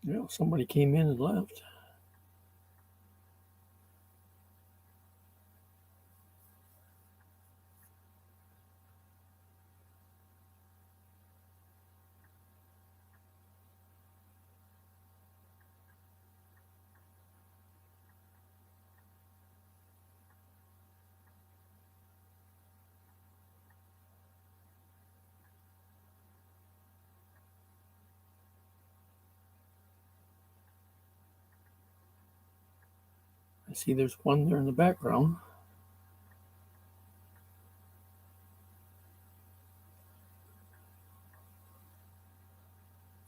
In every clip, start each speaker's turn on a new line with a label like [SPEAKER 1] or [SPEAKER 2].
[SPEAKER 1] Well, somebody came in and left. I see there's one there in the background.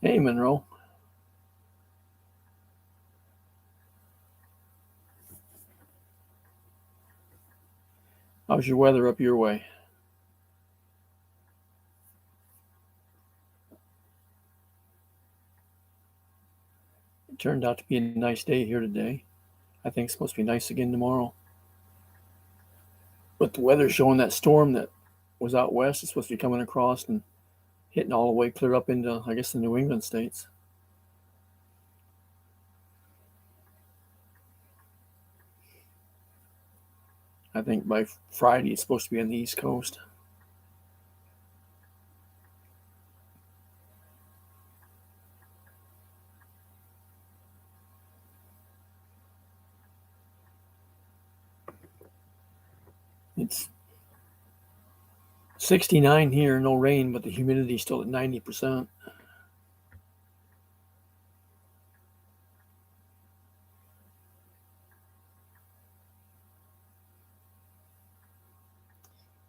[SPEAKER 1] Hey, Monroe. How's your weather up your way? It turned out to be a nice day here today. I think it's supposed to be nice again tomorrow. But the weather's showing that storm that was out west is supposed to be coming across and hitting all the way clear up into, I guess, the New England states. I think by Friday it's supposed to be on the East Coast. It's 69 here, no rain, but the humidity's still at 90%.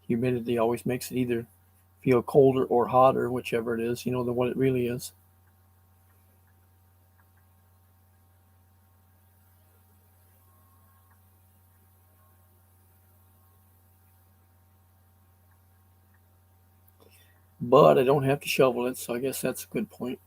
[SPEAKER 1] Humidity always makes it either feel colder or hotter, whichever it is, than what it really is. But I don't have to shovel it, so I guess that's a good point.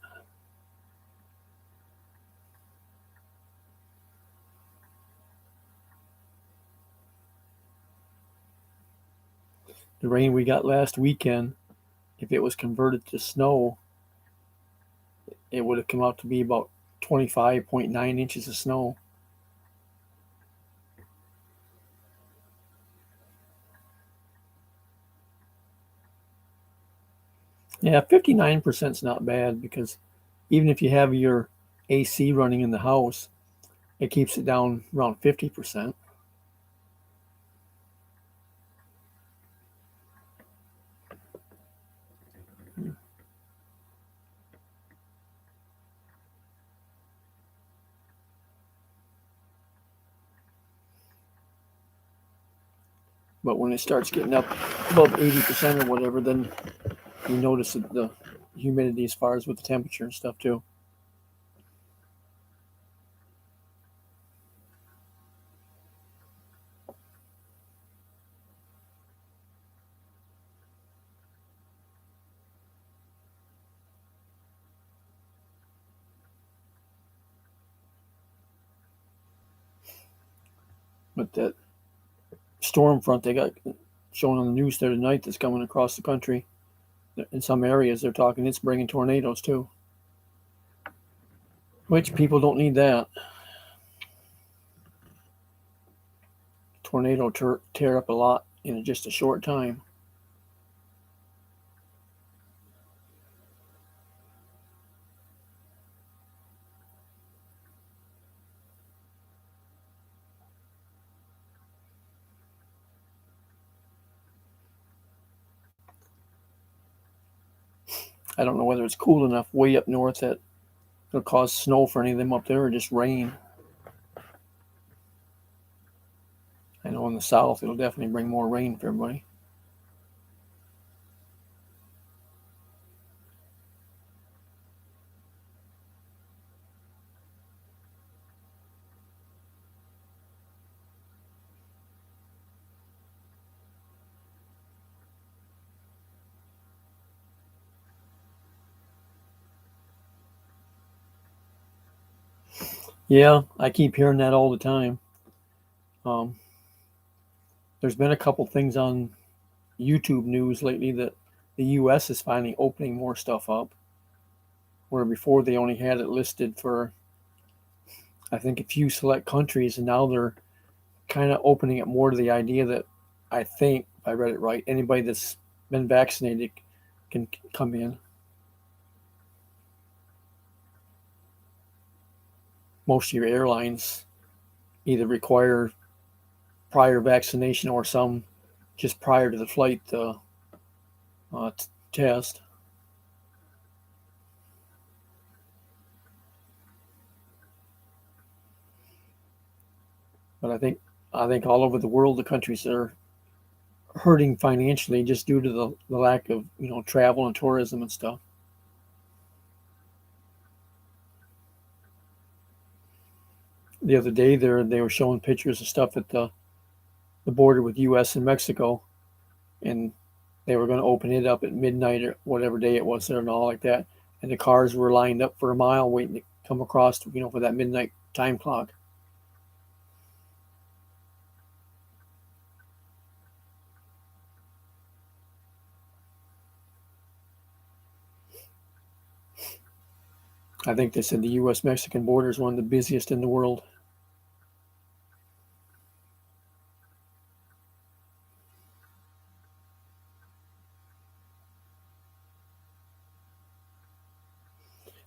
[SPEAKER 1] The rain we got last weekend, if it was converted to snow, it would have come out to be about 25.9 inches of snow. Yeah, 59% is not bad because even if you have your AC running in the house, it keeps it down around 50%. But when it starts getting up above 80% or whatever, then you notice the humidity as far as with the temperature and stuff too. But that storm front they got shown on the news there tonight that's coming across the country, in some areas they're talking it's bringing tornadoes too. Which people don't need that. Tornado tear up a lot in just a short time. I don't know whether it's cool enough way up north that it'll cause snow for any of them up there or just rain. I know in the south it'll definitely bring more rain for everybody. Yeah, I keep hearing that all the time. Um, there's been a couple things on YouTube news lately that the U.S. is finally opening more stuff up. where before they only had it listed for, I think, a few select countries, and now they're kind of opening it more to the idea that, I think, if I read it right, anybody that's been vaccinated can come in. Most of your airlines either require prior vaccination or some just prior to the flight test. But I think all over the world, the countries are hurting financially just due to the lack of travel and tourism and stuff. The other day, they were showing pictures of stuff at the border with U.S. and Mexico, and they were going to open it up at midnight or whatever day it was there and all like that. And the cars were lined up for a mile waiting to come across, for that midnight time clock. I think they said the U.S.-Mexican border is one of the busiest in the world.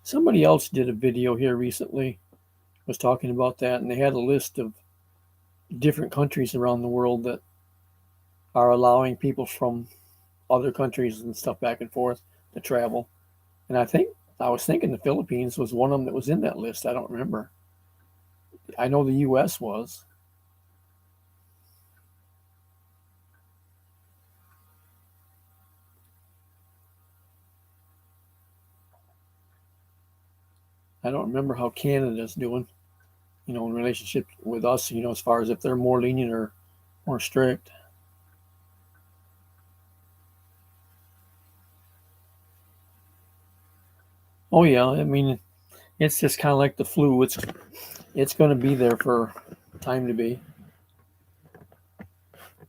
[SPEAKER 1] Somebody else did a video here recently, was talking about that, and they had a list of different countries around the world that are allowing people from other countries and stuff back and forth to travel. And I was thinking the Philippines was one of them that was in that list. I don't remember. I know the U.S. was. I don't remember how Canada's doing, in relationship with us, as far as if they're more lenient or more strict. Oh yeah, I mean, it's just kind of like the flu. It's going to be there for time to be,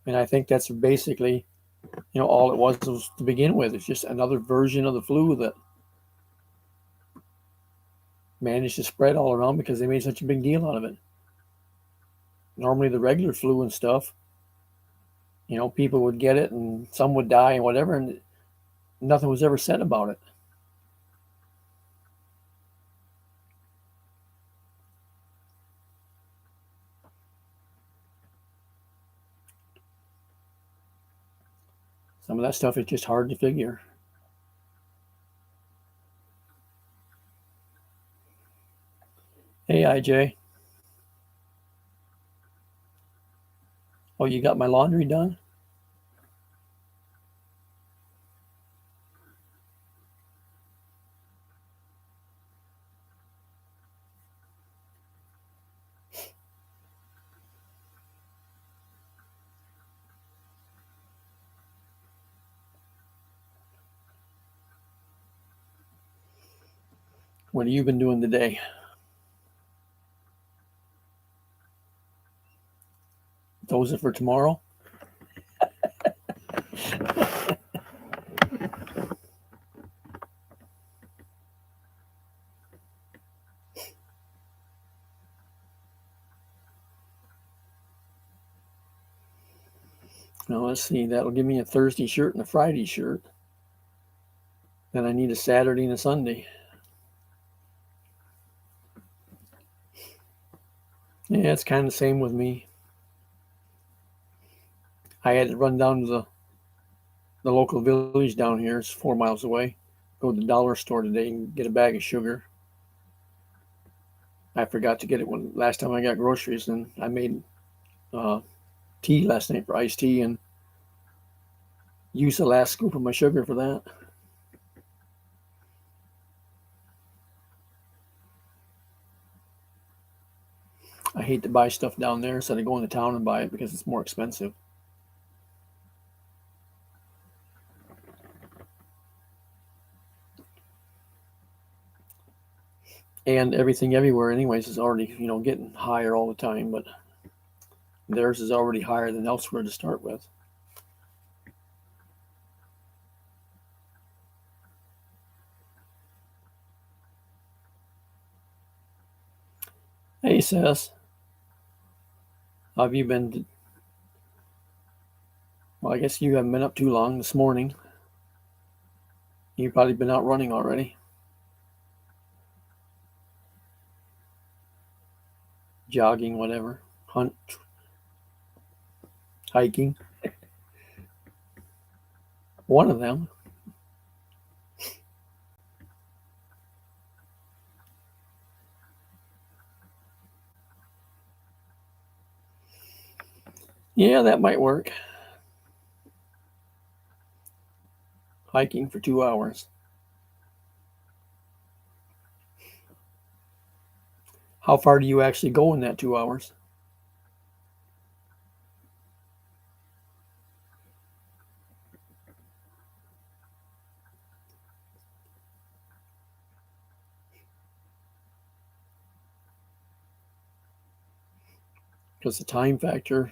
[SPEAKER 1] and I think that's basically, all it was to begin with. It's just another version of the flu that managed to spread all around because they made such a big deal out of it. Normally, the regular flu and stuff, people would get it and some would die and whatever, and nothing was ever said about it. Some of that stuff is just hard to figure. Hey, IJ. Oh, you got my laundry done? What have you been doing today? Those are for tomorrow? Now, let's see. That'll give me a Thursday shirt and a Friday shirt. Then I need a Saturday and a Sunday. Yeah, it's kind of the same with me. I had to run down to the local village down here. It's 4 miles away. Go to the dollar store today and get a bag of sugar. I forgot to get it when last time I got groceries, and I made tea last night for iced tea and used the last scoop of my sugar for that. I hate to buy stuff down there instead of going to town and buy it because it's more expensive. And everything everywhere anyways is already, getting higher all the time, but theirs is already higher than elsewhere to start with. recess. How have you been? Well, I guess you haven't been up too long this morning. You've probably been out running already. Jogging, whatever. Hiking. One of them. Yeah, that might work. Hiking for 2 hours. How far do you actually go in that 2 hours? Because the time factor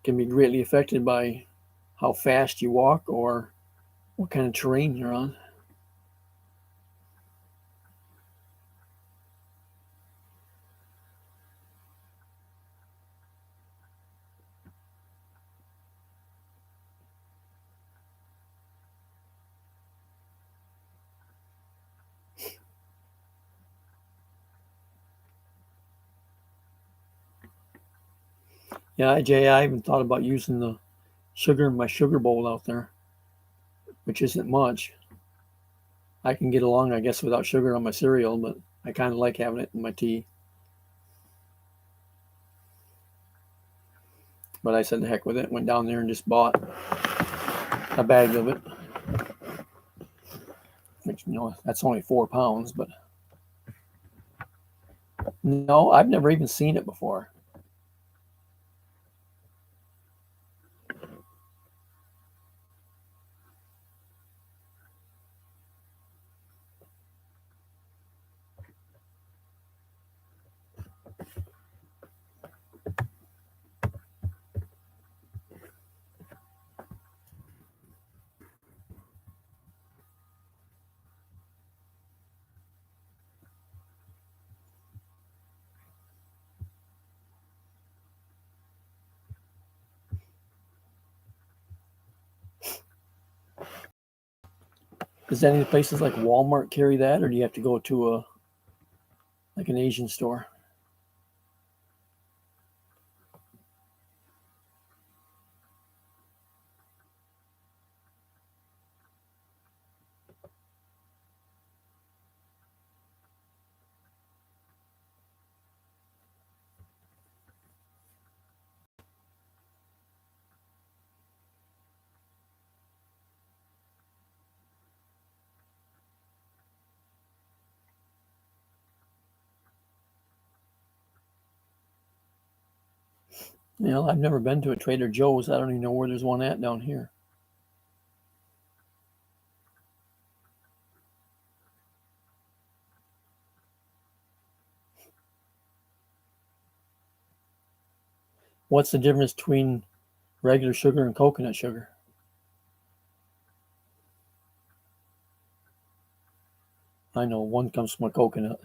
[SPEAKER 1] can be greatly affected by how fast you walk or what kind of terrain you're on. Yeah, Jay, I even thought about using the sugar in my sugar bowl out there, which isn't much. I can get along, I guess, without sugar on my cereal, but I kind of like having it in my tea. But I said the heck with it, went down there and just bought a bag of it. Which, that's only 4 pounds, but no, I've never even seen it before. Does any places like Walmart carry that, or do you have to go to like an Asian store? I've never been to a Trader Joe's. I don't even know where there's one at down here. What's the difference between regular sugar and coconut sugar? I know one comes from a coconut.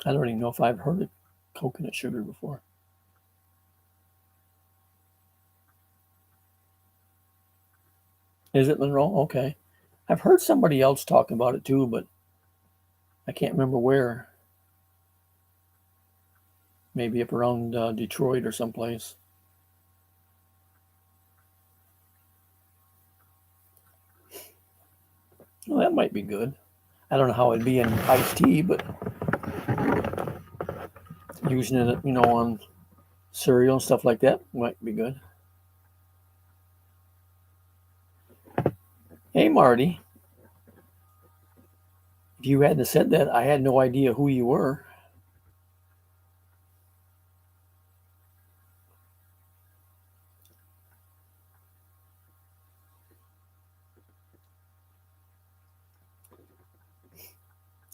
[SPEAKER 1] I don't even know if I've heard of coconut sugar before. Is it Monroe? Okay. I've heard somebody else talking about it too, but I can't remember where. Maybe up around Detroit or someplace. Well, that might be good. I don't know how it'd be in iced tea, but using it, on cereal and stuff like that might be good. Hey, Marty. If you hadn't said that, I had no idea who you were.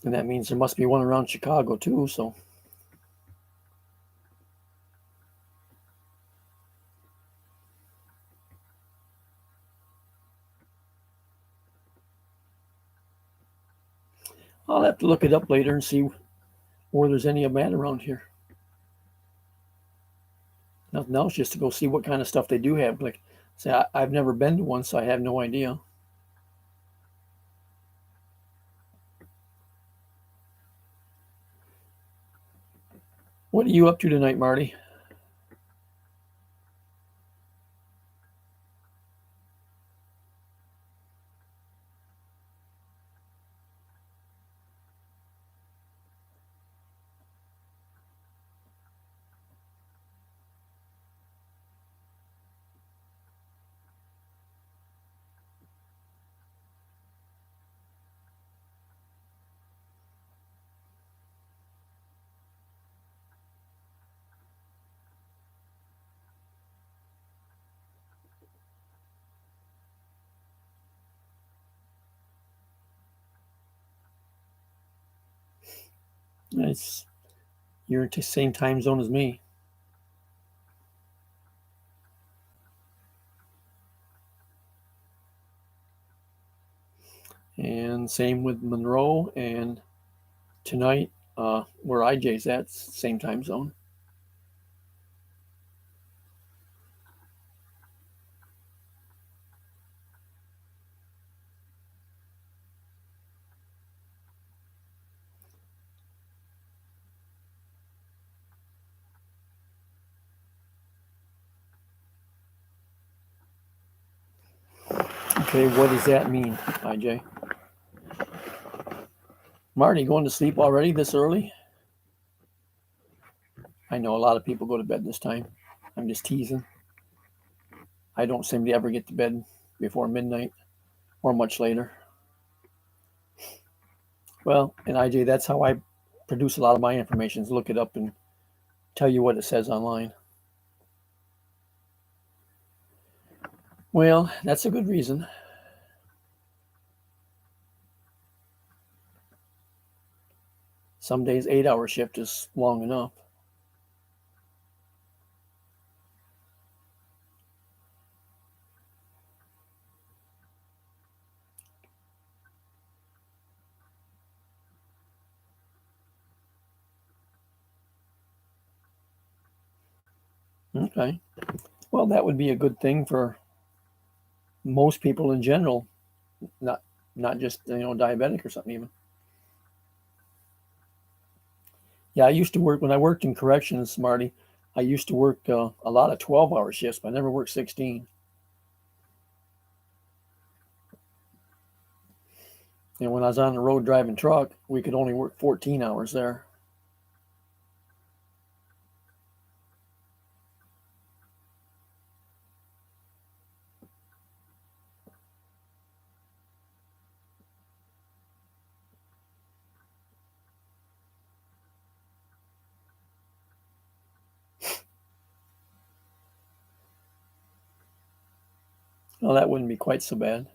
[SPEAKER 1] And that means there must be one around Chicago, too, so. I'll have to look it up later and see where there's any of that around here. Nothing else, just to go see what kind of stuff they do have. Like, say, I've never been to one, so I have no idea. What are you up to tonight, Marty? You're in the same time zone as me. And same with Monroe. And tonight, where IJ's at, same time zone. Okay, what does that mean, IJ? Marty, going to sleep already this early? I know a lot of people go to bed this time. I'm just teasing. I don't seem to ever get to bed before midnight or much later. Well, and IJ, that's how I produce a lot of my information, is look it up and tell you what it says online. Well, that's a good reason. Some days 8-hour shift is long enough. Okay. Well, that would be a good thing for most people in general, not not just diabetic or something even. Yeah, I used to work when I worked in corrections, Marty. I used to work a lot of 12-hour shifts, but I never worked 16. And when I was on the road driving truck, we could only work 14 hours there. Well, that wouldn't be quite so bad.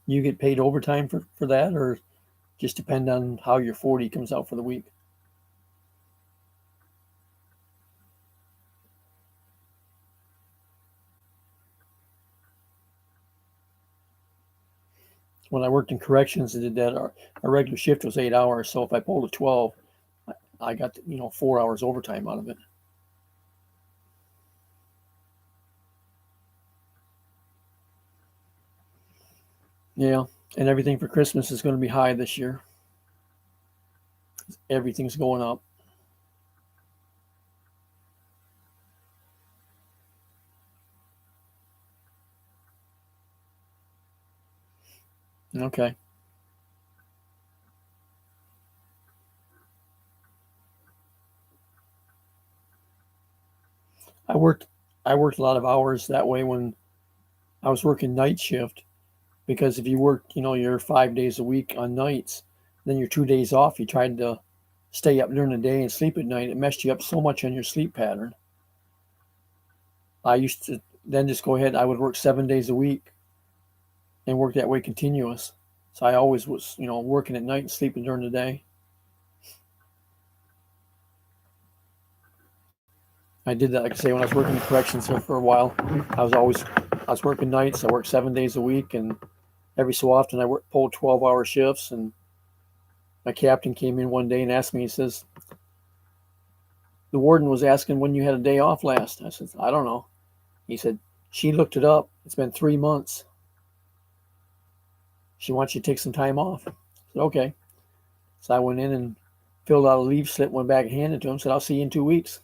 [SPEAKER 1] You get paid overtime for that, or just depend on how your 40 comes out for the week? When I worked in corrections, I did that. Our regular shift was 8 hours, so if I pulled a 12, I got 4 hours overtime out of it. Yeah, and everything for Christmas is going to be high this year. Everything's going up. Okay. worked I worked a lot of hours that way when I was working night shift, because if you work, your 5 days a week on nights, then your 2 days off, you tried to stay up during the day and sleep at night. It messed you up so much on your sleep pattern. I used to then just go ahead. I would work 7 days a week and work that way continuous. So I always was, working at night and sleeping during the day. I did that, like I say, when I was working in corrections here for a while. I was working nights. I worked 7 days a week, and every so often I pulled 12-hour shifts. And my captain came in one day and asked me. He says, "The warden was asking when you had a day off last." I said, "I don't know." He said, "She looked it up. It's been 3 months. She wants you to take some time off." I said, "Okay." So I went in and filled out a leave slip, went back and handed it to him. Said, "I'll see you in 2 weeks."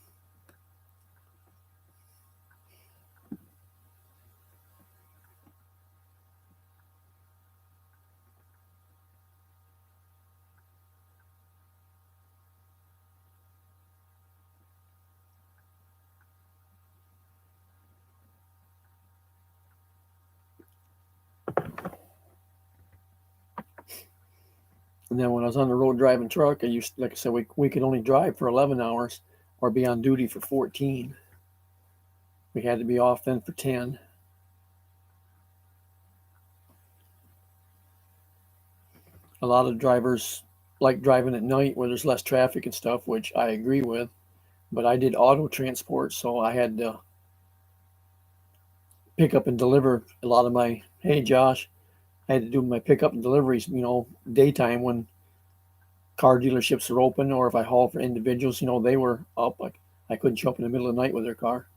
[SPEAKER 1] And then when I was on the road driving truck, like I said, we could only drive for 11 hours or be on duty for 14. We had to be off then for 10. A lot of drivers like driving at night where there's less traffic and stuff, which I agree with. But I did auto transport, so I had to pick up and deliver a lot of my, hey, Josh, I had to do my pickup and deliveries, daytime when car dealerships are open, or if I haul for individuals, they were up. Like I couldn't show up in the middle of the night with their car.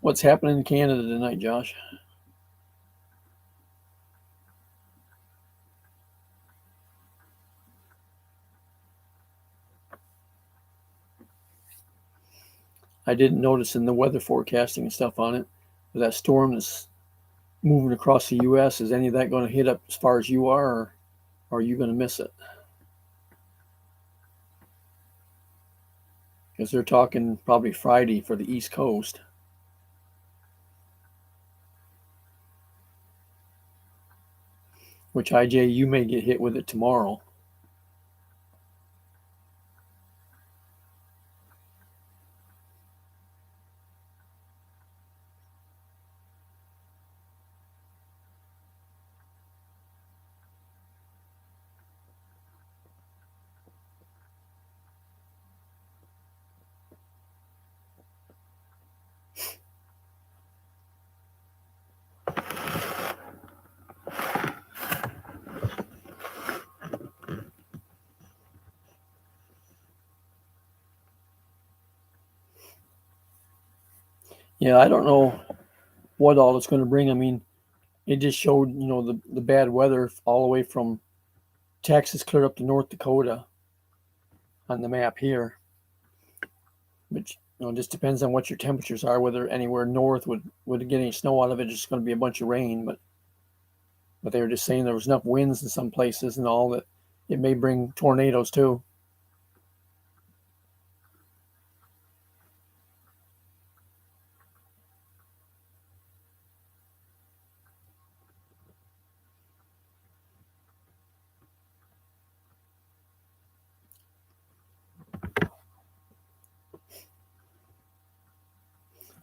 [SPEAKER 1] What's happening in Canada tonight, Josh? I didn't notice in the weather forecasting and stuff on it, but that storm that's moving across the U.S., is any of that going to hit up as far as you or are you going to miss it? Because they're talking probably Friday for the East Coast. Which, IJ, you may get hit with it tomorrow. Yeah, I don't know what all it's going to bring. I mean, it just showed, the bad weather all the way from Texas clear up to North Dakota on the map here. Which, just depends on what your temperatures are, whether anywhere north would get any snow out of it. It's just going to be a bunch of rain. But they were just saying there was enough winds in some places and all that it may bring tornadoes too.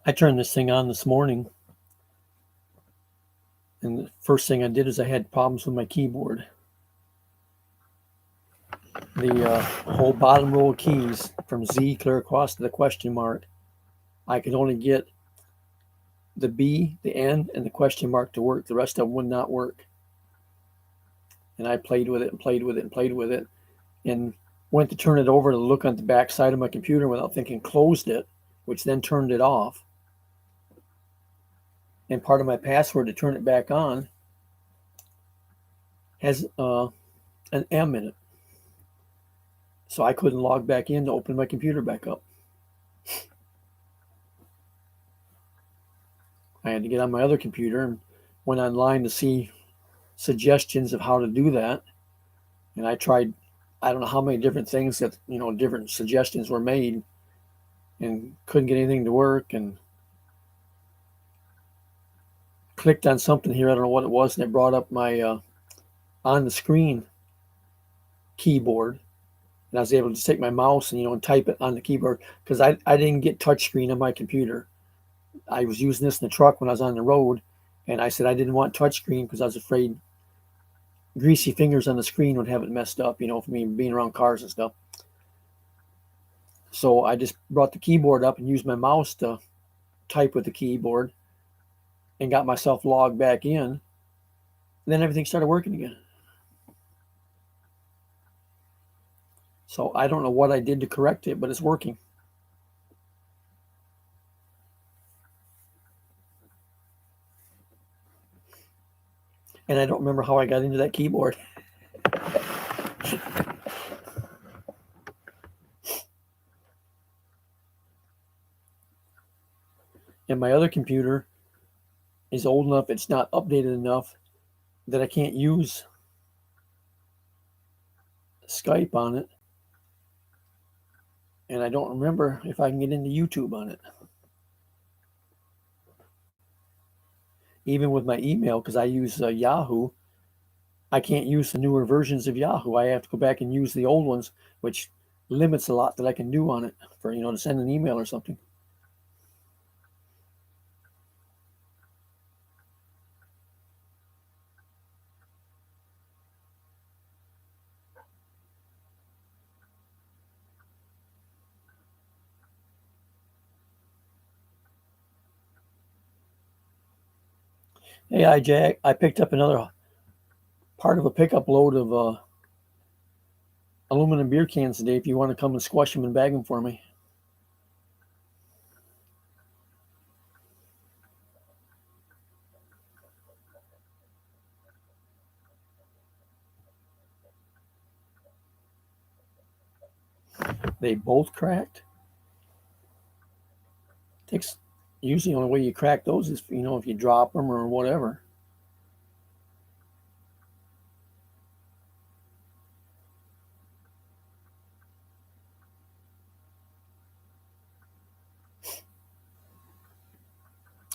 [SPEAKER 1] I turned this thing on this morning, and the first thing I did is I had problems with my keyboard. The whole bottom row of keys from Z clear across to the question mark, I could only get the B, the N, and the question mark to work. The rest of them would not work. And I played with it and played with it and played with it. And went to turn it over to look on the back side of my computer without thinking, closed it, which then turned it off. And part of my password to turn it back on has an M in it. So I couldn't log back in to open my computer back up. I had to get on my other computer and went online to see suggestions of how to do that. And I tried, I don't know how many different things that, different suggestions were made, and couldn't get anything to work, and clicked on something here. I don't know what it was. And it brought up my on the screen keyboard. And I was able to take my mouse and type it on the keyboard, because I didn't get touchscreen on my computer. I was using this in the truck when I was on the road, and I said I didn't want touchscreen because I was afraid greasy fingers on the screen would have it messed up, for me being around cars and stuff. So I just brought the keyboard up and used my mouse to type with the keyboard and got myself logged back in. And then everything started working again. So I don't know what I did to correct it, but it's working. And I don't remember how I got into that keyboard. And my other computer is old enough, it's not updated enough that I can't use Skype on it. And I don't remember if I can get into YouTube on it. Even with my email, because I use Yahoo, I can't use the newer versions of Yahoo. I have to go back and use the old ones, which limits a lot that I can do on it for, to send an email or something. Hey, Jack, I picked up another part of a pickup load of aluminum beer cans today. If you want to come and squash them and bag them for me. They both cracked. Takes usually the only way you crack those is if you drop them or whatever.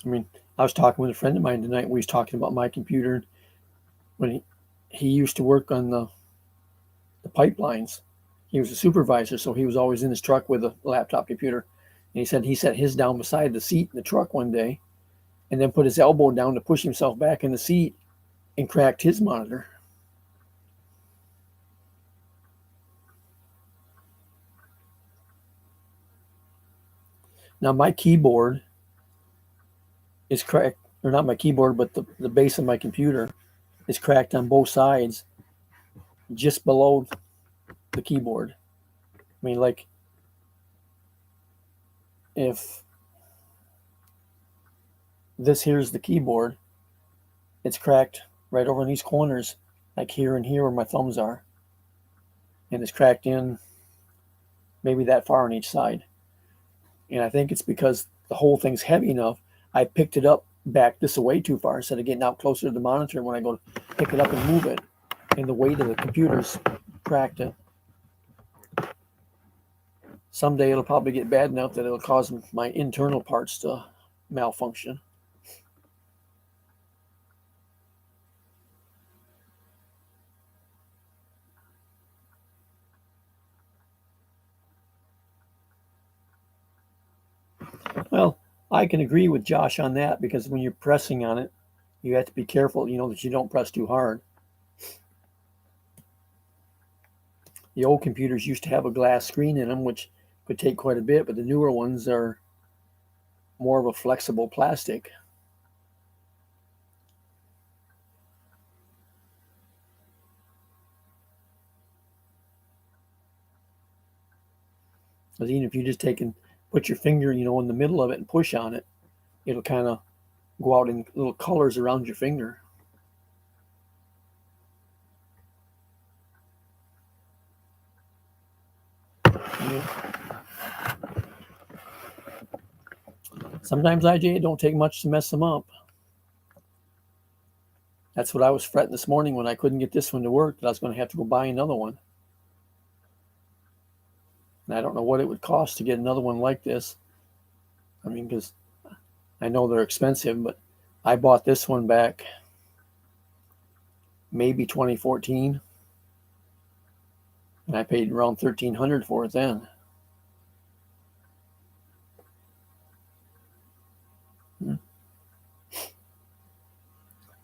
[SPEAKER 1] I mean, I was talking with a friend of mine tonight. We was talking about my computer when he used to work on the pipelines. He was a supervisor, so he was always in his truck with a laptop computer. And he said he set his down beside the seat in the truck one day and then put his elbow down to push himself back in the seat and cracked his monitor. Now my keyboard is cracked, or not my keyboard, but the base of my computer is cracked on both sides, just below the keyboard. I mean, like, if this here's the keyboard, it's cracked right over in these corners, like here and here where my thumbs are. And it's cracked in maybe that far on each side. And I think it's because the whole thing's heavy enough. I picked it up, back this away too far instead of getting out closer to the monitor when I go to pick it up and move it. And the weight of the computer's cracked it. Someday it'll probably get bad enough that it'll cause my internal parts to malfunction. Well, I can agree with Josh on that, because when you're pressing on it, you have to be careful, that you don't press too hard. The old computers used to have a glass screen in them, which could take quite a bit, but the newer ones are more of a flexible plastic. Because even if you just put your finger, in the middle of it and push on it, it'll kind of go out in little colors around your finger. Yeah. Sometimes, IJ, it don't take much to mess them up. That's what I was fretting this morning when I couldn't get this one to work, that I was going to have to go buy another one. And I don't know what it would cost to get another one like this. I mean, because I know they're expensive, but I bought this one back maybe 2014, and I paid around $1,300 for it then.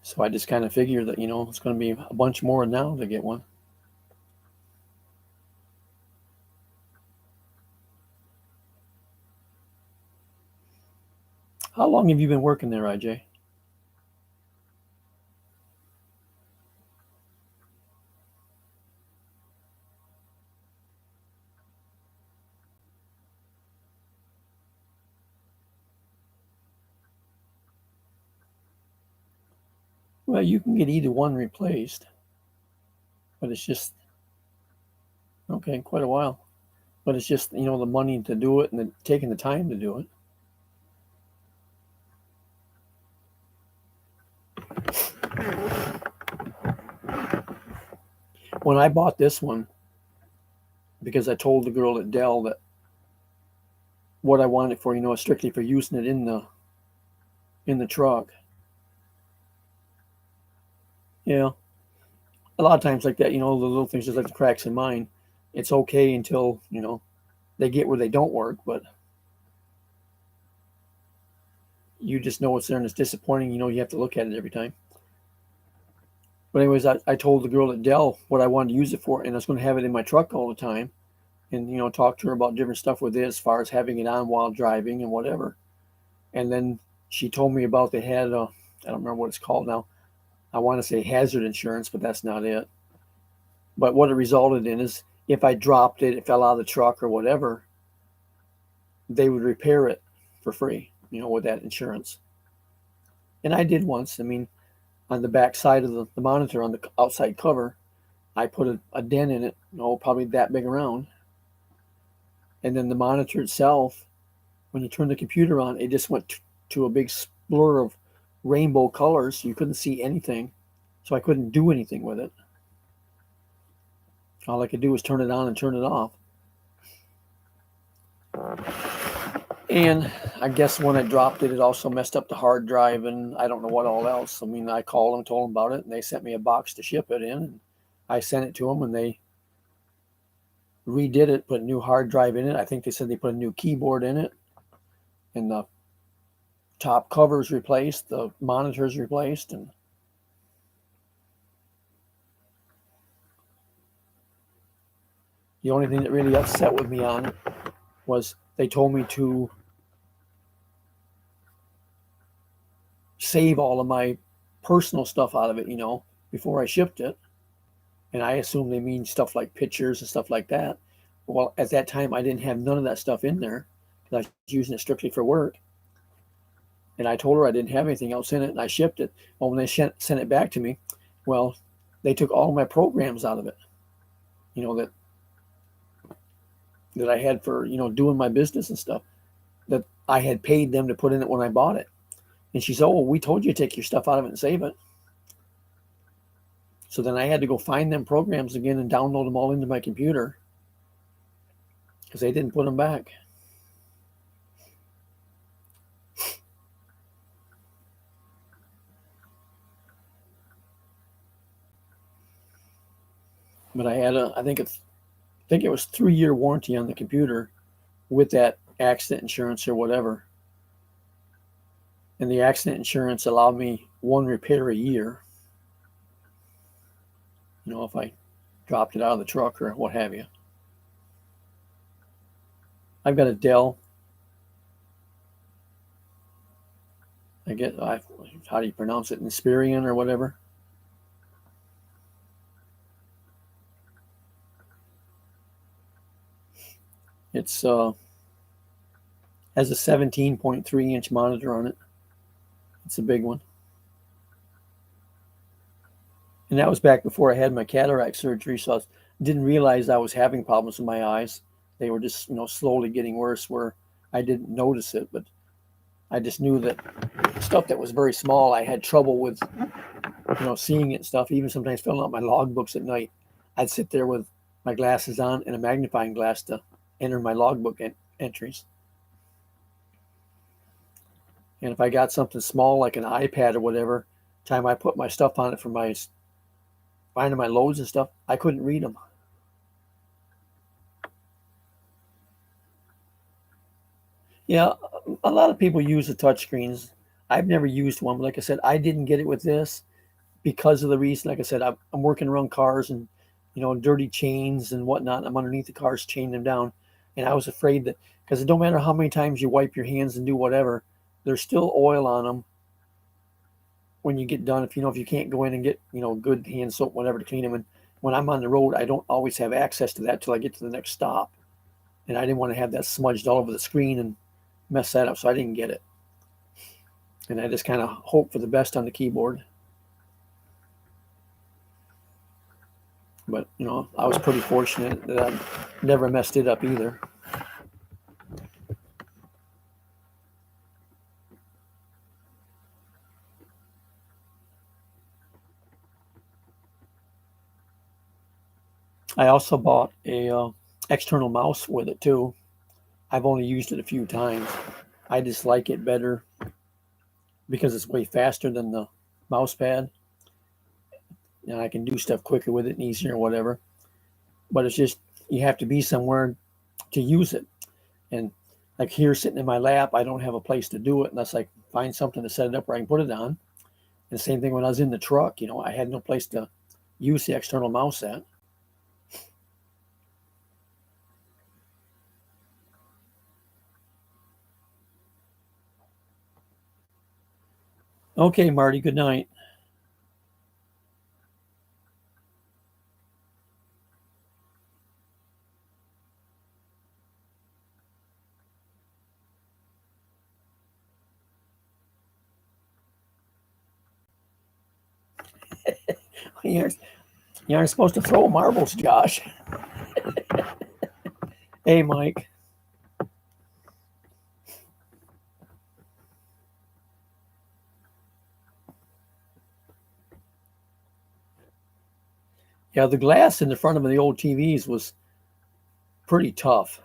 [SPEAKER 1] So I just kind of figure that, it's going to be a bunch more now to get one. How long have you been working there, IJ? Well, you can get either one replaced, but it's just, okay, quite a while. But it's just, the money to do it and taking the time to do it. When I bought this one, because I told the girl at Dell that what I wanted it for, strictly for using it in the truck. Yeah. A lot of times like that, the little things just like the cracks in mine, it's okay until, they get where they don't work, but you just know it's there and it's disappointing. You have to look at it every time. But anyways, I told the girl at Dell what I wanted to use it for, and I was going to have it in my truck all the time and, talk to her about different stuff with it as far as having it on while driving and whatever. And then she told me about they had, I don't remember what it's called now. I want to say hazard insurance, but that's not it. But what it resulted in is if I dropped it, it fell out of the truck or whatever, they would repair it for free, with that insurance. And I did once. I mean, on the back side of the monitor on the outside cover, I put a dent in it, probably that big around. And then the monitor itself, when you turn the computer on, it just went to a big blur of rainbow colors. So you couldn't see anything. So I couldn't do anything with it. All I could do was turn it on and turn it off. And I guess when I dropped it, it also messed up the hard drive and I don't know what all else. I mean, I called them, told them about it, and they sent me a box to ship it in. And I sent it to them, and they redid it, put a new hard drive in it. I think they said they put a new keyboard in it, and the top cover's replaced, the monitor's replaced, and the only thing that really upset with me on it was they told me to save all of my personal stuff out of it, before I shipped it. And I assume they mean stuff like pictures and stuff like that. Well, at that time, I didn't have none of that stuff in there because I was using it strictly for work. And I told her I didn't have anything else in it, and I shipped it. Well, when they sent it back to me, well, they took all my programs out of it, that I had for, doing my business and stuff, that I had paid them to put in it when I bought it. And she said, oh, well, we told you to take your stuff out of it and save it. So then I had to go find them programs again and download them all into my computer because they didn't put them back. But I had I think it was 3-year warranty on the computer with that accident insurance or whatever. And the accident insurance allowed me one repair a year. If I dropped it out of the truck or what have you. I've got a Dell. How do you pronounce it? Inspirion or whatever. It's has a 17.3-inch monitor on it. It's a big one. And that was back before I had my cataract surgery, so I didn't realize I was having problems with my eyes. They were just, slowly getting worse where I didn't notice it, but I just knew that stuff that was very small, I had trouble with, seeing it and stuff, even sometimes filling out my logbooks at night. I'd sit there with my glasses on and a magnifying glass to enter my logbook entries. And if I got something small like an iPad or whatever, time I put my stuff on it for my finding my loads and stuff, I couldn't read them. Yeah, a lot of people use the touch screens. I've never used one, but like I said, I didn't get it with this because of the reason. Like I said, I'm working around cars and dirty chains and whatnot. I'm underneath the cars, chaining them down, and I was afraid that because it don't matter how many times you wipe your hands and do whatever, there's still oil on them when you get done. If you can't go in and get good hand soap, whatever, to clean them. And when I'm on the road, I don't always have access to that till I get to the next stop, and I didn't want to have that smudged all over the screen and mess that up, so I didn't get it. And I just kind of hope for the best on the keyboard. But I was pretty fortunate that I never messed it up either. I also bought a external mouse with it too. I've only used it a few times. I just like it better because it's way faster than the mouse pad, and I can do stuff quicker with it and easier or whatever. But it's just you have to be somewhere to use it. And like here sitting in my lap, I don't have a place to do it unless I find something to set it up where I can put it on. And the same thing when I was in the truck, I had no place to use the external mouse at. Okay, Marty, good night. You're, you aren't supposed to throw marbles, Josh. Hey, Mike. Yeah, the glass in the front of the old TVs was pretty tough.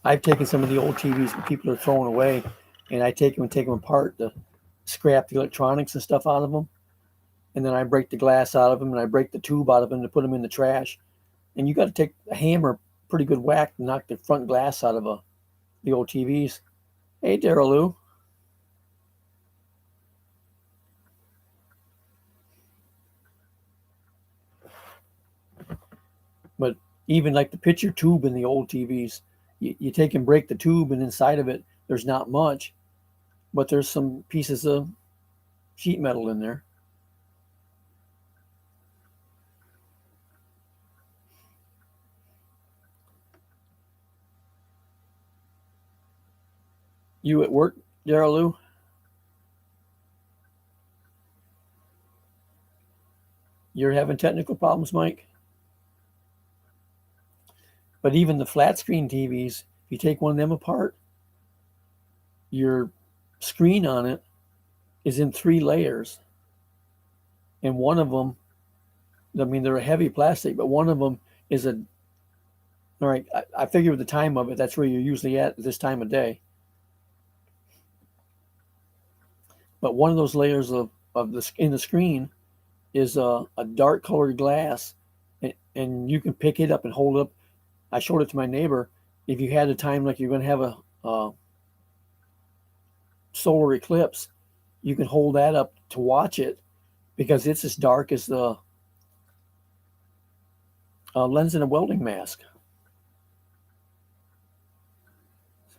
[SPEAKER 1] I've taken some of the old TVs that people are throwing away, and I take them apart to scrap the electronics and stuff out of them. And then I break the glass out of them, and I break the tube out of them to put them in the trash. And you got to take a hammer, pretty good whack, to knock the front glass out of the old TVs. Hey, Daryl Lou. But even like the picture tube in the old TVs, you take and break the tube, and inside of it, there's not much, but there's some pieces of sheet metal in there. You at work, Daryl Lou? You're having technical problems, Mike? But even the flat screen TVs, if you take one of them apart, your screen on it is in 3 layers. And one of them, I mean, they're a heavy plastic, but one of them is all right, I figure with the time of it, that's where you're usually at this time of day. But one of those layers in the screen is a dark colored glass, and you can pick it up and hold it up. I showed it to my neighbor. If you had a time like you're going to have a solar eclipse, you can hold that up to watch it because it's as dark as the lens in a welding mask,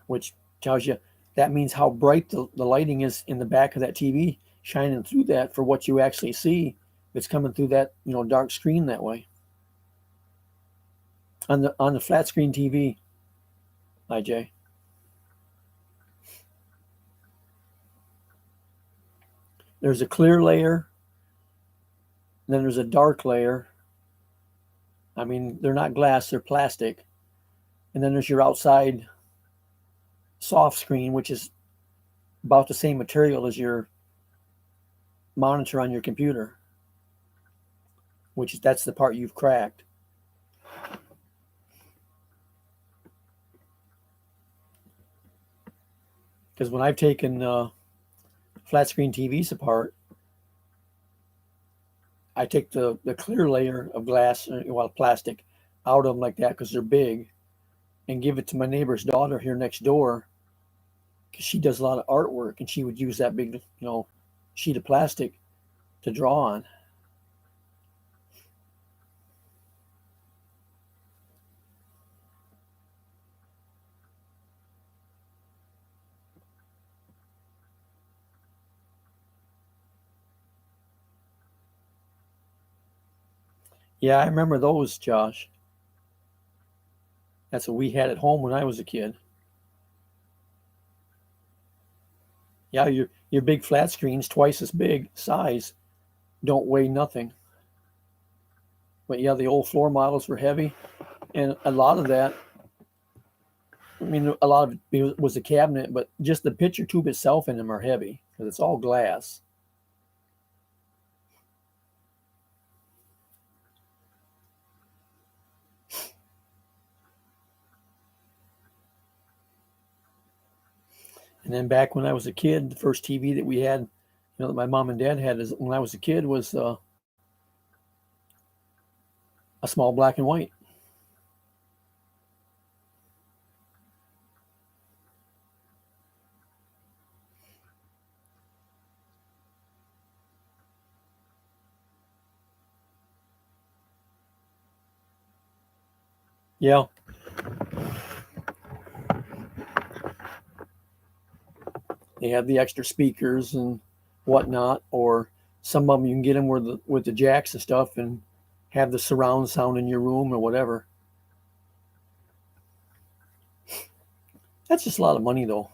[SPEAKER 1] which tells you that means how bright the lighting is in the back of that TV shining through that for what you actually see. It's coming through that dark screen that way. on the flat screen TV, IJ. There's a clear layer, then there's a dark layer. I mean, they're not glass, they're plastic. And then there's your outside soft screen, which is about the same material as your monitor on your computer, which is that's the part you've cracked. Because when I've taken flat screen TVs apart, I take the clear layer of glass, well, plastic, out of them like that because they're big, and give it to my neighbor's daughter here next door because she does a lot of artwork and she would use that big, sheet of plastic to draw on. Yeah, I remember those, Josh. That's what we had at home when I was a kid. Yeah, your big flat screens, twice as big size, don't weigh nothing. But yeah, the old floor models were heavy, and a lot of that. I mean, a lot of it was the cabinet, but just the picture tube itself in them are heavy because it's all glass. And then back when I was a kid, the first TV that we had, that my mom and dad had, is when I was a kid, was a small black and white. Yeah, they have the extra speakers and whatnot, or some of them you can get them with the jacks and stuff, and have the surround sound in your room or whatever. That's just a lot of money, though.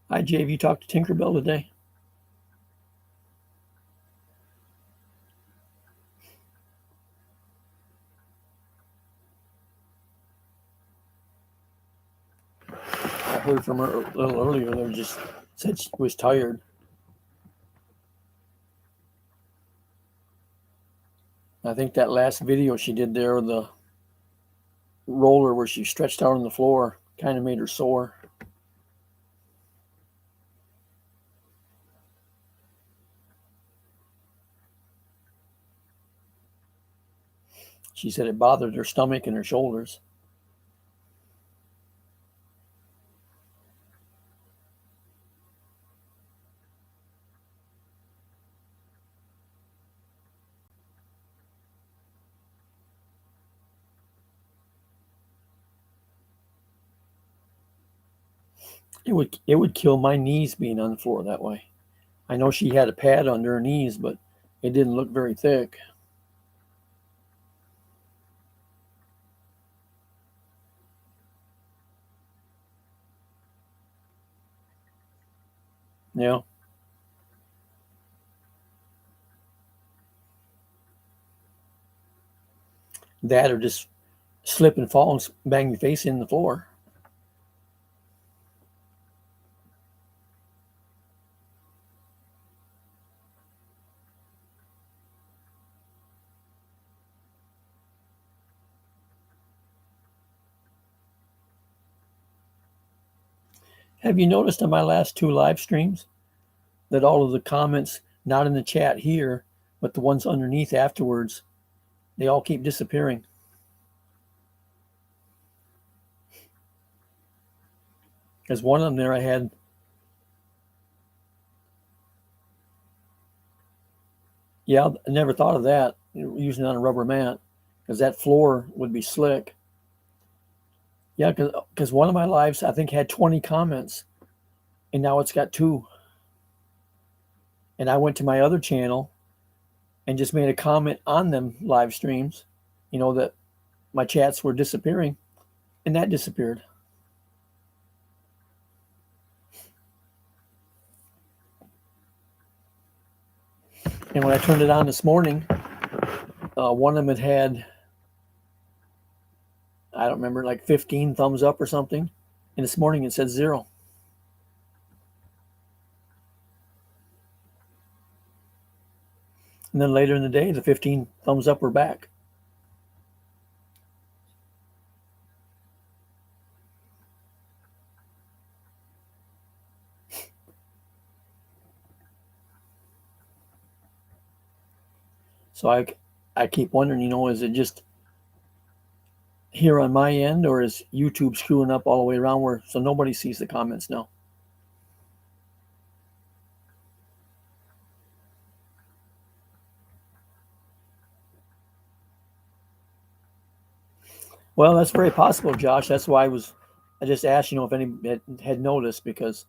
[SPEAKER 1] Hi, Jay. Have you talked to Tinkerbell today? I heard from her a little earlier. They just said she was tired. I think that last video she did there, the roller where she stretched out on the floor, kind of made her sore. She said it bothered her stomach and her shoulders. It would kill my knees being on the floor that way. I know she had a pad under her knees, but it didn't look very thick. Yeah, that or just slip and fall and bang your face in the floor. Have you noticed on my last 2 live streams that all of the comments, not in the chat here, but the ones underneath afterwards, they all keep disappearing? There's one of them there I had. Yeah, I never thought of that, using it on a rubber mat, because that floor would be slick. Yeah, because one of my lives, I think, had 20 comments, and now it's got 2. And I went to my other channel and just made a comment on them live streams, that my chats were disappearing, and that disappeared. And when I turned it on this morning, one of them had, I don't remember, like 15 thumbs up or something. And this morning it said 0. And then later in the day, the 15 thumbs up were back. So I keep wondering, is it just here on my end, or is YouTube screwing up all the way around so nobody sees the comments now? Well, that's very possible, Josh. That's why I just asked, if any had noticed, because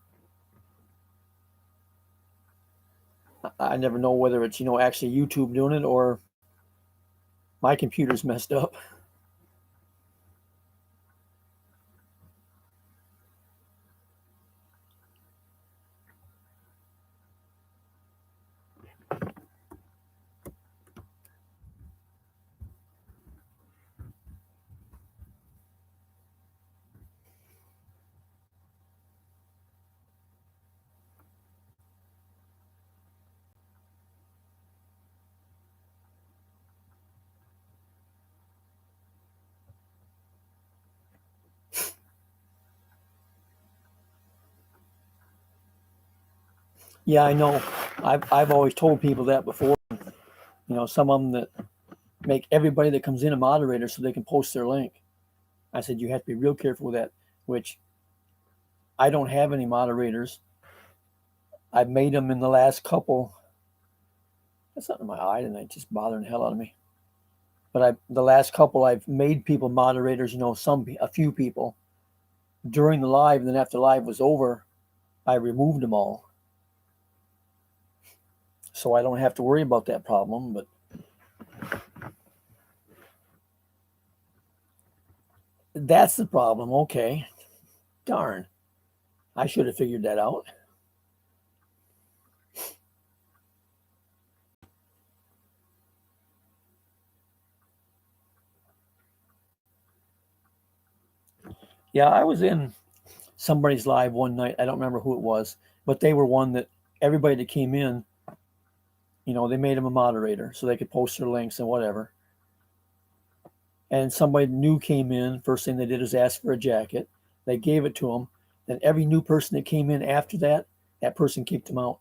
[SPEAKER 1] I never know whether it's, actually YouTube doing it or my computer's messed up. Yeah, I know. I've always told people that before. Some of them that make everybody that comes in a moderator so they can post their link. I said you have to be real careful with that, which I don't have any moderators. I've made them in the last couple. That's not in my eye tonight, just bothering the hell out of me. But the last couple I've made people moderators, a few people during the live, and then after the live was over, I removed them all. So I don't have to worry about that problem, but that's the problem. Okay. Darn. I should have figured that out. Yeah, I was in somebody's live one night. I don't remember who it was, but they were one that everybody that came in, they made them a moderator so they could post their links and whatever. And somebody new came in. First thing they did is ask for a jacket. They gave it to them. Then every new person that came in after that, that person kicked them out.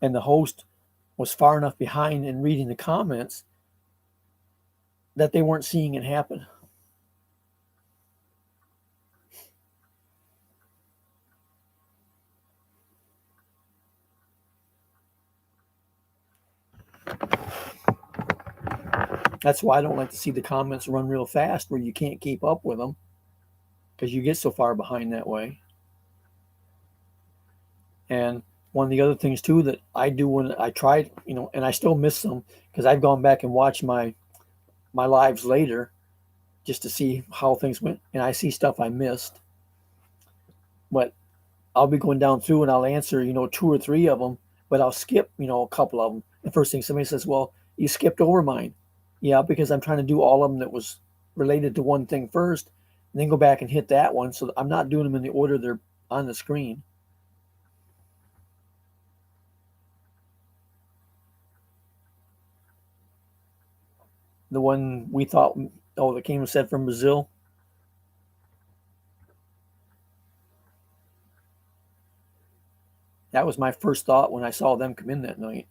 [SPEAKER 1] And the host was far enough behind in reading the comments that they weren't seeing it happen. That's why I don't like to see the comments run real fast where you can't keep up with them, because you get so far behind that way. And one of the other things too that I do when I tried, and I still miss them because I've gone back and watched my lives later just to see how things went, and I see stuff I missed. But I'll be going down through and I'll answer, 2 or 3 of them, but I'll skip, a couple of them. The first thing somebody says, well, you skipped over mine. Yeah, because I'm trying to do all of them that was related to one thing first, and then go back and hit that one. So I'm not doing them in the order they're on the screen. The one we thought, that came and said from Brazil. That was my first thought when I saw them come in that night.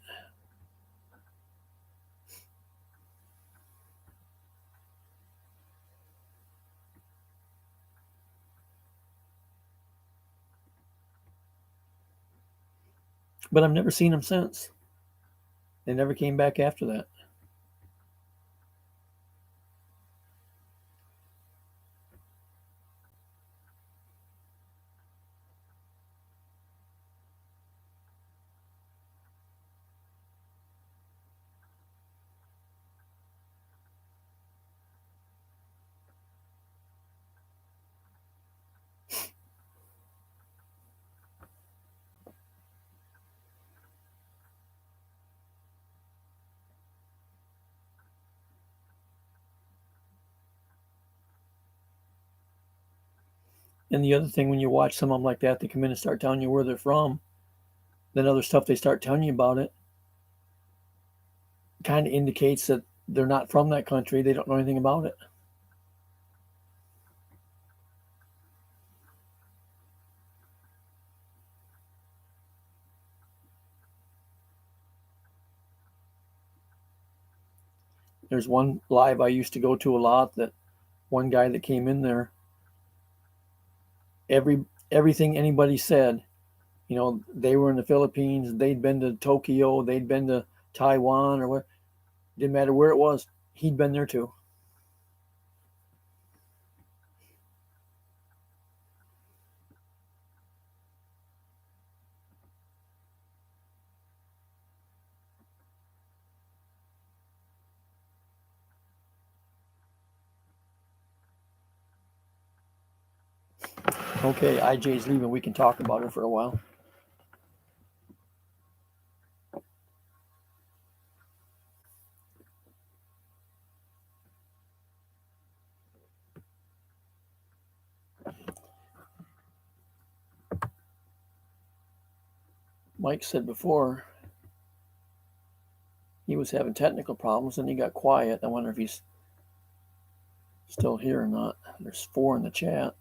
[SPEAKER 1] But I've never seen them since. They never came back after that. And the other thing, when you watch someone like that, they come in and start telling you where they're from, then other stuff they start telling you about it kind of indicates that they're not from that country. They don't know anything about it. There's one live I used to go to a lot that one guy that came in there, everything anybody said, they were in the Philippines, they'd been to Tokyo, they'd been to Taiwan or where, didn't matter where it was, he'd been there too. Okay, IJ's leaving. We can talk about her for a while. Mike said before he was having technical problems and he got quiet. I wonder if he's still here or not. There's 4 in the chat.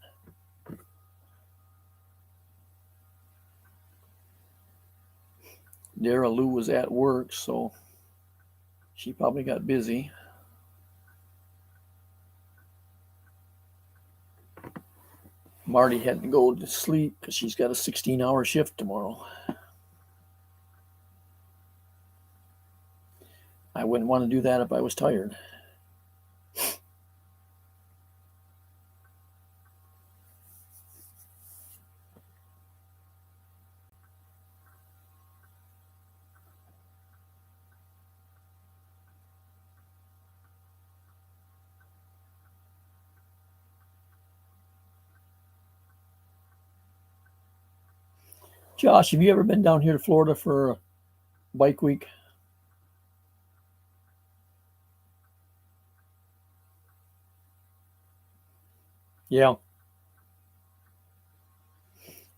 [SPEAKER 1] Dara Lou was at work, so she probably got busy. Marty had to go to sleep because she's got a 16-hour shift tomorrow. I wouldn't want to do that if I was tired. Josh, have you ever been down here to Florida for bike week? Yeah.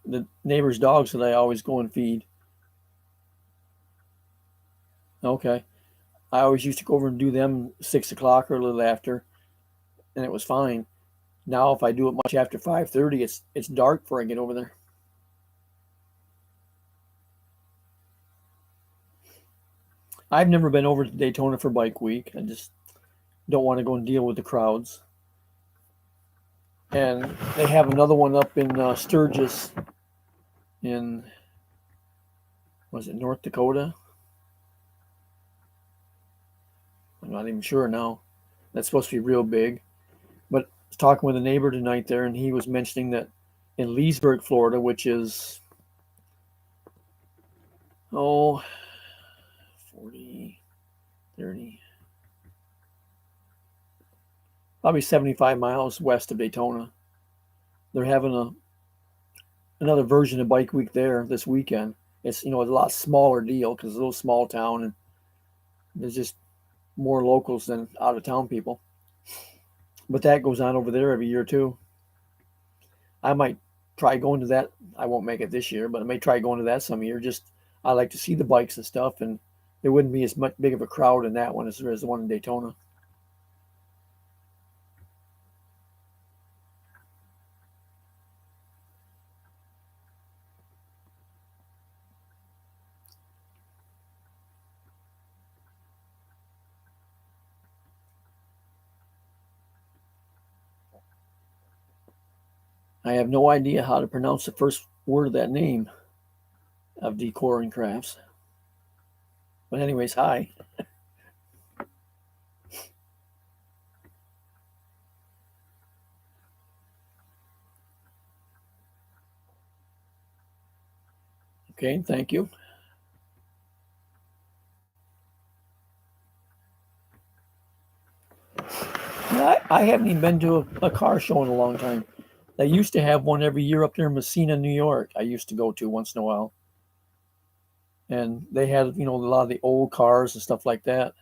[SPEAKER 1] The neighbor's dogs that I always go and feed. Okay. I always used to go over and do them 6 o'clock or a little after, and it was fine. Now, if I do it much after 5:30, it's dark before I get over there. I've never been over to Daytona for bike week. I just don't want to go and deal with the crowds. And they have another one up in Sturgis in, was it North Dakota? I'm not even sure now. That's supposed to be real big. But I was talking with a neighbor tonight there, and he was mentioning that in Leesburg, Florida, which is, 40, 30, probably 75 miles west of Daytona. They're having another version of Bike Week there this weekend. It's a lot smaller deal because it's a little small town and there's just more locals than out of town people. But that goes on over there every year too. I might try going to that. I won't make it this year, but I may try going to that some year. Just I like to see the bikes and stuff, and there wouldn't be as much big of a crowd in that one as there is the one in Daytona. I have no idea how to pronounce the first word of that name of Decor and Crafts. But anyways, hi. Okay, thank you. Yeah, I haven't even been to a car show in a long time. They used to have one every year up there in Messina, New York. I used to go to once in a while, and they had a lot of the old cars and stuff like that.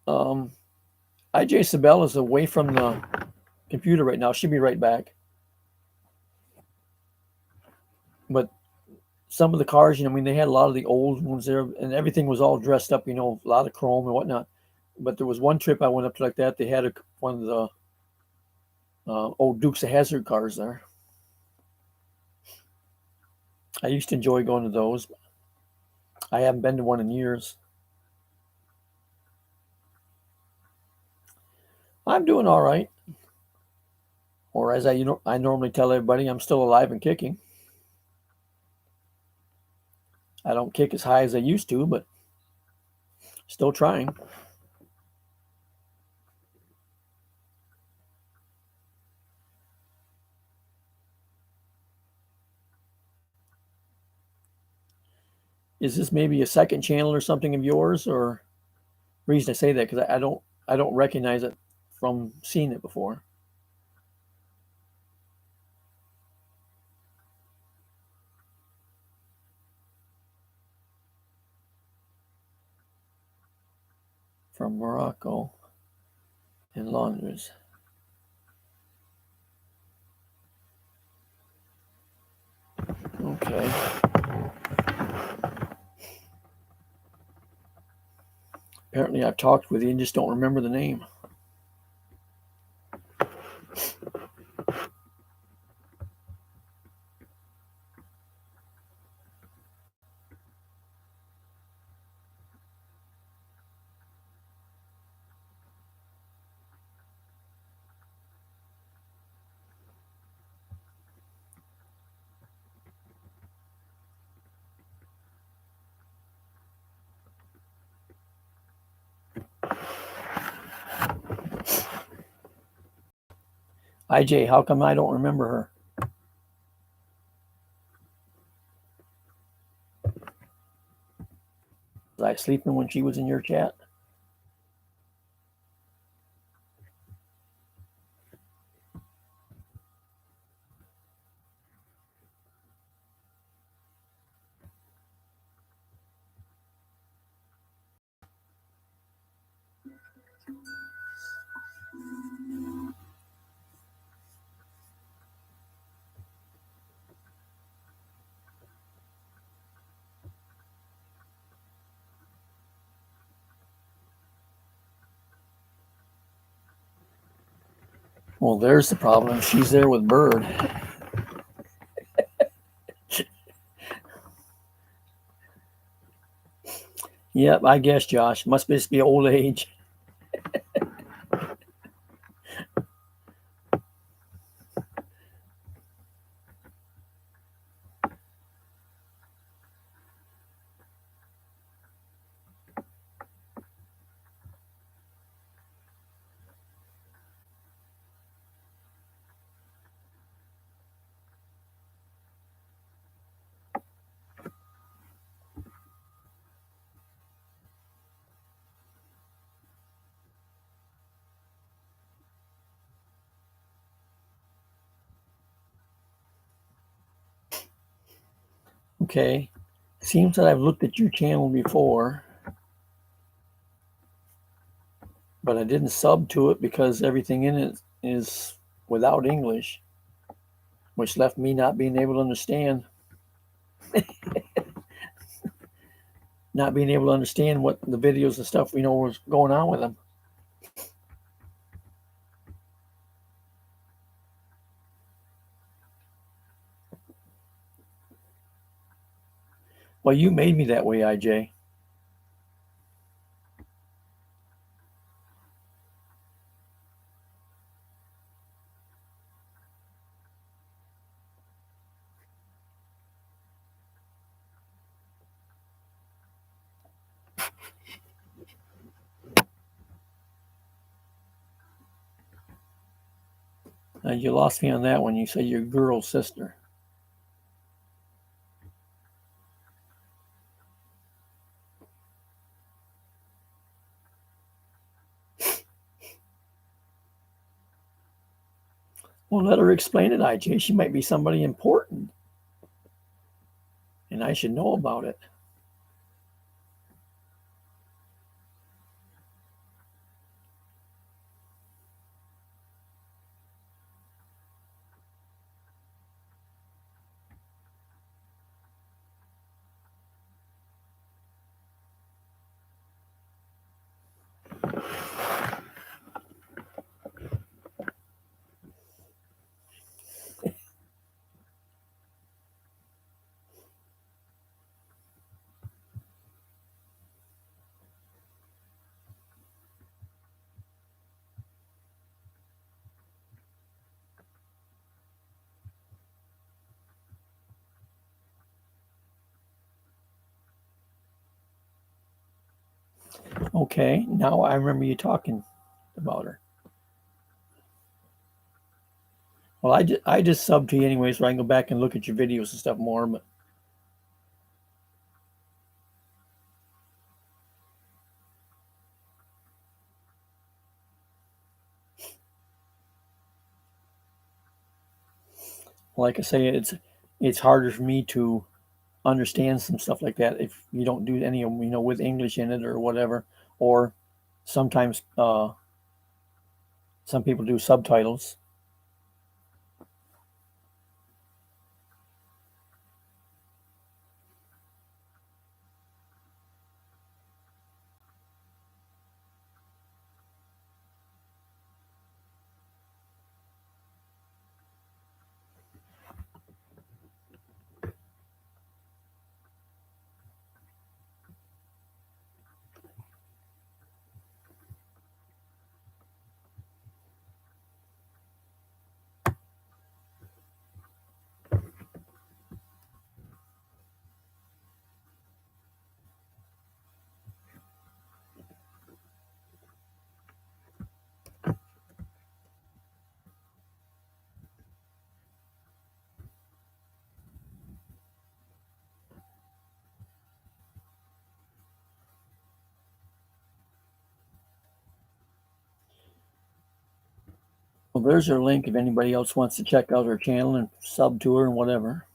[SPEAKER 1] Um, IJ Sabella is away from the computer right now. She'll be right back. But some of the cars, I mean, they had a lot of the old ones there, and everything was all dressed up, a lot of chrome and whatnot. But there was one trip I went up to like that. They had one of the old Dukes of Hazzard cars there. I used to enjoy going to those. I haven't been to one in years. I'm doing all right. Or as I normally tell everybody, I'm still alive and kicking. I don't kick as high as I used to, but still trying. Is this maybe a second channel or something of yours? Or reason I say that because I don't recognize it from seeing it before. From Morocco and Londres. Okay. Apparently I've talked with you and just don't remember the name. IJ, how come I don't remember her? Was I sleeping when she was in your chat? Well, there's the problem. She's there with Bird. Yep, I guess, Josh. Must just be old age. Okay. Seems that I've looked at your channel before, but I didn't sub to it because everything in it is without English, which left me not being able to understand, not being able to understand what the videos and stuff was going on with them. Well, you made me that way, IJ. You lost me on that one. You said your girl's sister. Well, let her explain it, IJ. She might be somebody important, and I should know about it. Okay, now I remember you talking about her. Well, I just subbed to you anyway, so I can go back and look at your videos and stuff more. But like I say, it's harder for me to understand some stuff like that if you don't do any of them, with English in it or whatever. Or sometimes some people do subtitles. Well, there's her link if anybody else wants to check out her channel and sub to her and whatever.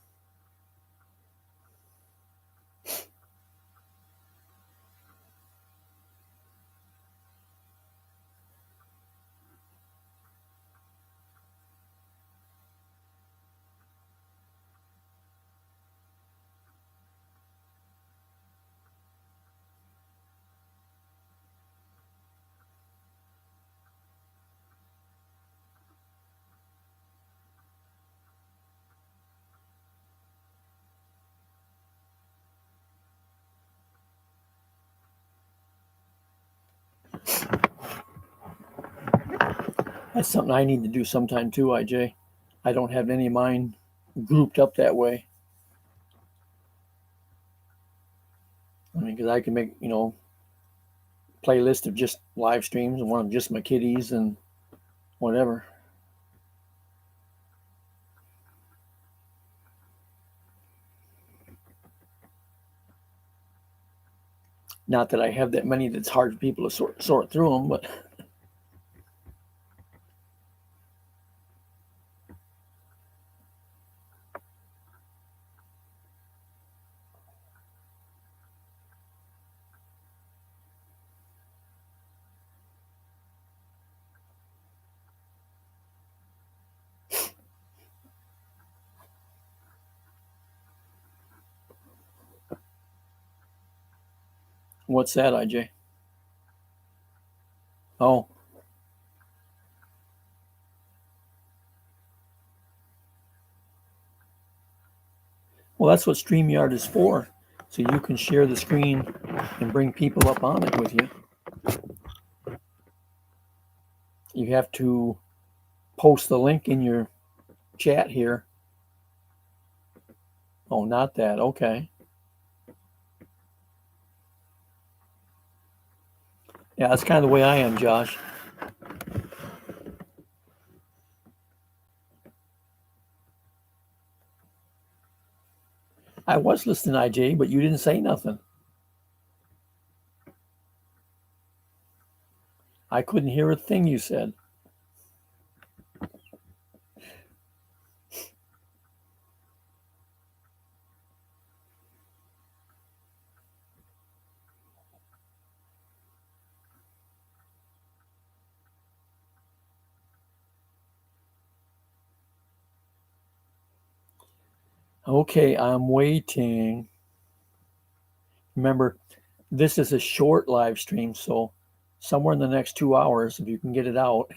[SPEAKER 1] That's something I need to do sometime too, IJ. I don't have any of mine grouped up that way. I mean, because I can make, playlist of just live streams and one of just my kitties and whatever. Not that I have that many that's hard for people to sort through them, but what's that, IJ? Oh, well, that's what StreamYard is for. So you can share the screen and bring people up on it with you. You have to post the link in your chat here. Oh, not that. Okay. Yeah, that's kind of the way I am, Josh. I was listening, IJ, but you didn't say nothing. I couldn't hear a thing you said. Okay, I'm waiting. Remember, this is a short live stream, so somewhere in the next 2 hours, if you can get it out.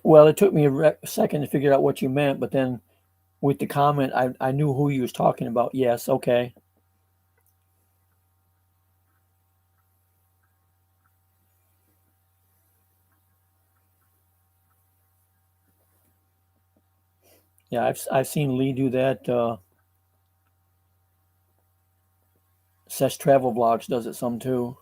[SPEAKER 1] Well, it took me a second to figure out what you meant, but then with the comment, I knew who you was talking about. Yes, okay. Yeah, I've seen Lee do that. Sesh Travel Vlogs does it some too.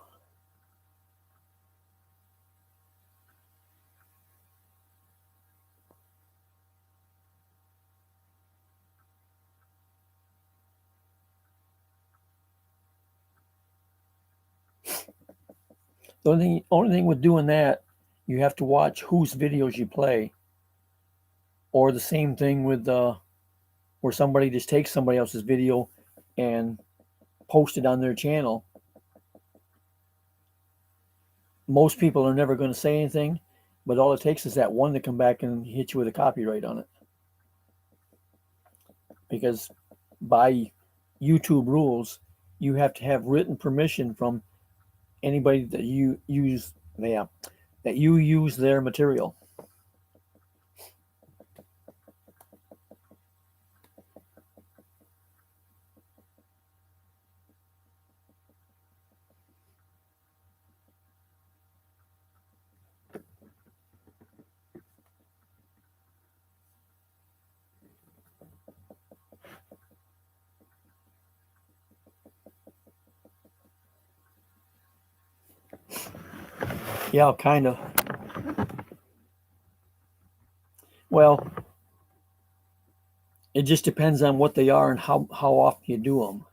[SPEAKER 1] The only thing with doing that, you have to watch whose videos you play, or the same thing with where somebody just takes somebody else's video and post it on their channel. Most people are never going to say anything, but all it takes is that one to come back and hit you with a copyright on it. Because by YouTube rules, you have to have written permission from anybody that you use their material. Yeah, kind of. Well, it just depends on what they are and how often you do them.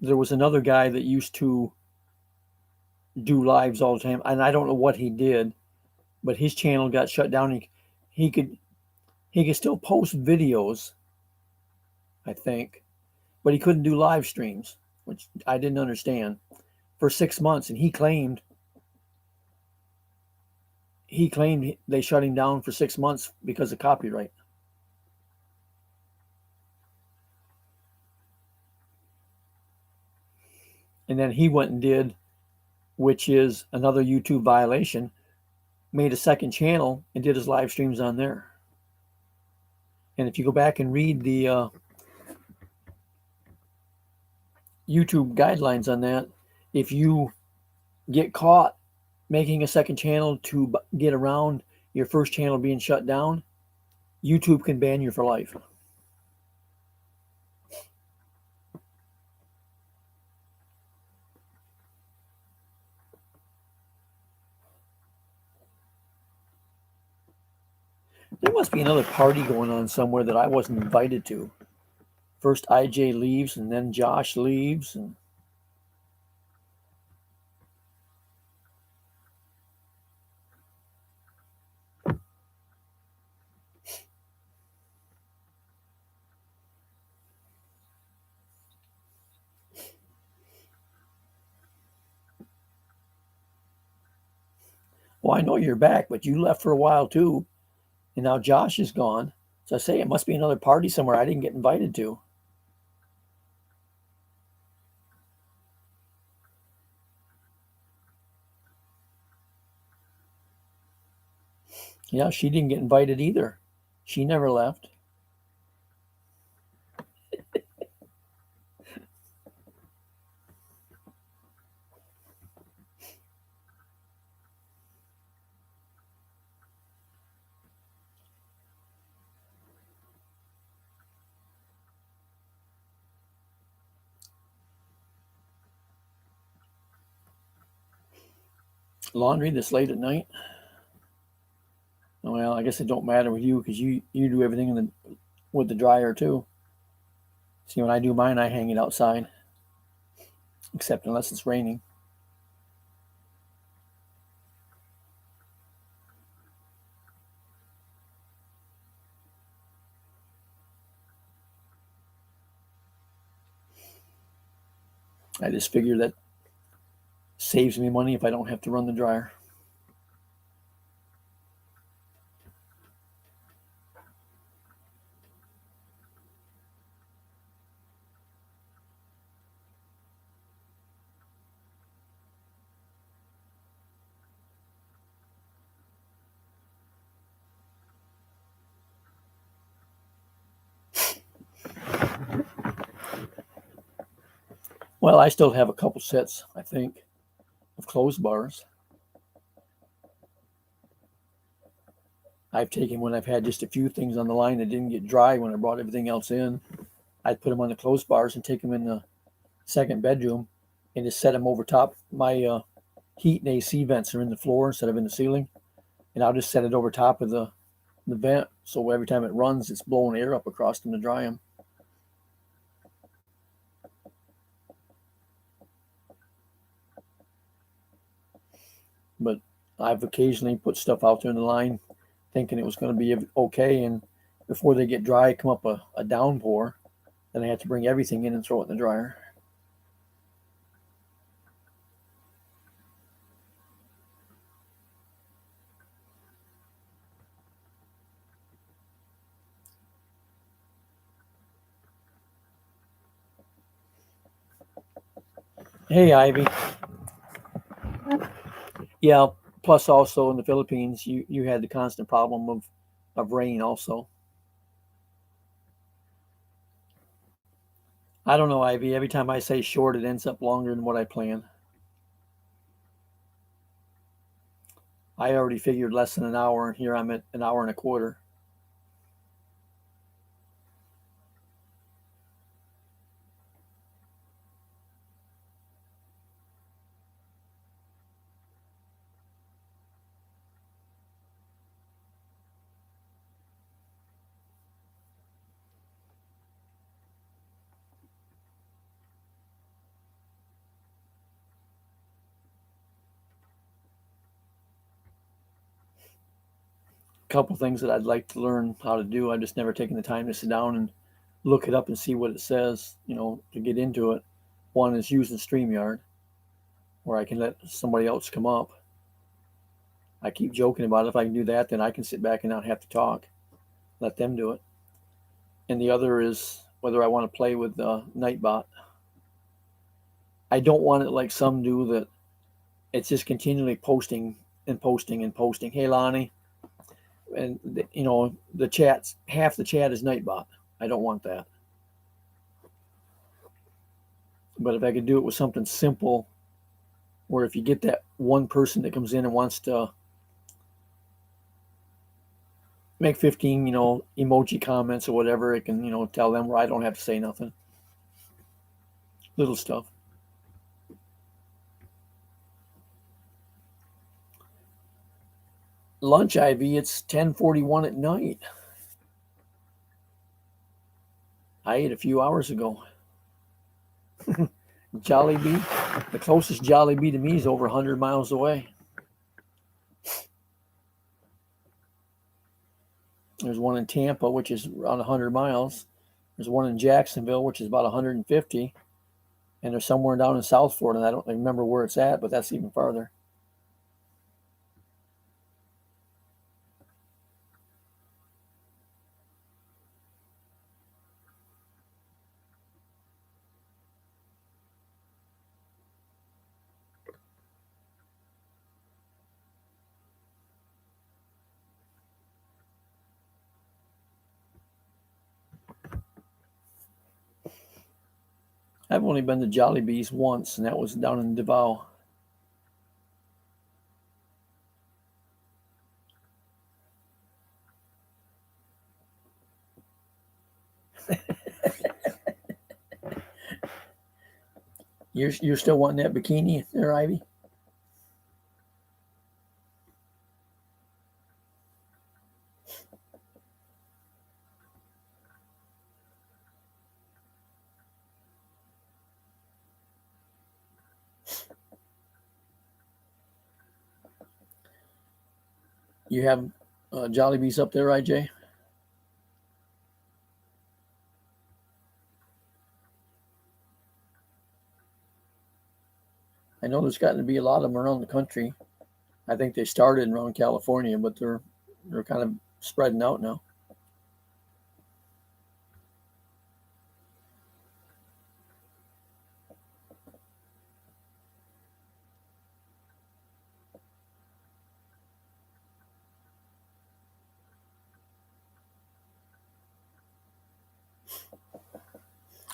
[SPEAKER 1] There was another guy that used to do lives all the time, and I don't know what he did, but his channel got shut down. He could he could still post videos, I think, but he couldn't do live streams, which I didn't understand, for 6 months, and he claimed they shut him down for 6 months because of copyright. And then he went and did, which is another YouTube violation, made a second channel and did his live streams on there. And if you go back and read the YouTube guidelines on that, if you get caught making a second channel to get around your first channel being shut down, YouTube can ban you for life. There must be another party going on somewhere that I wasn't invited to. First IJ leaves and then Josh leaves, and well, I know you're back, but you left for a while too, and now Josh is gone. So I say it must be another party somewhere I didn't get invited to. Yeah, she didn't get invited either. She never left. Laundry this late at night? Well, I guess it don't matter with you because you do everything with the dryer too. See, when I do mine, I hang it outside, except unless it's raining. I just figure that saves me money if I don't have to run the dryer. Well, I still have a couple sets, I think, of clothes bars. I've taken when I've had just a few things on the line that didn't get dry when I brought everything else in. I'd put them on the clothes bars and take them in the second bedroom and just set them over top. My heat and AC vents are in the floor instead of in the ceiling, and I'll just set it over top of the vent so every time it runs, it's blowing air up across them to dry them. But I've occasionally put stuff out there in the line thinking it was going to be okay, and before they get dry, come up a downpour. Then I have to bring everything in and throw it in the dryer. Hey, Ivy. Yeah. Plus, also in the Philippines, you had the constant problem of rain. Also, I don't know, Ivy. Every time I say short, it ends up longer than what I plan. I already figured less than an hour, and here I'm at an hour and a quarter. A couple things that I'd like to learn how to do. I've just never taken the time to sit down and look it up and see what it says, to get into it. One is using StreamYard, where I can let somebody else come up. I keep joking about it. If I can do that, then I can sit back and not have to talk. Let them do it. And the other is whether I want to play with Nightbot. I don't want it like some do that it's just continually posting and posting and posting. Hey, Lonnie, and the chats, half the chat is Nightbot. I don't want that. But if I could do it with something simple, where if you get that one person that comes in and wants to make 15, emoji comments or whatever, it can, tell them where I don't have to say nothing. Little stuff. Lunch, Ivy, it's 10:41 at night. I ate a few hours ago. Jollibee, the closest Jollibee to me is over 100 miles away. There's one in Tampa, which is around 100 miles. There's one in Jacksonville, which is about 150. And there's somewhere down in South Florida, and I don't remember where it's at, but that's even farther. I've only been to Jollibee's once, and that was down in Davao. You're still wanting that bikini there, Ivy? You have Jollibees up there, IJ? I know there's gotten to be a lot of them around the country. I think they started around California, but they're kind of spreading out now.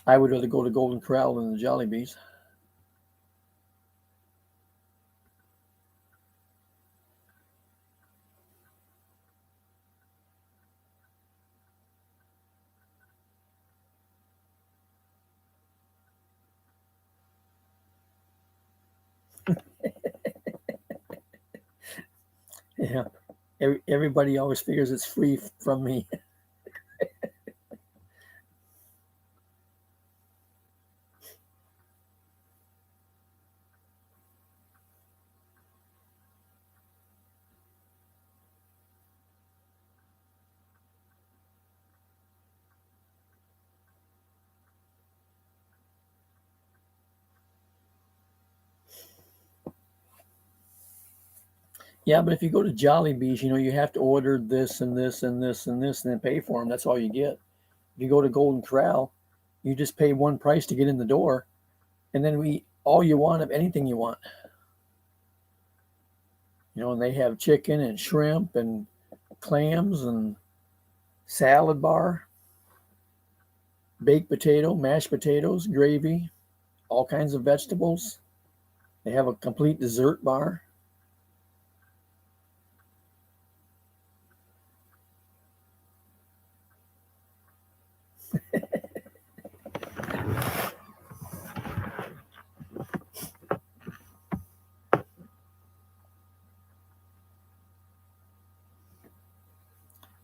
[SPEAKER 1] I would rather go to Golden Corral than the Jollibees. Yeah, everybody always figures it's free from me. Yeah, but if you go to Jollibees, you have to order this and this and this and this and then pay for them. That's all you get. If you go to Golden Corral, you just pay one price to get in the door, and then we eat all you want of anything you want. And they have chicken and shrimp and clams and salad bar, baked potato, mashed potatoes, gravy, all kinds of vegetables. They have a complete dessert bar.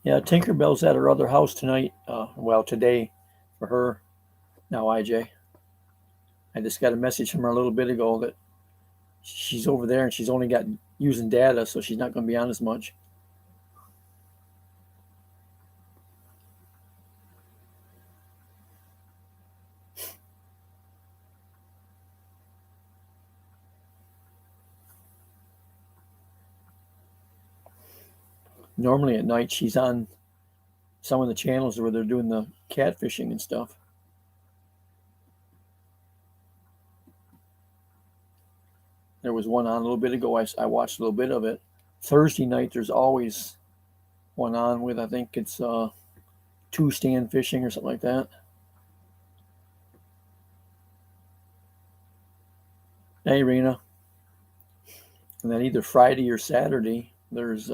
[SPEAKER 1] Yeah, Tinkerbell's at her other house tonight. Today for her. Now, IJ, I just got a message from her a little bit ago that she's over there and she's only got using data, so she's not going to be on as much. Normally at night, she's on some of the channels where they're doing the catfishing and stuff. There was one on a little bit ago. I watched a little bit of it. Thursday night, there's always one on with, I think it's two stand fishing or something like that. Hey, Rena. And then either Friday or Saturday, there's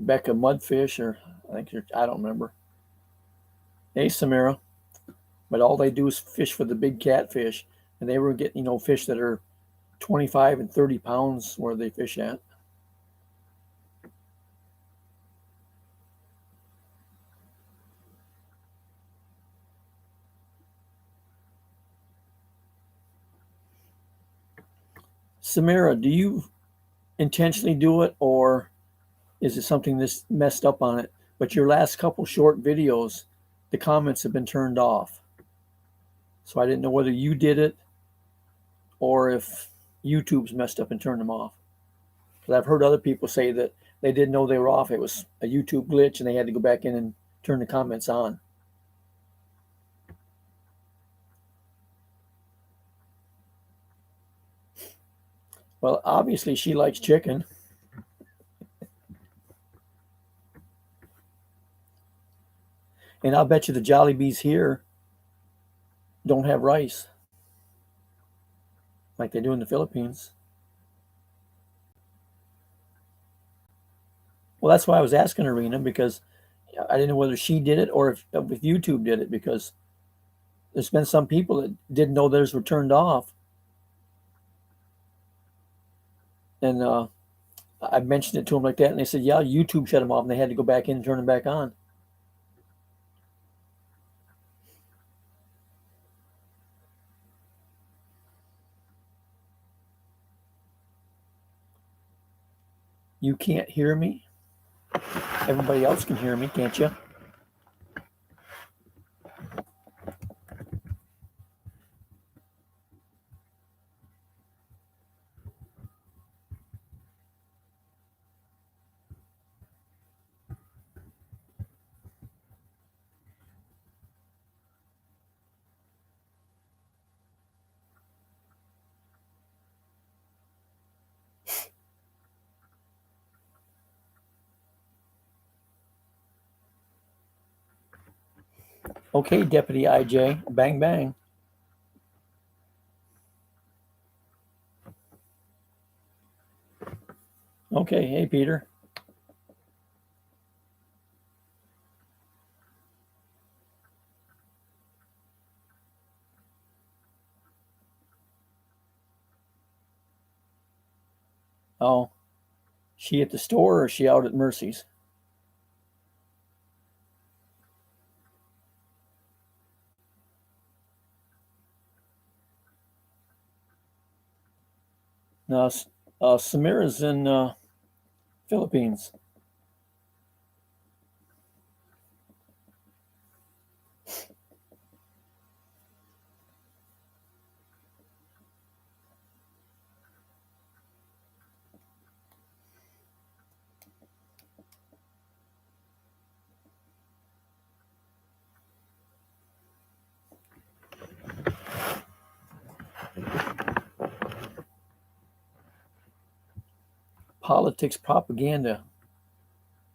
[SPEAKER 1] Becca Mudfish, or I don't remember. Hey, Samira. But all they do is fish for the big catfish, and they were getting fish that are 25 and 30 pounds where they fish at. Samira, do you intentionally do it, or is it something that's messed up on it? But your last couple short videos, the comments have been turned off. So I didn't know whether you did it or if YouTube's messed up and turned them off. Because I've heard other people say that they didn't know they were off. It was a YouTube glitch and they had to go back in and turn the comments on. Well, obviously she likes chicken. And I'll bet you the Jollibees here don't have rice like they do in the Philippines. Well, that's why I was asking Arena, because I didn't know whether she did it or if YouTube did it, because there's been some people that didn't know theirs were turned off. And I mentioned it to them like that, and they said, yeah, YouTube shut them off, and they had to go back in and turn them back on. You can't hear me? Everybody else can hear me, can't you? Okay, Deputy IJ, bang bang. Okay, hey Peter. Oh, she at the store or is she out at Mercy's? No, Samira's in Philippines. Politics propaganda.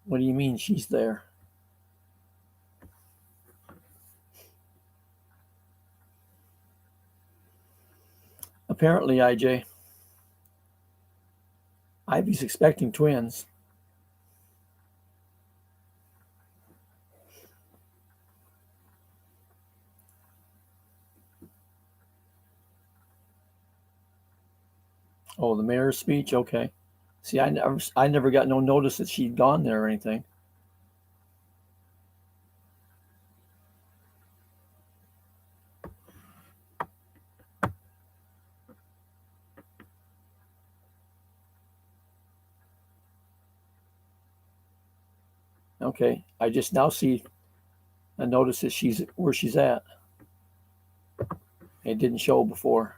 [SPEAKER 1] What do you mean she's there? Apparently, IJ, Ivy's expecting twins. Oh, the mayor's speech? Okay. See, I never got no notice that she'd gone there or anything. Okay. I just now see a notice that she's where she's at. It didn't show before.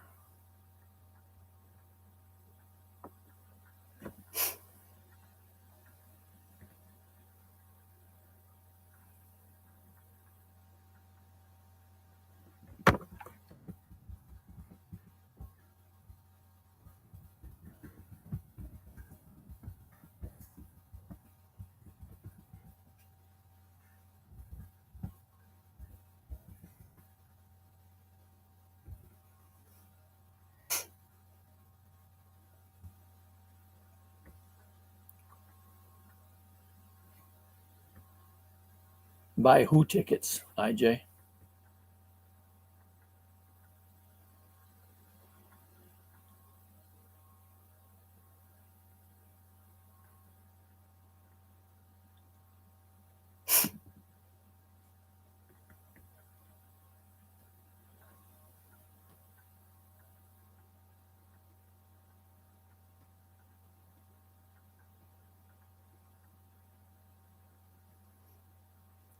[SPEAKER 1] Buy who tickets, IJ?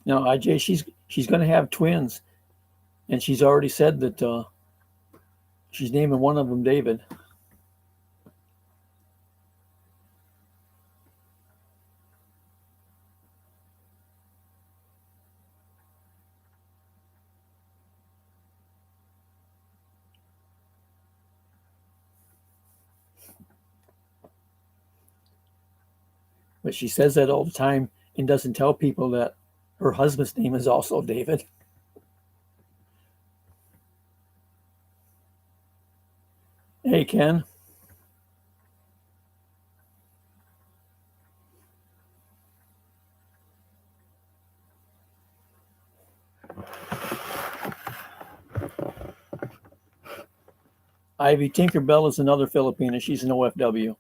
[SPEAKER 1] No, IJ, she's going to have twins, and she's already said that she's naming one of them David. But she says that all the time and doesn't tell people that her husband's name is also David. Hey, Ken. Ivy Tinkerbell is another Filipina. She's an OFW.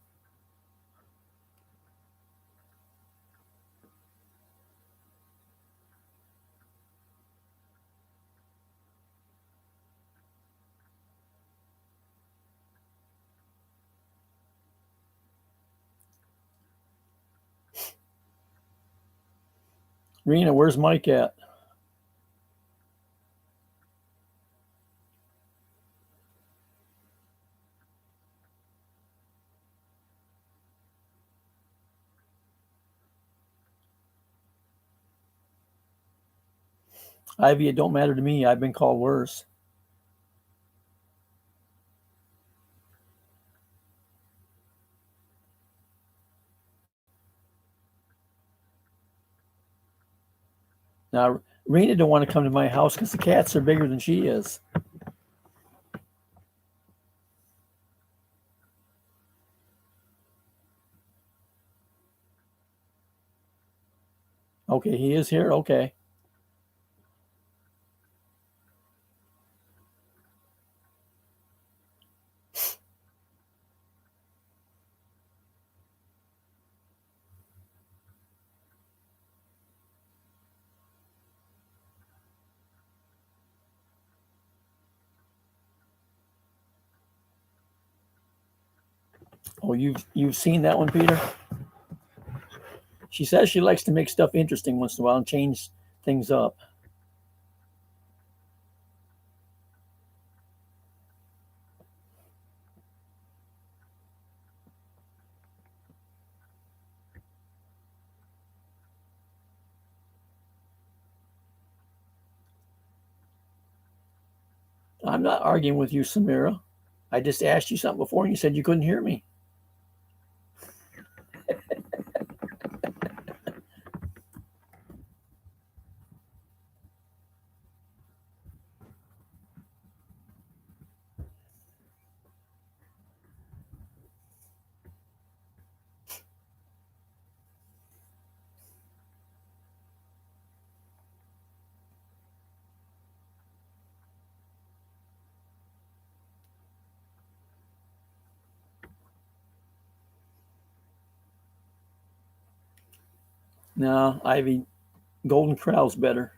[SPEAKER 1] Rena, where's Mike at? Ivy, it don't matter to me. I've been called worse. Now, Rena don't want to come to my house because the cats are bigger than she is. Okay, he is here. Okay. Oh, you've seen that one, Peter? She says she likes to make stuff interesting once in a while and change things up. I'm not arguing with you, Samira. I just asked you something before and you said you couldn't hear me. No, Ivy, Golden Corral's better.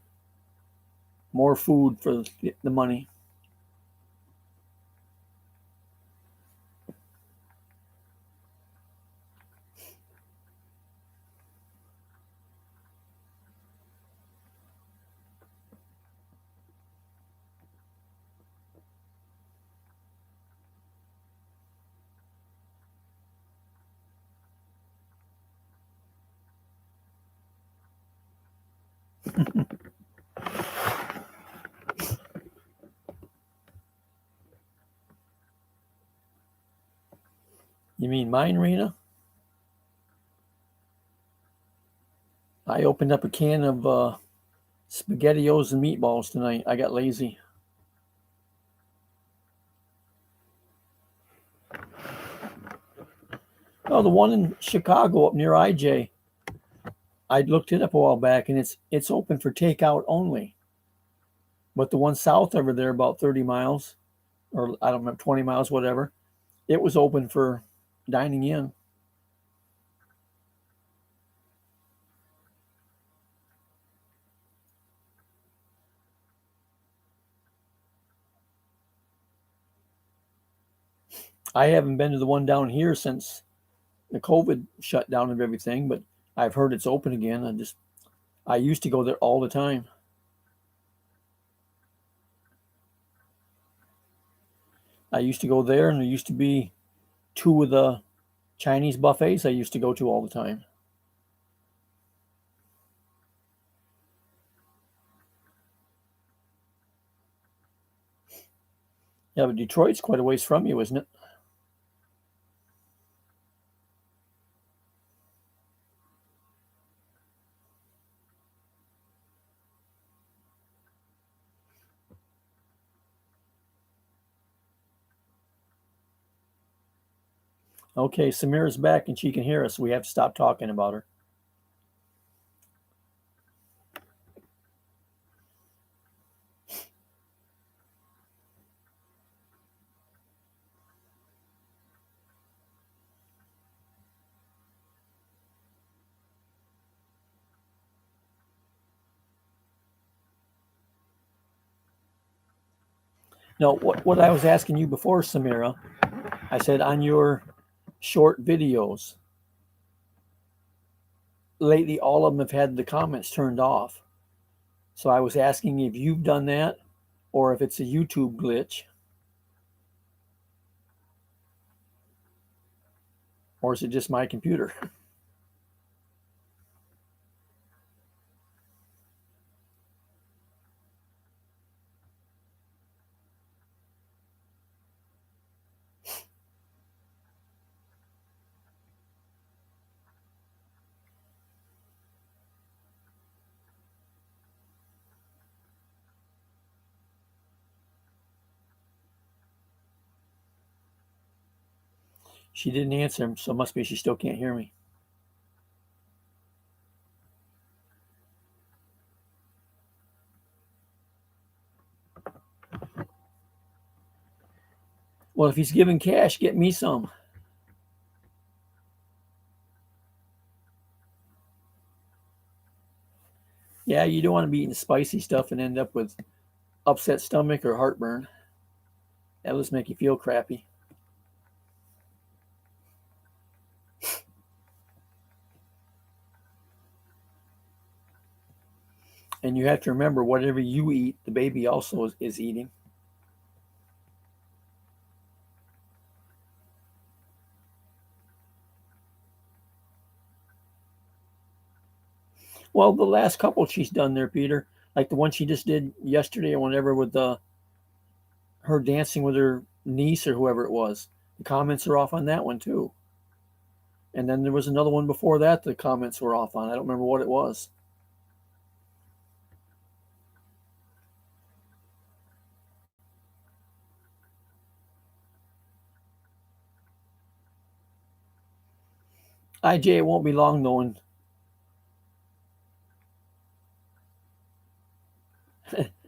[SPEAKER 1] More food for the money. You mean mine, Rena? I opened up a can of SpaghettiOs and meatballs tonight. I got lazy. Oh, the one in Chicago up near IJ. I looked it up a while back, and it's open for takeout only. But the one south over there, about 30 miles, or I don't know, 20 miles, whatever, it was open for dining in. I haven't been to the one down here since the COVID shutdown of everything, but I've heard it's open again. I used to go there all the time. I used to go there, and there used to be two of the Chinese buffets I used to go to all the time. Yeah, but Detroit's quite a ways from you, isn't it? Okay, Samira's back and she can hear us. We have to stop talking about her. No, what I was asking you before, Samira, I said on your short videos, lately all of them have had the comments turned off. So I was asking if you've done that or if it's a YouTube glitch. Or is it just my computer? She didn't answer, so it must be she still can't hear me. Well, if he's giving cash, get me some. Yeah, you don't want to be eating spicy stuff and end up with upset stomach or heartburn. That'll just make you feel crappy. And you have to remember, whatever you eat, the baby also is eating. Well, the last couple she's done there, Peter, like the one she just did yesterday or whatever with her dancing with her niece or whoever it was, the comments are off on that one too. And then there was another one before that the comments were off on. I don't remember what it was. IJ, it won't be long though.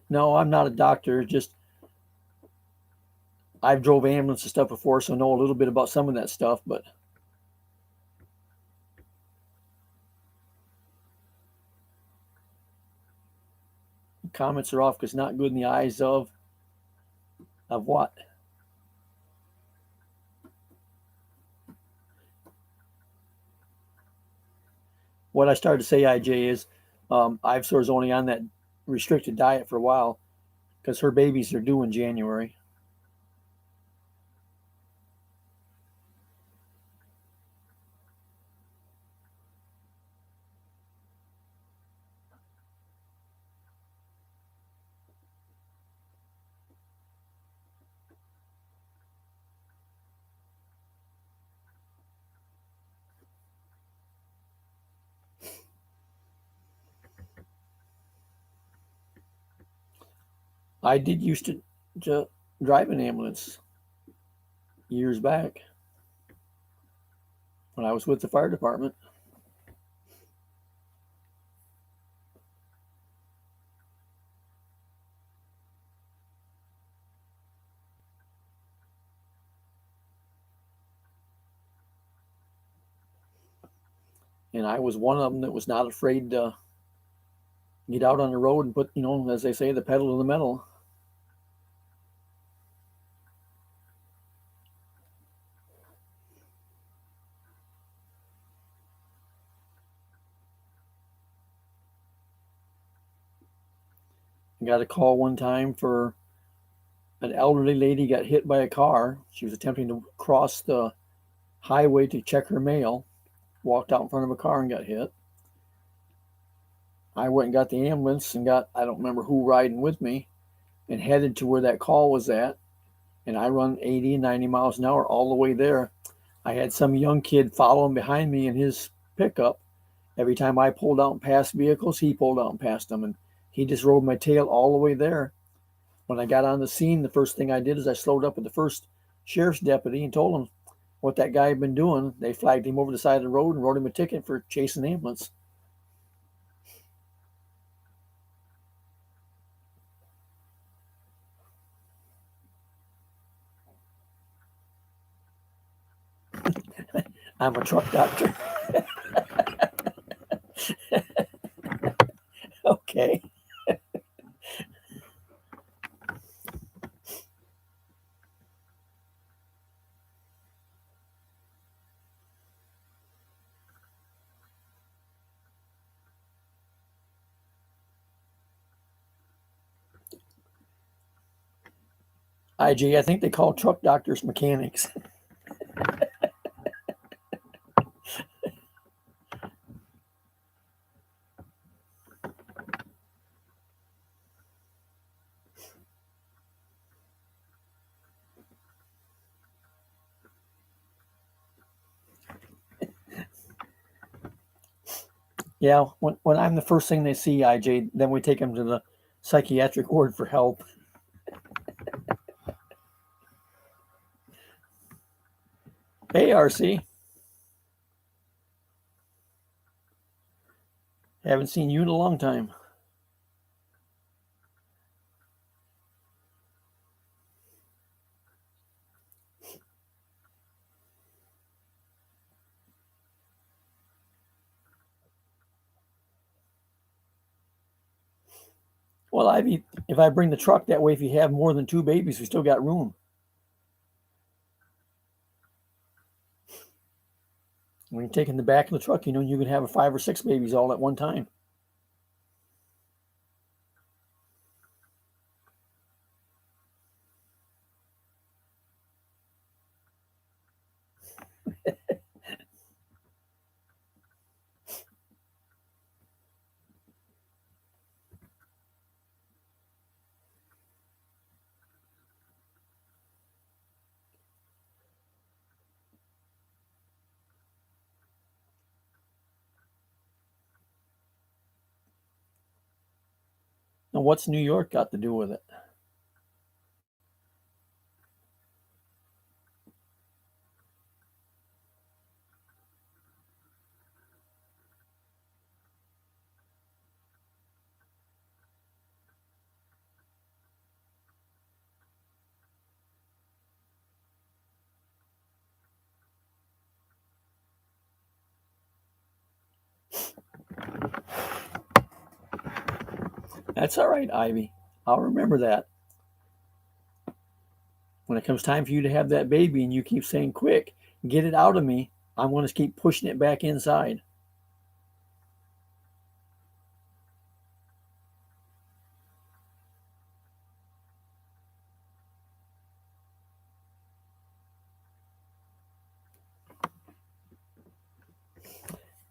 [SPEAKER 1] No, I'm not a doctor. Just I've drove ambulance and stuff before, so I know a little bit about some of that stuff. But comments are off because not good in the eyes of what? What I started to say, IJ, is Ivesour's only on that restricted diet for a while because her babies are due in January. I did used to drive an ambulance years back when I was with the fire department. And I was one of them that was not afraid to get out on the road and put, as they say, the pedal to the metal. I got a call one time for an elderly lady got hit by a car. She was attempting to cross the highway to check her mail, walked out in front of a car and got hit. I went and got the ambulance and got, I don't remember who riding with me, and headed to where that call was at. And I run 80 and 90 miles an hour all the way there. I had some young kid following behind me in his pickup. Every time I pulled out and passed vehicles, he pulled out and passed them. And he just rode my tail all the way there. When I got on the scene, the first thing I did is I slowed up with the first sheriff's deputy and told him what that guy had been doing. They flagged him over the side of the road and wrote him a ticket for chasing an ambulance. I'm a truck doctor. Okay. IJ, I think they call truck doctors mechanics. Yeah, when I'm the first thing they see, IJ, then we take them to the psychiatric ward for help. Hey, RC, haven't seen you in a long time. Well, Ivy, if I bring the truck that way, if you have more than two babies, we still got room. When you take in the back of the truck, you can have 5 or 6 babies all at one time. Now, what's New York got to do with it? That's all right, Ivy. I'll remember that. When it comes time for you to have that baby and you keep saying, quick, get it out of me, I'm going to keep pushing it back inside.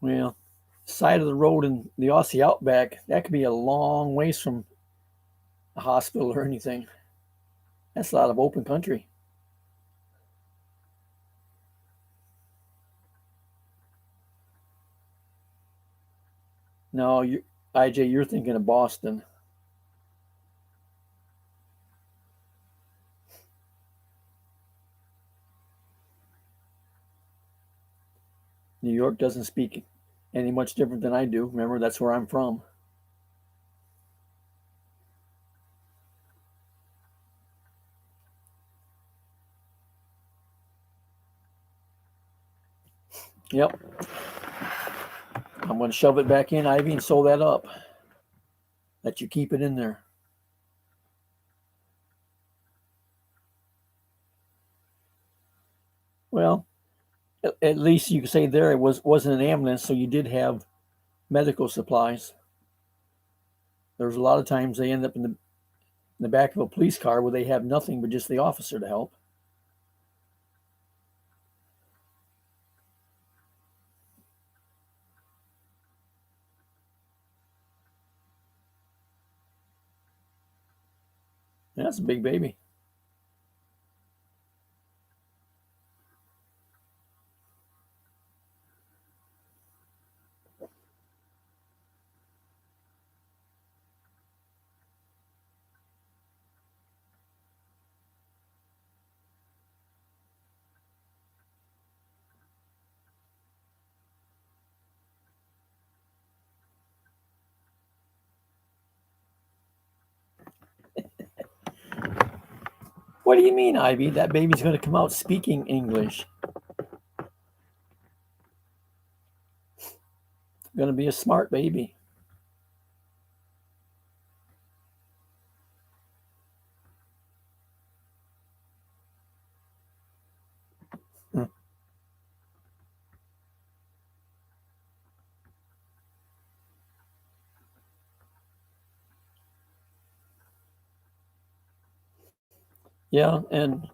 [SPEAKER 1] Well, side of the road in the Aussie Outback, that could be a long ways from a hospital or anything. That's a lot of open country. No, IJ, you're thinking of Boston. New York doesn't speak any much different than I do. Remember, that's where I'm from. Yep. I'm going to shove it back in, Ivy, and sew that up. Let you keep it in there. Well, at least you can say there it wasn't an ambulance, so you did have medical supplies. There's a lot of times they end up in the back of a police car where they have nothing but just the officer to help. Yeah, that's a big baby. What do you mean, Ivy? That baby's going to come out speaking English. Going to be a smart baby. Yeah, and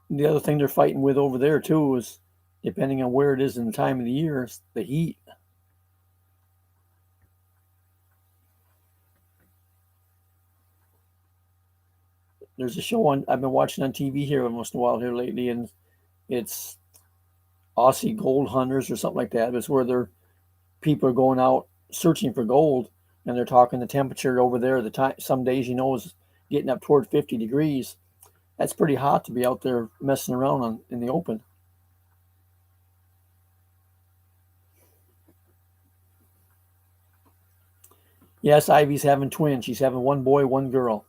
[SPEAKER 1] the other thing they're fighting with over there too is, depending on where it is in the time of the year, is the heat. There's a show I've been watching on TV here once in a while here lately, and it's Aussie Gold Hunters or something like that. It's where people are going out searching for gold, and they're talking the temperature over there. The time some days is getting up toward 50 degrees. That's pretty hot to be out there messing around in the open. Yes, Ivy's having twins. She's having one boy, one girl.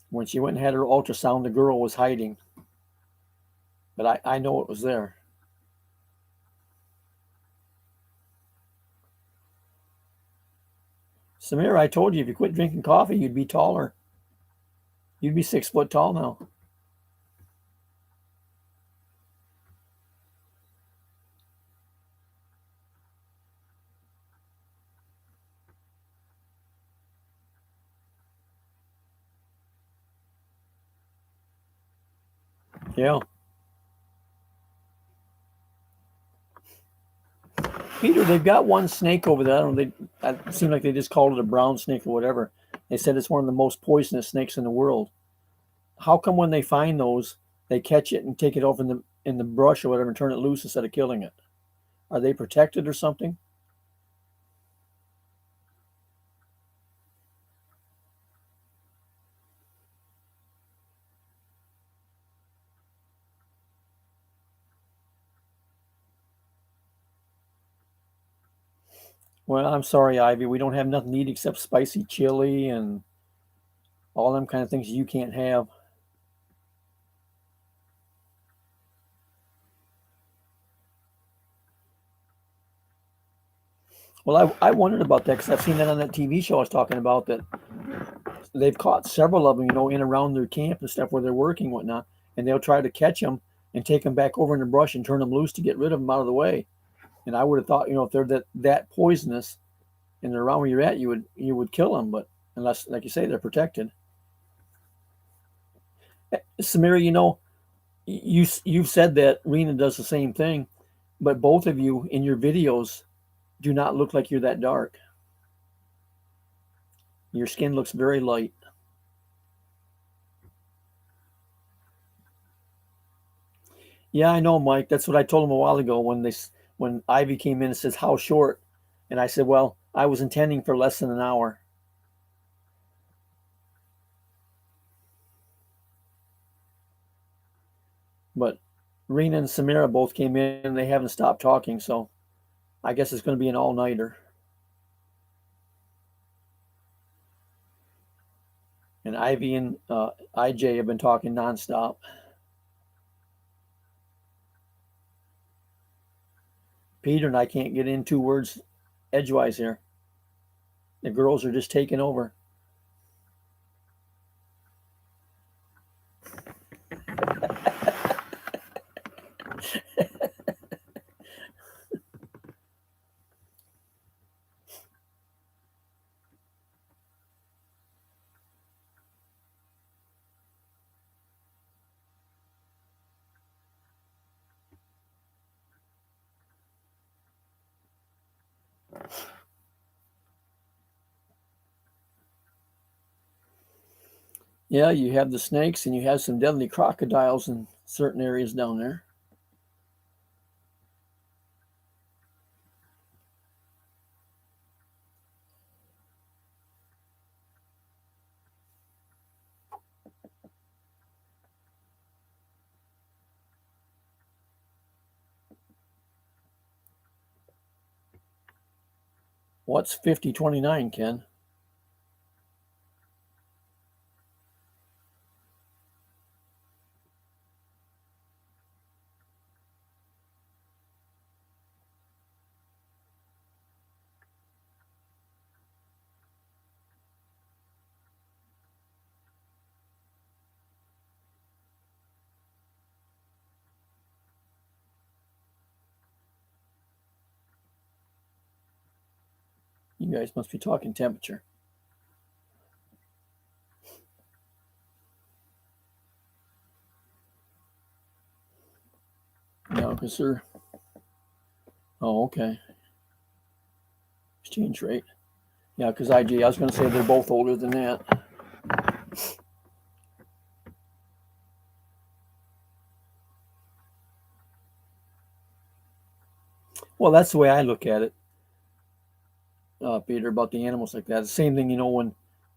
[SPEAKER 1] When she went and had her ultrasound, the girl was hiding, but I know it was there. Samir, I told you if you quit drinking coffee, you'd be taller. You'd be 6 foot tall now. Yeah. Peter, they've got one snake over there. I don't know, it seemed like they just called it a brown snake or whatever. They said it's one of the most poisonous snakes in the world. How come when they find those, they catch it and take it off in the brush or whatever and turn it loose instead of killing it? Are they protected or something? Well, I'm sorry, Ivy. We don't have nothing to eat except spicy chili and all them kind of things you can't have. Well, I wondered about that because I've seen that on that TV show I was talking about, that they've caught several of them, in around their camp and stuff where they're working and whatnot, and they'll try to catch them and take them back over in the brush and turn them loose to get rid of them out of the way. And I would have thought, if they're that poisonous and they're around where you're at, you would kill them, but unless, like you say, they're protected. Samira, you've said that Rena does the same thing, but both of you in your videos do not look like you're that dark. Your skin looks very light. Yeah, I know, Mike. That's what I told him a while ago when Ivy came in and says, "How short?" And I said, "Well, I was intending for less than an hour." But Rena and Samira both came in and they haven't stopped talking, so I guess it's going to be an all-nighter. And Ivy and IJ have been talking nonstop. Peter and I can't get in 2 words edgewise here. The girls are just taking over. Yeah, you have the snakes and you have some deadly crocodiles in certain areas down there. What's 5029, Ken? You guys must be talking temperature. No, because they're. Oh, okay. Exchange rate. Yeah, because I was going to say they're both older than that. Well, that's the way I look at it, Peter, about the animals like that. The same thing, when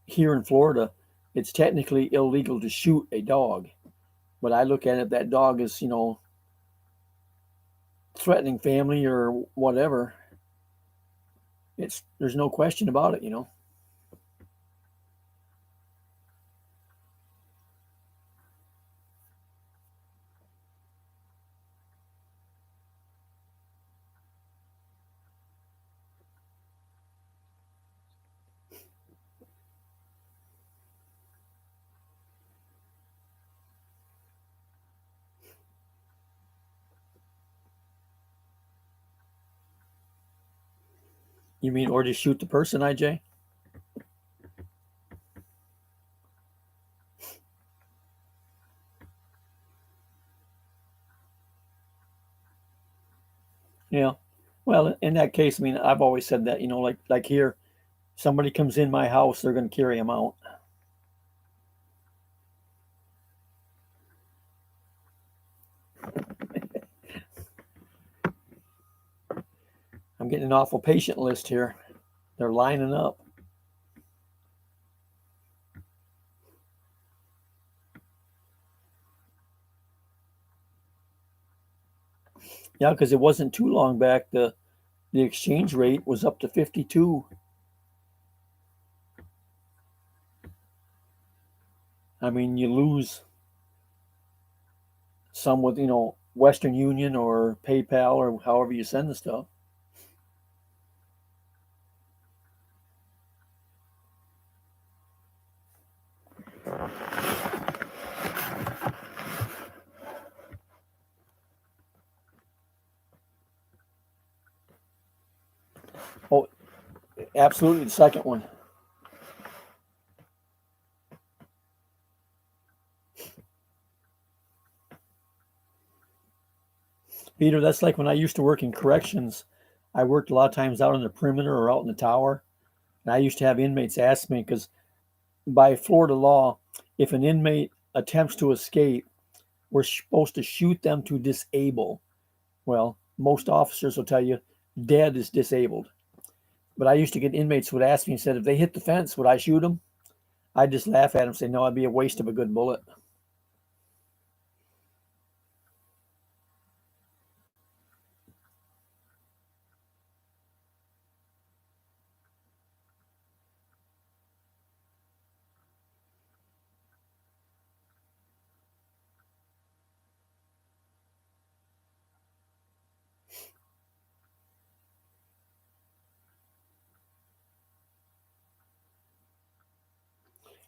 [SPEAKER 1] here in Florida, it's technically illegal to shoot a dog. But I look at it, that dog is, threatening family or whatever. There's no question about it. You mean, or just shoot the person, IJ? Yeah. Well, in that case, I mean, I've always said that, like here, somebody comes in my house, they're going to carry him out. I'm getting an awful patient list here. They're lining up. Yeah, because it wasn't too long back. The exchange rate was up to 52. I mean, you lose some with, Western Union or PayPal or however you send the stuff. Oh, absolutely. The second one. Peter, that's like when I used to work in corrections. I worked a lot of times out on the perimeter or out in the tower. And I used to have inmates ask me, because by Florida law, if an inmate attempts to escape, we're supposed to shoot them to disable. Well, most officers will tell you dead is disabled. But I used to get inmates would ask me and said, if they hit the fence, would I shoot them? I'd just laugh at them and say, no, it'd be a waste of a good bullet.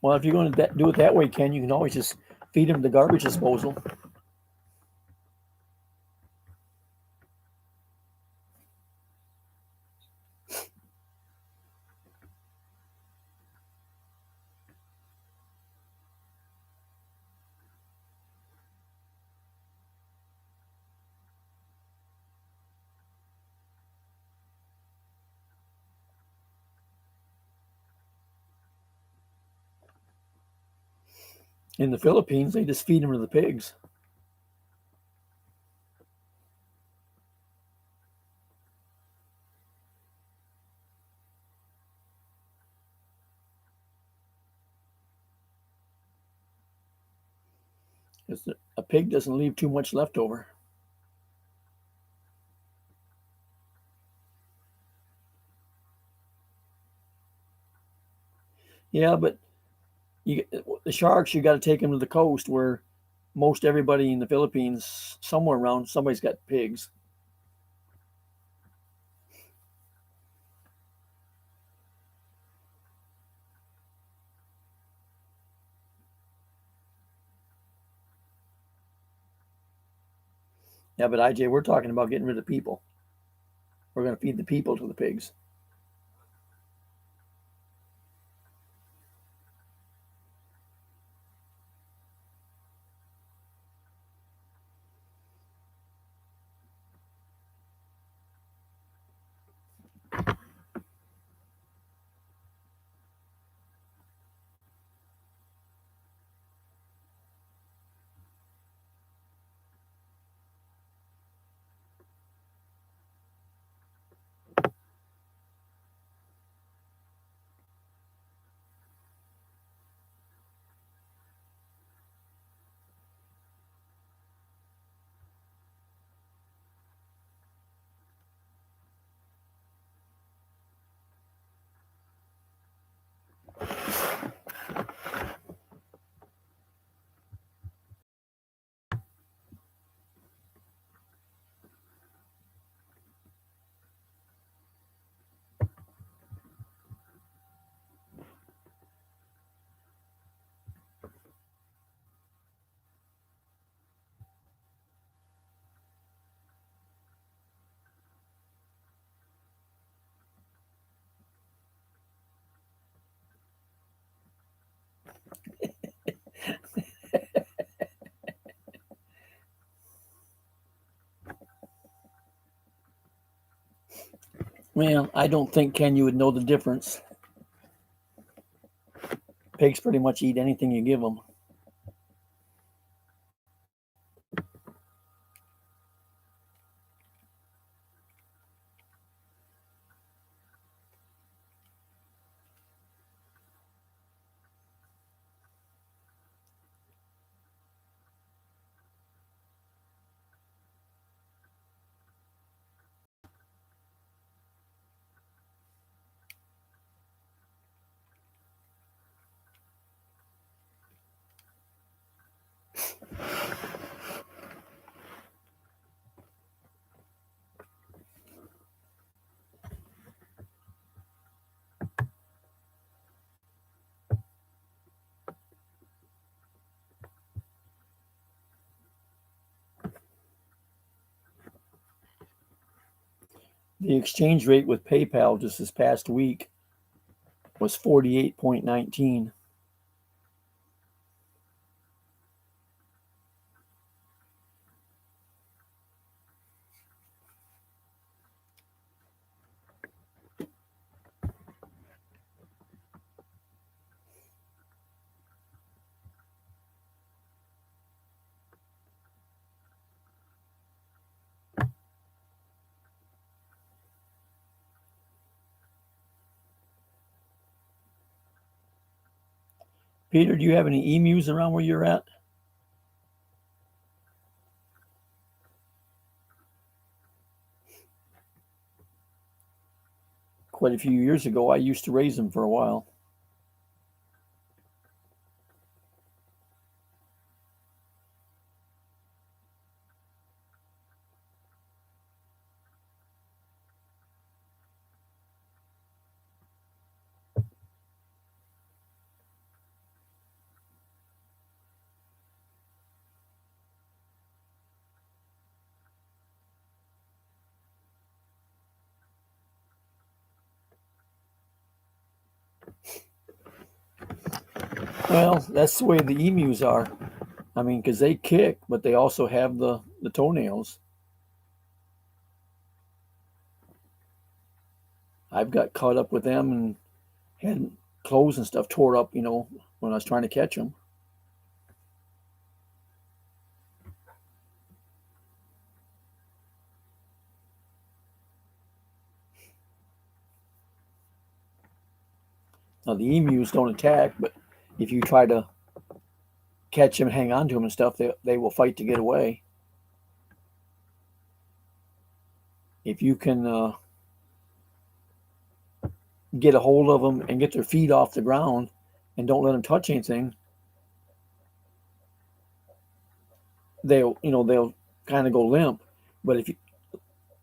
[SPEAKER 1] Well, if you're going to do it that way, Ken, you can always just feed them the garbage disposal. In the Philippines, they just feed them to the pigs. Because a pig doesn't leave too much left over. Yeah, but the sharks, you got to take them to the coast where most everybody in the Philippines, somewhere around, somebody's got pigs. Yeah, but IJ, we're talking about getting rid of people. We're going to feed the people to the pigs. Well, I don't think, Ken, you would know the difference. Pigs pretty much eat anything you give them. The exchange rate with PayPal just this past week was 48.19. Peter, do you have any emus around where you're at? Quite a few years ago, I used to raise them for a while. Well, that's the way the emus are. I mean, because they kick, but they also have the toenails. I've got caught up with them and had clothes and stuff tore up, when I was trying to catch them. Now, the emus don't attack, but if you try to catch them, hang on to them and stuff, they will fight to get away. If you can get a hold of them and get their feet off the ground and don't let them touch anything, they'll kind of go limp. But if you,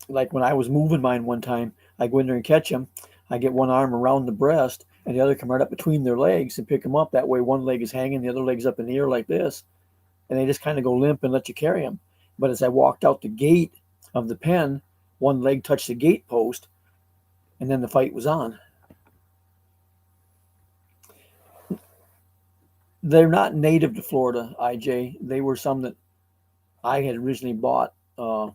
[SPEAKER 1] like when I was moving mine one time, I go in there and catch them. I get one arm around the breast and the other come right up between their legs and pick them up. That way, one leg is hanging, the other leg's up in the air like this, and they just kind of go limp and let you carry them. But as I walked out the gate of the pen, one leg touched the gate post, and then the fight was on. They're not native to Florida, IJ. They were some that I had originally bought a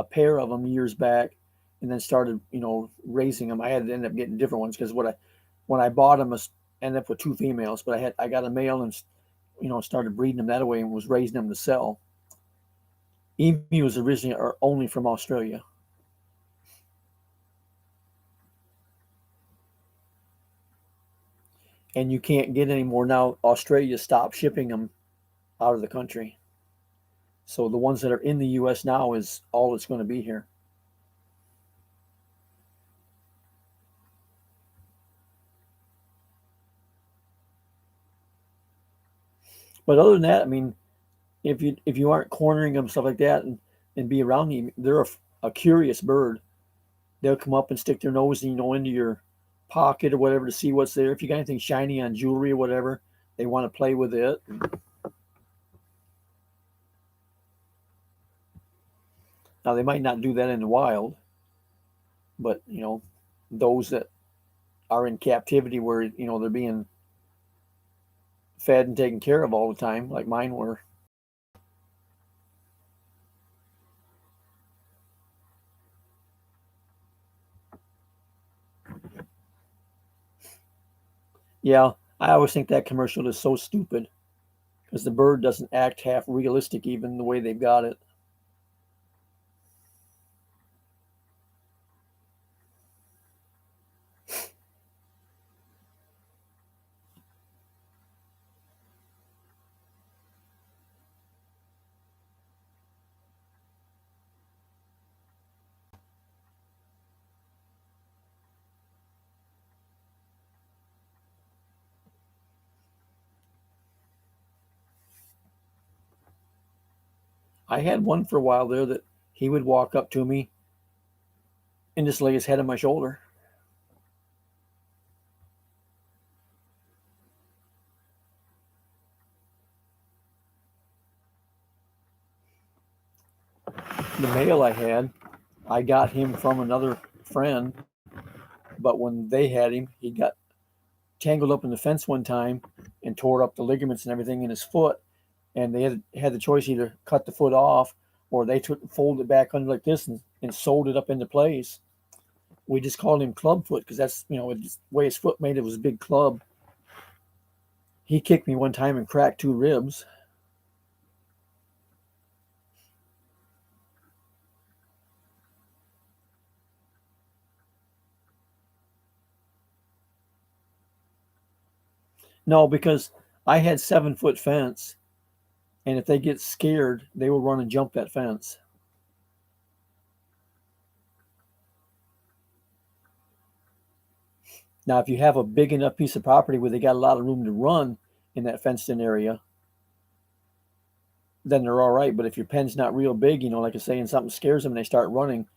[SPEAKER 1] pair of them years back, and then started, raising them. I had to end up getting different ones because when I bought them, I ended up with two females, but I got a male and started breeding them that way and was raising them to sell. Emus originally are only from Australia. And you can't get any more now. Australia stopped shipping them out of the country. So the ones that are in the U.S. now is all that's going to be here. But other than that, I mean, if you aren't cornering them stuff like that and be around them, they're a curious bird. They'll come up and stick their nose, into your pocket or whatever to see what's there. If you got anything shiny on jewelry or whatever, they want to play with it. Now they might not do that in the wild, but those that are in captivity where they're being fed and taken care of all the time, like mine were. Yeah, I always think that commercial is so stupid because the bird doesn't act half realistic, even the way they've got it. I had one for a while there that he would walk up to me and just lay his head on my shoulder. The male I got him from another friend, but when they had him, he got tangled up in the fence one time and tore up the ligaments and everything in his foot. And they had the choice either cut the foot off or they took folded it back under like this and sewed it up into place. We just called him Clubfoot because that's the way his foot made. It was a big club. He kicked me one time and cracked two ribs. No, because I had 7 foot fence, and if they get scared, they will run and jump that fence. Now, if you have a big enough piece of property where they got a lot of room to run in that fenced-in area, then they're all right. But if your pen's not real big, like I say, and something scares them and they start running,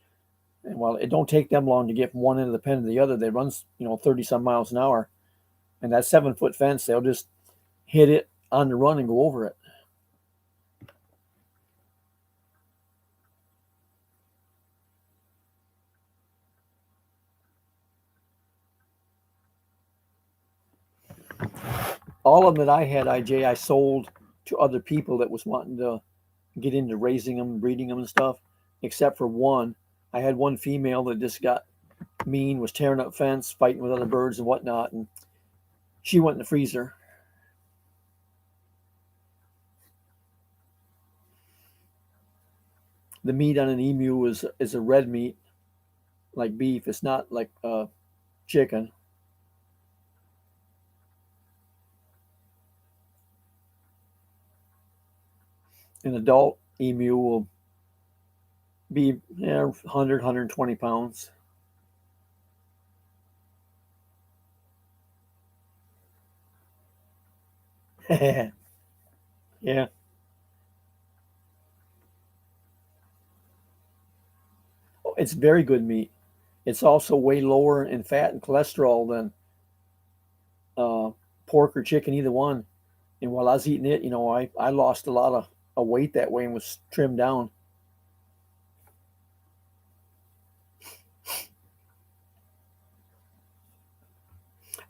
[SPEAKER 1] and well, it don't take them long to get from one end of the pen to the other. They run, 30 some miles an hour, and that 7 foot fence, they'll just hit it on the run and go over it. All of them that I had, IJ, I sold to other people that was wanting to get into raising them, breeding them, and stuff. Except for one, I had one female that just got mean, was tearing up fence, fighting with other birds and whatnot, and she went in the freezer. The meat on an emu is a red meat, like beef. It's not like chicken. An adult emu will be 100, 120 pounds. Yeah, it's very good meat. It's also way lower in fat and cholesterol than uh, pork or chicken, either one. And while I was eating it, I lost a lot of weight that way and was trimmed down.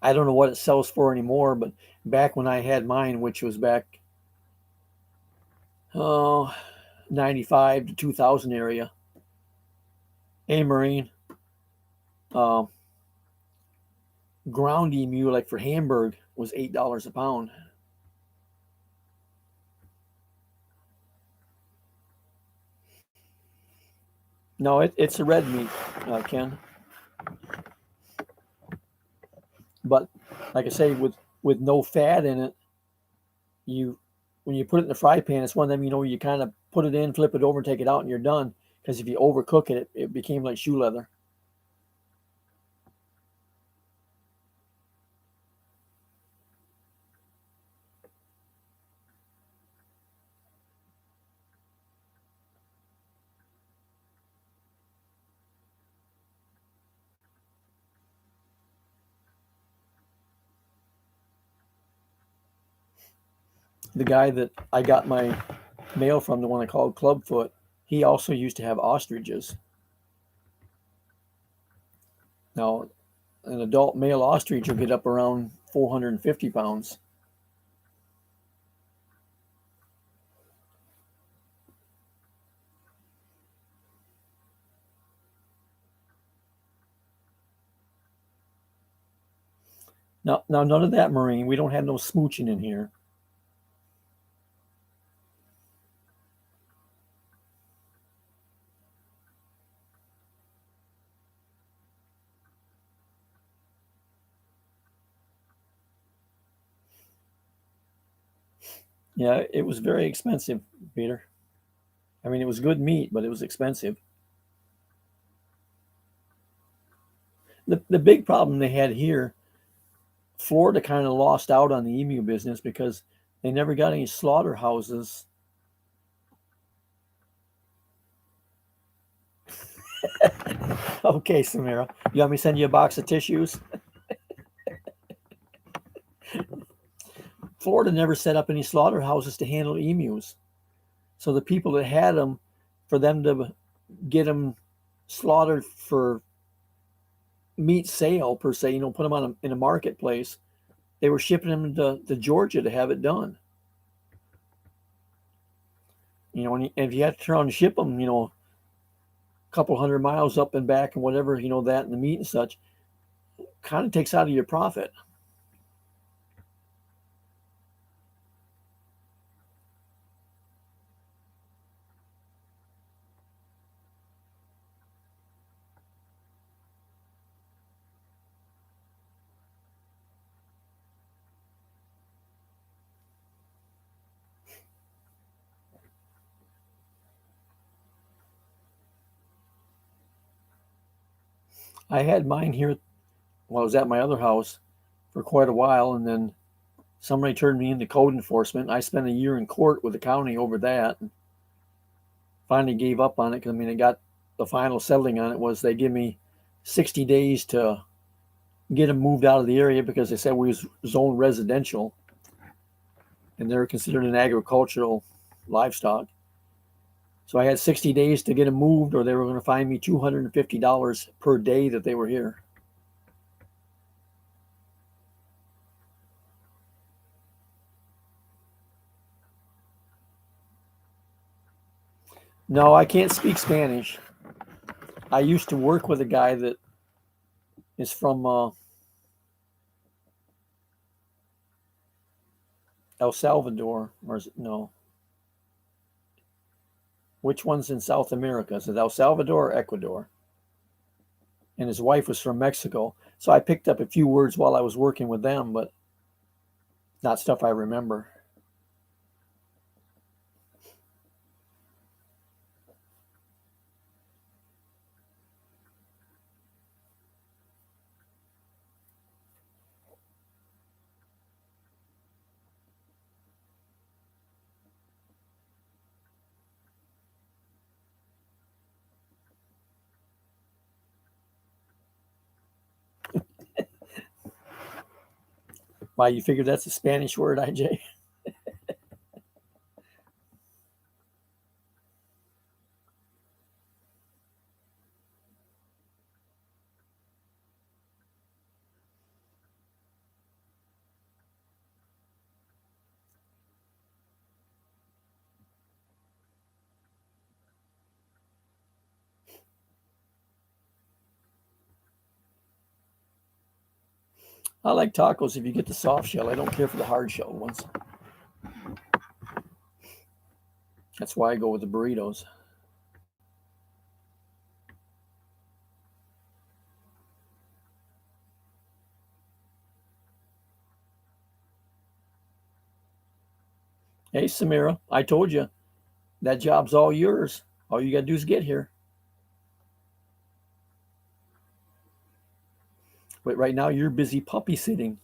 [SPEAKER 1] I don't know what it sells for anymore, but back when I had mine, which was back, oh, 95 to 2000 area, a Marine, uh, ground emu, like for Hamburg, was $8 a pound. No, it's a red meat, Ken. But like I say, with no fat in it, you when you put it in the fry pan, it's one of them, you kind of put it in, flip it over, and take it out, and you're done. Because if you overcook it, it became like shoe leather. The guy that I got my mail from, the one I called Clubfoot, he also used to have ostriches. Now, an adult male ostrich will get up around 450 pounds. Now, none of that, Marine. We don't have no smooching in here. Yeah, it was very expensive, Peter. I mean, it was good meat, but it was expensive. The big problem they had here, Florida kind of lost out on the emu business because they never got any slaughterhouses. Okay, Samira, you want me to send you a box of tissues? Florida never set up any slaughterhouses to handle emus. So the people that had them, for them to get them slaughtered for meat sale per se, put them on in a marketplace, they were shipping them to Georgia to have it done. And if you had to turn around and ship them, a couple 100 miles up and back and whatever, that and the meat and such, kind of takes out of your profit. I had mine here while I was at my other house for quite a while, and then somebody turned me into code enforcement. I spent a year in court with the county over that, and finally gave up on it because I got the final settling on it was they give me 60 days to get them moved out of the area because they said we was zoned residential and they're considered an agricultural livestock. So I had 60 days to get them moved, or they were going to fine me $250 per day that they were here. No, I can't speak Spanish. I used to work with a guy that is from El Salvador, or is it no? Which one's in South America? Is it El Salvador or Ecuador? And his wife was from Mexico. So I picked up a few words while I was working with them, but not stuff I remember. Why, you figure that's a Spanish word, IJ? I like tacos if you get the soft shell. I don't care for the hard shell ones. That's why I go with the burritos. Hey, Samira, I told you that job's all yours. All you got to do is get here. But right now, you're busy puppy sitting.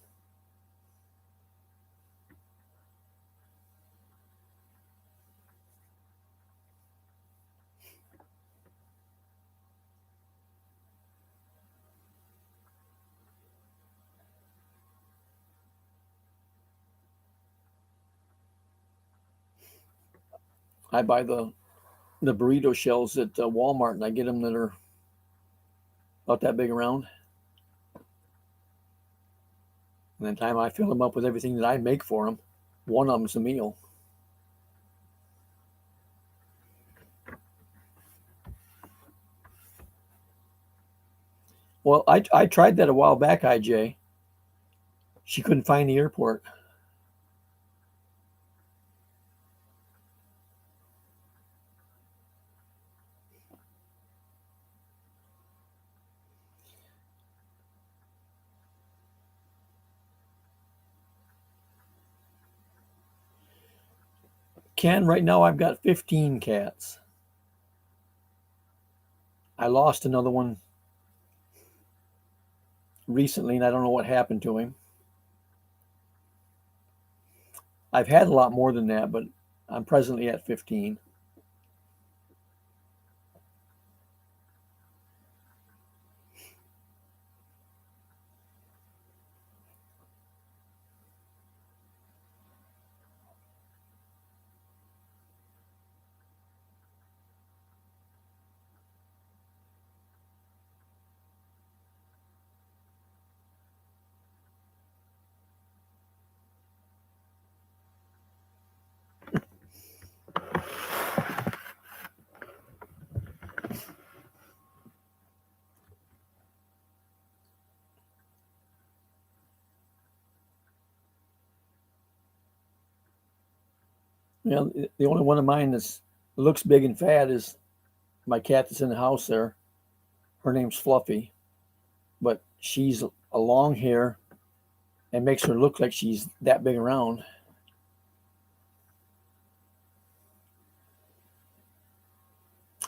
[SPEAKER 1] I buy the burrito shells at Walmart, and I get them that are about that big around. And then time I fill them up with everything that I make for them, one of them's a meal. Well, I tried that a while back, IJ, She couldn't find the airport. Ken, right now I've got 15 cats. I lost another one recently, and I don't know what happened to him. I've had a lot more than that, but I'm presently at 15. You know, the only one of mine that looks big and fat is my cat that's in the house there. Her name's Fluffy, but she's a long hair and makes her look like she's that big around.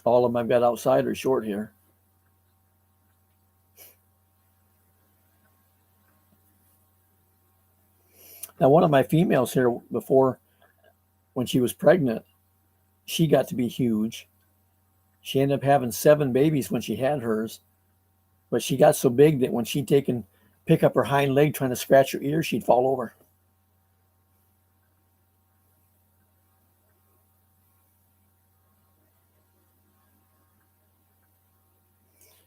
[SPEAKER 1] All of them I've got outside are short hair. Now, one of my females here before, when she was pregnant, she got to be huge. She ended up having 7 babies when she had hers, but she got so big that when she'd pick up her hind leg trying to scratch her ear, she'd fall over.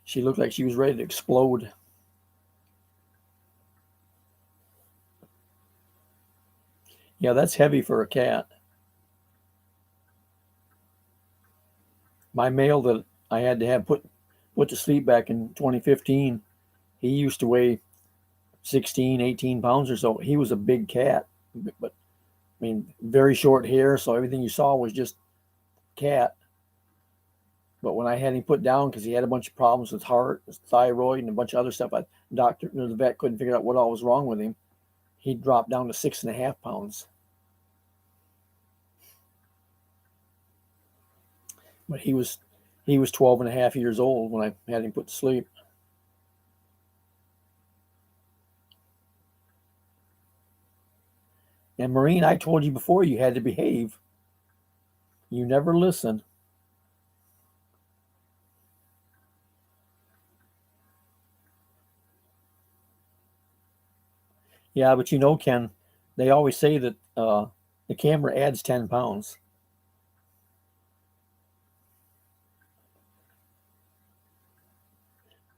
[SPEAKER 1] She looked like she was ready to explode. Yeah, that's heavy for a cat. My male that I had to have put to sleep back in 2015, he used to weigh 16, 18 pounds or so. He was a big cat, but I mean, very short hair, so everything you saw was just cat. But when I had him put down because he had a bunch of problems with heart, thyroid, and a bunch of other stuff, the vet couldn't figure out what all was wrong with him. He dropped down to 6.5 pounds. But he was 12 and a half years old when I had him put to sleep. And Maureen, I told you before you had to behave. You never listen. Yeah, but you know, Ken, they always say that the camera adds 10 pounds.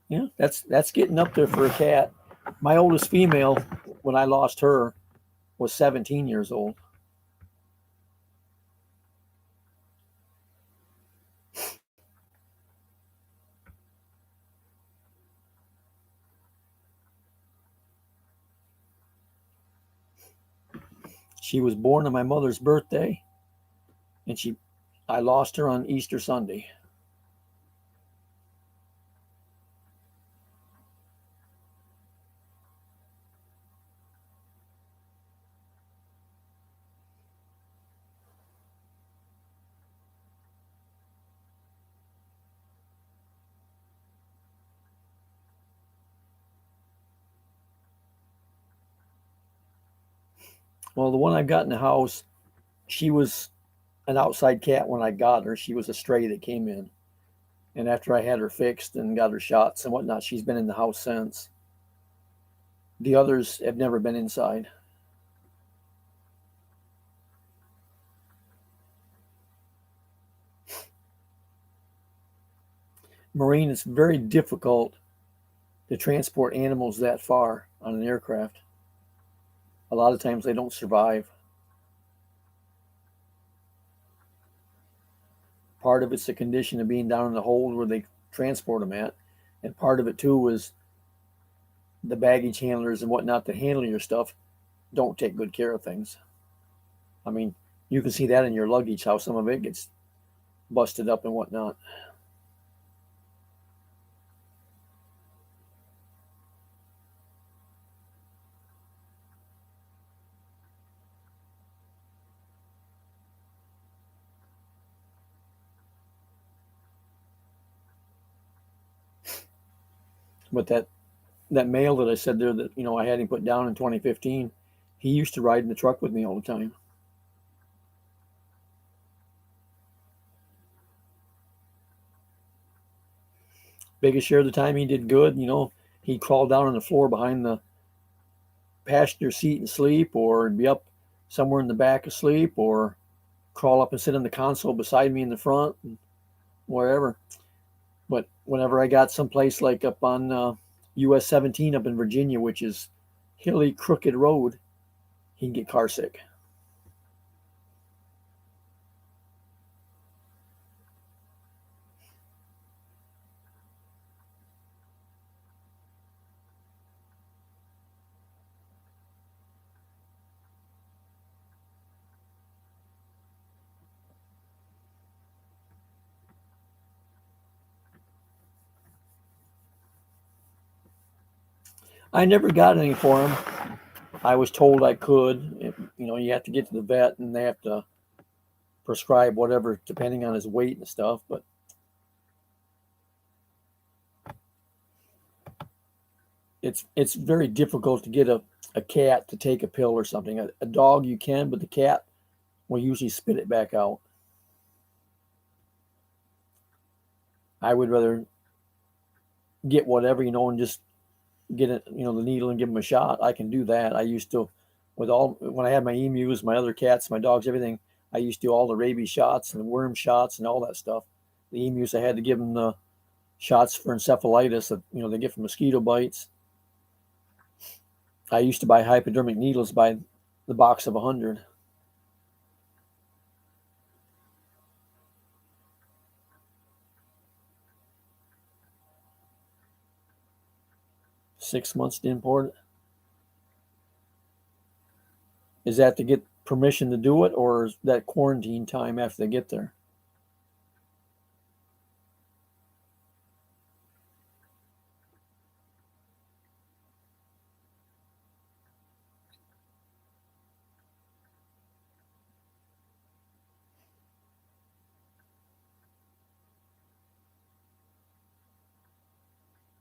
[SPEAKER 1] Yeah, that's getting up there for a cat. My oldest female, when I lost her, was 17 years old. She was born on my mother's birthday, and I lost her on Easter Sunday. Well, the one I got in the house, she was an outside cat when I got her. She was a stray that came in. And after I had her fixed and got her shots and whatnot, she's been in the house since. The others have never been inside. Marine, it's very difficult to transport animals that far on an aircraft. A lot of times they don't survive. Part of it's the condition of being down in the hold where they transport them at. And part of it too was the baggage handlers and whatnot that handle your stuff don't take good care of things. I mean, you can see that in your luggage, how some of it gets busted up and whatnot. But that male that I said there that I had him put down in 2015, he used to ride in the truck with me all the time. Biggest share of the time he did good. He'd crawl down on the floor behind the passenger seat and sleep, or be up somewhere in the back asleep, or crawl up and sit in the console beside me in the front, and wherever. But whenever I got someplace like up on US 17 up in Virginia, which is hilly, crooked road, he'd get car sick. I never got any for him. I was told I could. You have to get to the vet and they have to prescribe whatever depending on his weight and stuff. But it's very difficult to get a cat to take a pill or something. A dog you can, but the cat will usually spit it back out. I would rather get whatever, and just get it, the needle and give them a shot. I can do that. I used to, when I had my emus, my other cats, my dogs, everything, I used to do all the rabies shots and the worm shots and all that stuff. The emus, I had to give them the shots for encephalitis that, they get from mosquito bites. I used to buy hypodermic needles by the box of 100. 6 months to import it. Is that to get permission to do it, or is that quarantine time after they get there?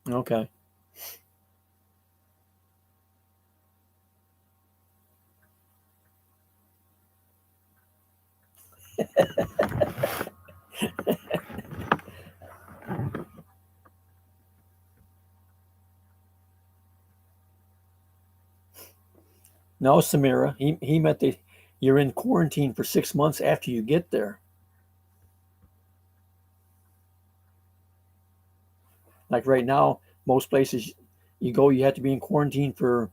[SPEAKER 1] Okay. No, Samira, he meant that you're in quarantine for 6 months after you get there. Like right now, most places you go, you have to be in quarantine for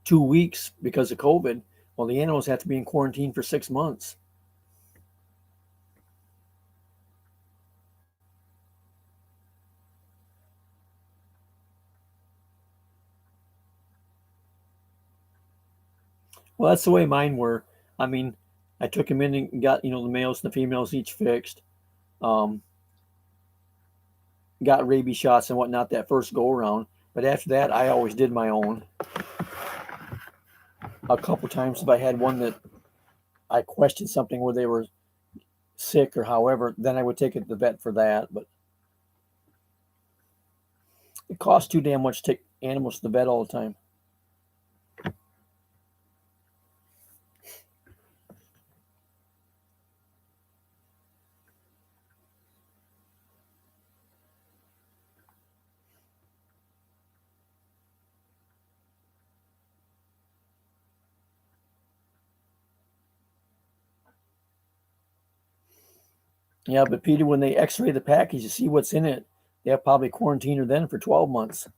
[SPEAKER 1] 2 weeks because of COVID. Well, the animals have to be in quarantine for 6 months. Well, that's the way mine were. I mean, I took them in and got, the males and the females each fixed. Um, got rabies shots and whatnot that first go around. But after that, I always did my own. A couple times, if I had one that I questioned something where they were sick or however, then I would take it to the vet for that. But it costs too damn much to take animals to the vet all the time. Yeah, but Peter, when they X-ray the package to see what's in it, they have probably quarantined her then for 12 months.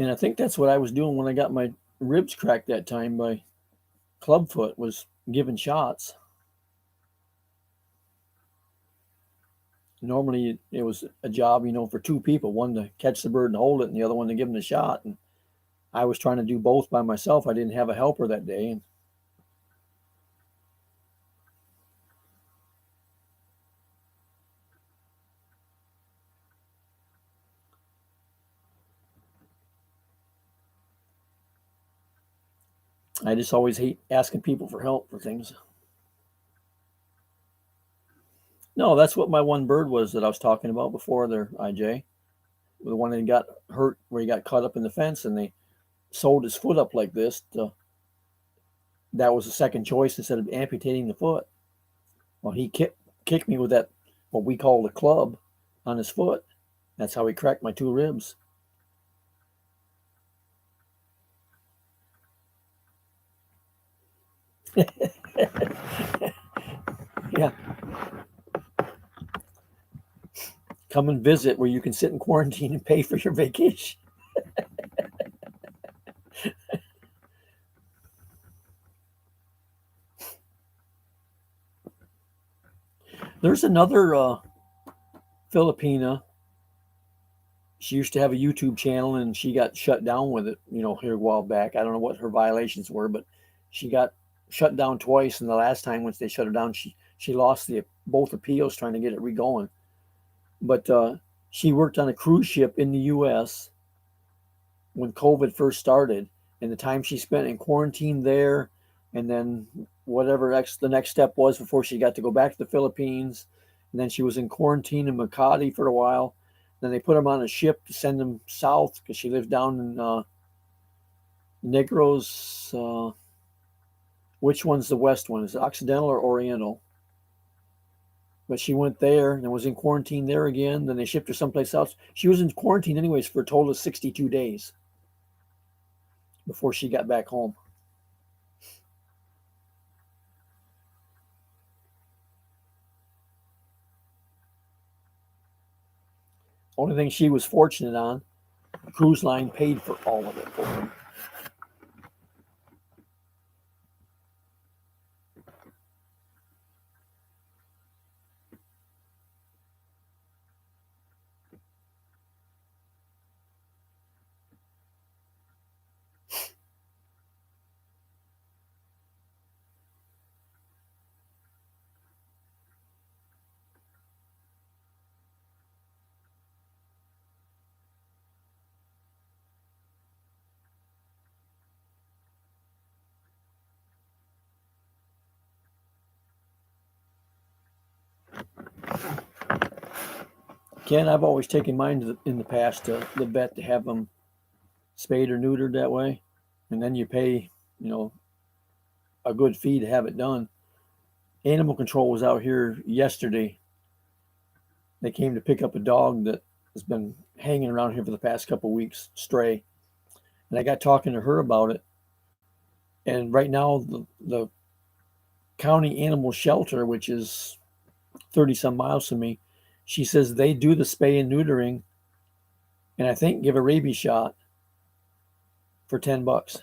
[SPEAKER 1] And I think that's what I was doing when I got my ribs cracked that time by clubfoot, was giving shots. Normally it was a job, for two people, one to catch the bird and hold it, and the other one to give him the shot. And I was trying to do both by myself. I didn't have a helper that day. And I just always hate asking people for help for things. No, that's what my one bird was that I was talking about before there, IJ. The one that got hurt where he got caught up in the fence and they sewed his foot up like this. That was the second choice instead of amputating the foot. Well, he kicked me with that, what we call the club, on his foot. That's how he cracked my two ribs. Yeah. Come and visit where you can sit in quarantine and pay for your vacation. There's another Filipina. She used to have a YouTube channel and she got shut down with it, here a while back. I don't know what her violations were, but she got shut down twice. And the last time, once they shut her down, she lost both appeals trying to get it re-going. But she worked on a cruise ship in the U.S. when COVID first started, and the time she spent in quarantine there, and then whatever the next step was before she got to go back to the Philippines. And then she was in quarantine in Makati for a while. Then they put them on a ship to send them south because she lived down in Negros. Which one's the west one? Is it Occidental or Oriental? But she went there and was in quarantine there again. Then they shipped her someplace else. She was in quarantine anyways for a total of 62 days before she got back home. Only thing she was fortunate on, the cruise line paid for all of it for her. Ken, I've always taken mine in the past to the vet to have them spayed or neutered that way. And then you pay, a good fee to have it done. Animal control was out here yesterday. They came to pick up a dog that has been hanging around here for the past couple of weeks, stray. And I got talking to her about it. And right now, the county animal shelter, which is 30 some miles from me, she says they do the spay and neutering and I think give a rabies shot for $10.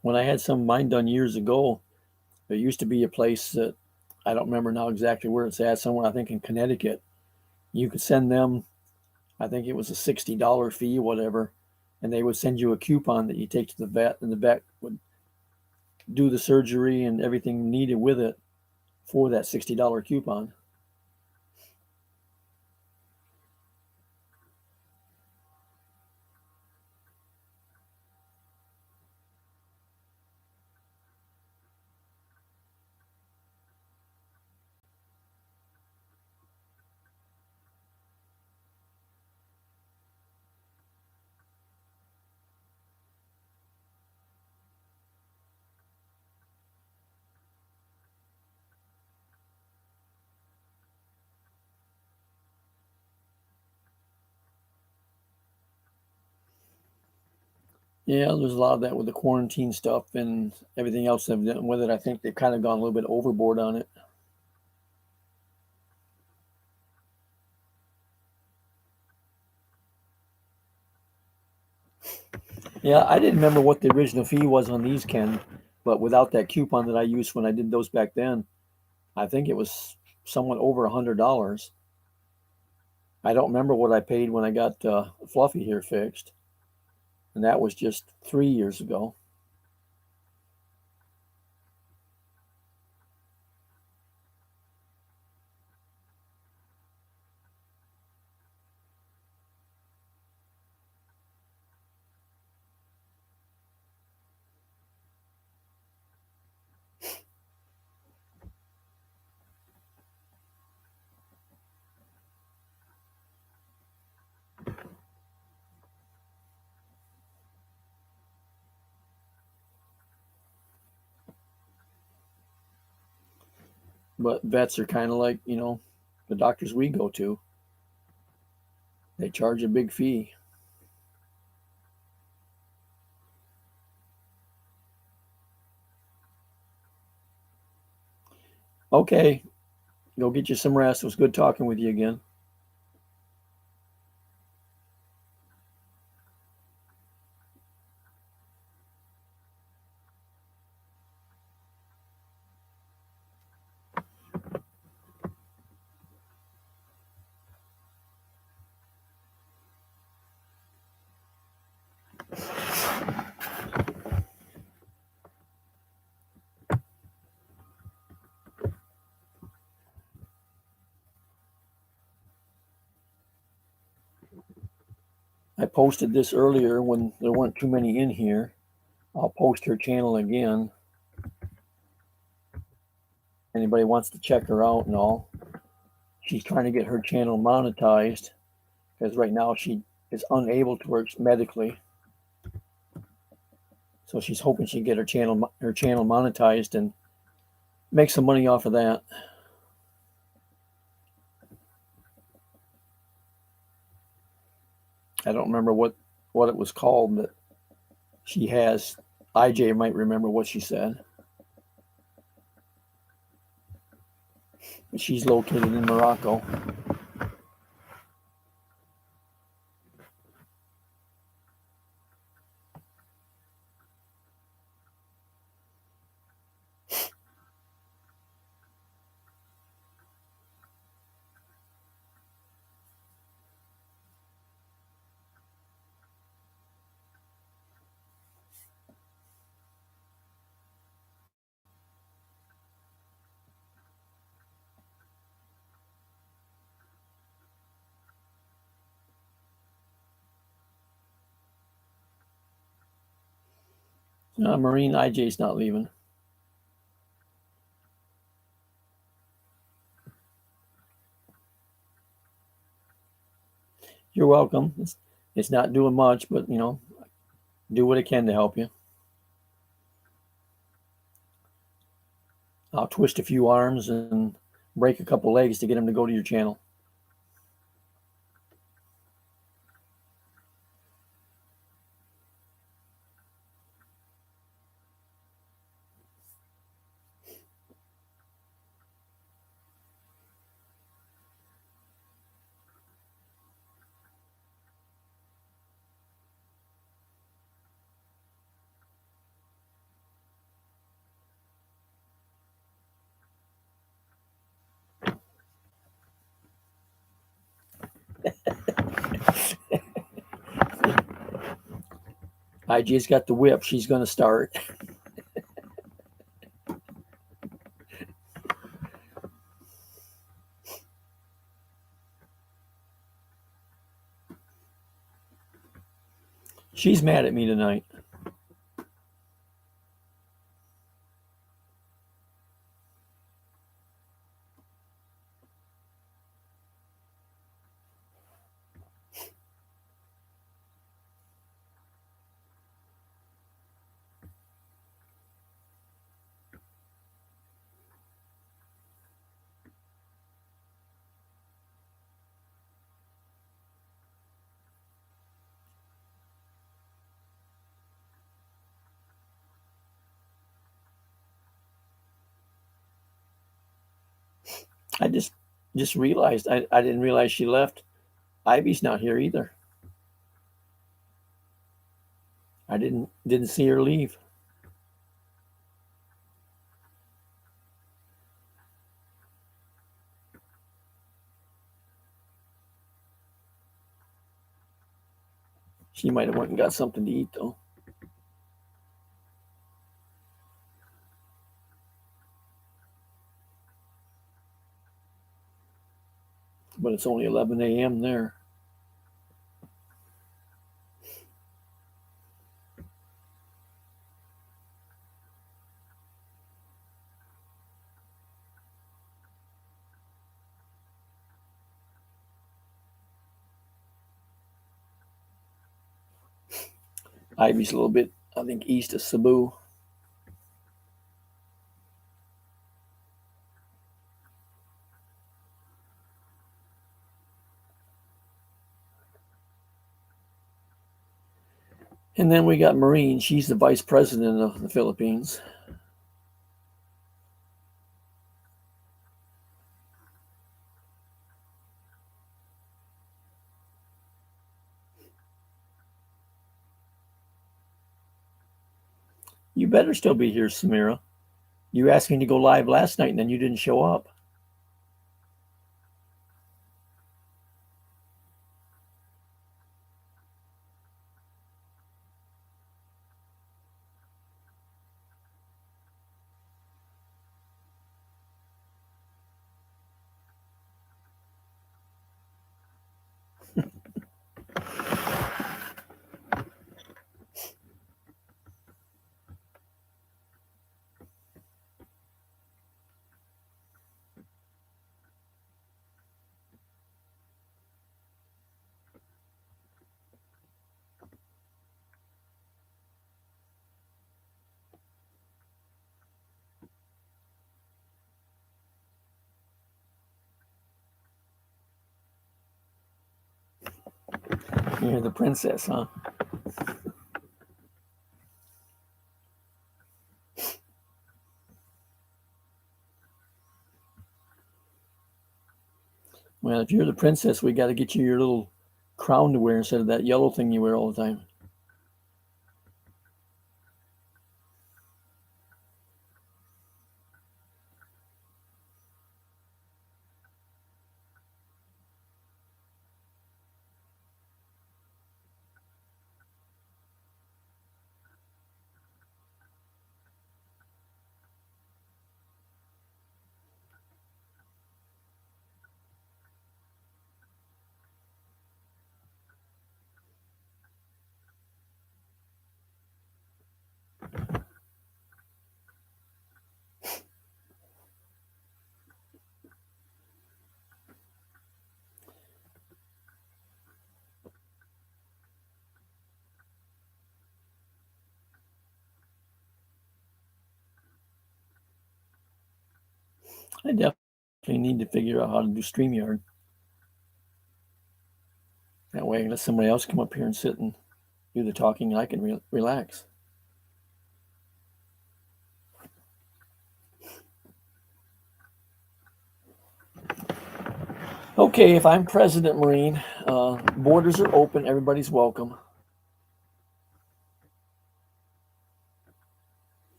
[SPEAKER 1] When I had some of mine done years ago, there used to be a place that I don't remember now exactly where it's at, somewhere I think in Connecticut. You could send them, I think it was a $60 fee, whatever, and they would send you a coupon that you take to the vet, and the vet would do the surgery and everything needed with it for that $60 coupon. Yeah, there's a lot of that with the quarantine stuff and everything else they've done with it. I think they've kind of gone a little bit overboard on it. Yeah, I didn't remember what the original fee was on these, Ken, but without that coupon that I used when I did those back then, I think it was somewhat over $100. I don't remember what I paid when I got Fluffy here fixed, and that was just 3 years ago. But vets are kind of like, the doctors we go to. They charge a big fee. Okay, go get you some rest. It was good talking with you again. I posted this earlier when there weren't too many in here. I'll post her channel again. Anybody wants to check her out and all. She's trying to get her channel monetized because right now she is unable to work medically. So she's hoping she can get her channel monetized and make some money off of that. I don't remember what it was called that she has. IJ might remember what she said. She's located in Morocco. Marine IJ's not leaving. You're welcome. It's not doing much, but do what it can to help you. I'll twist a few arms and break a couple legs to get them to go to your channel. IJ's got the whip. She's going to start. She's mad at me tonight. I just realized I didn't realize she left. Ivy's not here either. I didn't see her leave. She might have went and got something to eat though. But it's only 11 a.m. there. Ivy's a little bit, I think, east of Cebu. And then we got Maureen. She's the vice president of the Philippines. You better still be here, Samira. You asked me to go live last night and then you didn't show up. You're the princess, huh? Well, if you're the princess, we got to get you your little crown to wear instead of that yellow thing you wear all the time. I definitely need to figure out how to do StreamYard. That way I can let somebody else come up here and sit and do the talking and I can relax. Okay, if I'm President Marine, borders are open, everybody's welcome.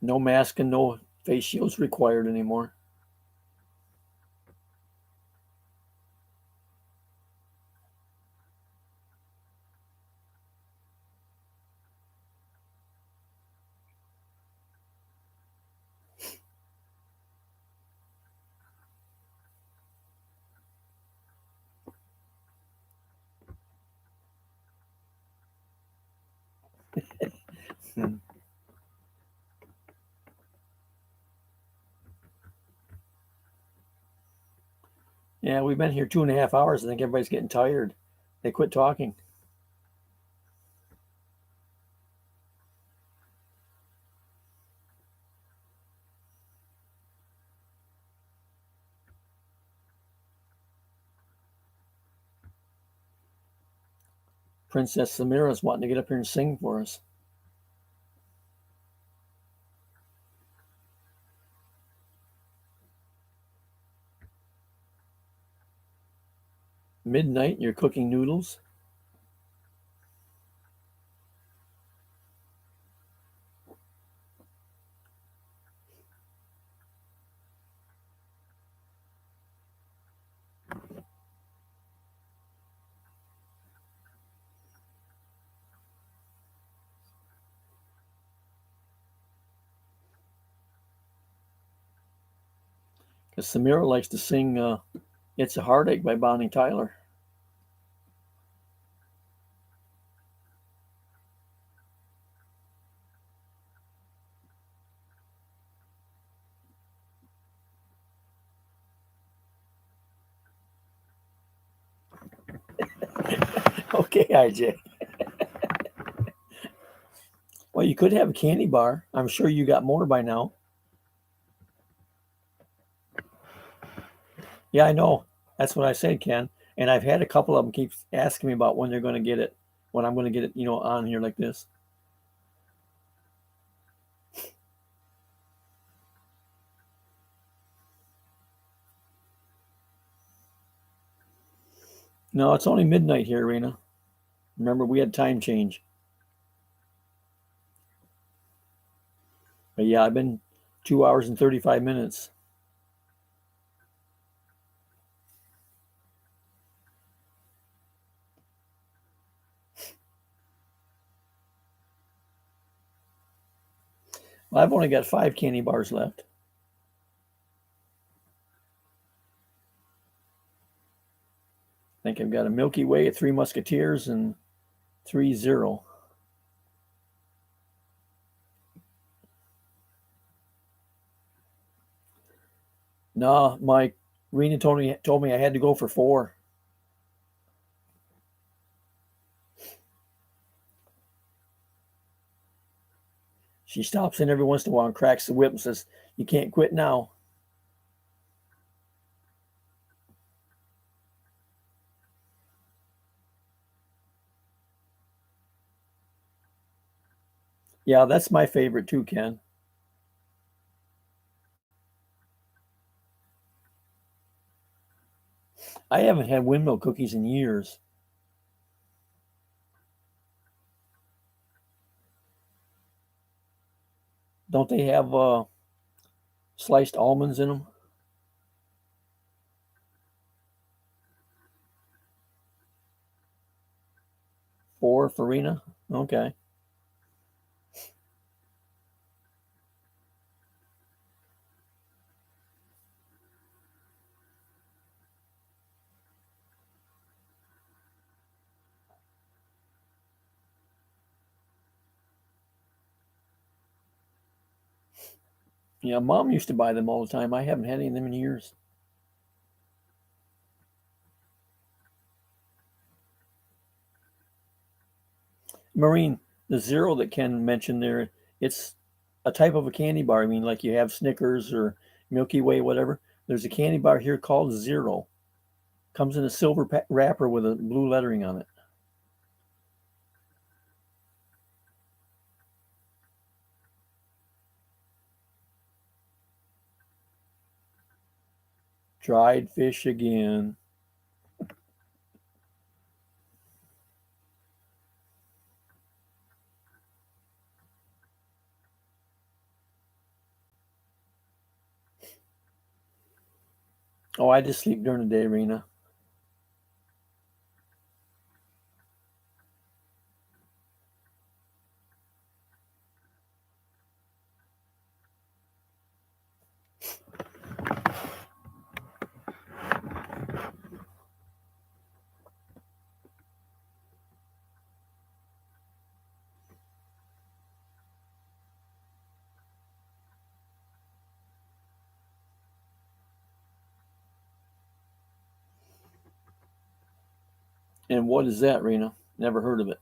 [SPEAKER 1] No mask and no face shields required anymore. Yeah, we've been here 2.5 hours. I think everybody's getting tired. They quit talking. Princess Samira's wanting to get up here and sing for us. Midnight and you're cooking noodles? Because Samira likes to sing It's a Heartache by Bonnie Tyler. Okay, IJ. Well, you could have a candy bar. I'm sure you got more by now. Yeah, I know. That's what I said, Ken. And I've had a couple of them keep asking me about when they're going to get it, when I'm going to get it, on here like this. No, it's only midnight here, Rena. Remember, we had time change. But yeah, I've been 2 hours and 35 minutes. Well, I've only got 5 candy bars left. I think I've got a Milky Way, a Three Musketeers, and 3 Zero. No, my Rena told me I had to go for 4. She stops in every once in a while and cracks the whip and says, "You can't quit now." Yeah, that's my favorite too, Ken. I haven't had windmill cookies in years. Don't they have sliced almonds in them? 4, Farina? Okay. Yeah, Mom used to buy them all the time. I haven't had any of them in years. Maureen, the Zero that Ken mentioned there, it's a type of a candy bar. I mean, like you have Snickers or Milky Way, whatever. There's a candy bar here called Zero. Comes in a silver wrapper with a blue lettering on it. Dried fish again. Oh, I just sleep during the day, Rena. And what is that, Rena? Never heard of it.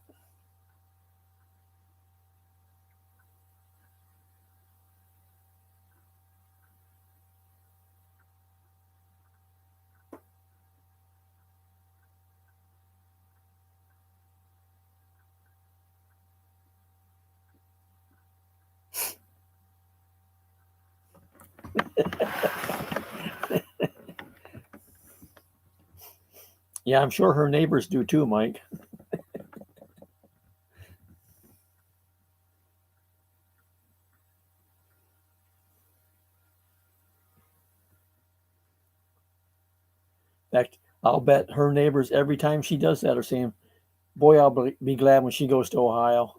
[SPEAKER 1] Yeah, I'm sure her neighbors do too, Mike. In fact, I'll bet her neighbors every time she does that are saying, "Boy, I'll be glad when she goes to Ohio."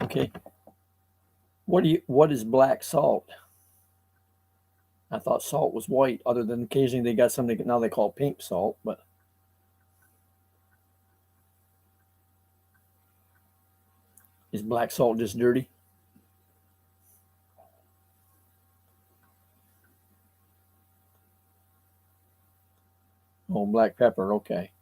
[SPEAKER 1] Okay, what is black salt? I thought salt was white, other than occasionally they got something now they call pink salt, but is black salt just dirty? Oh, black pepper, okay.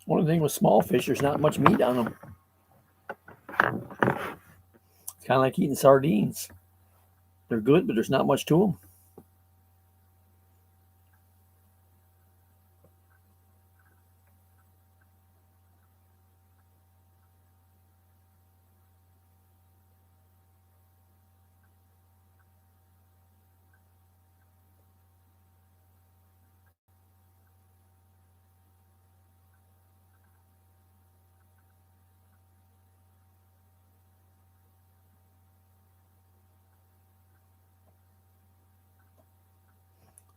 [SPEAKER 1] Only thing with small fish, there's not much meat on them. It's kind of like eating sardines. They're good, but there's not much to them.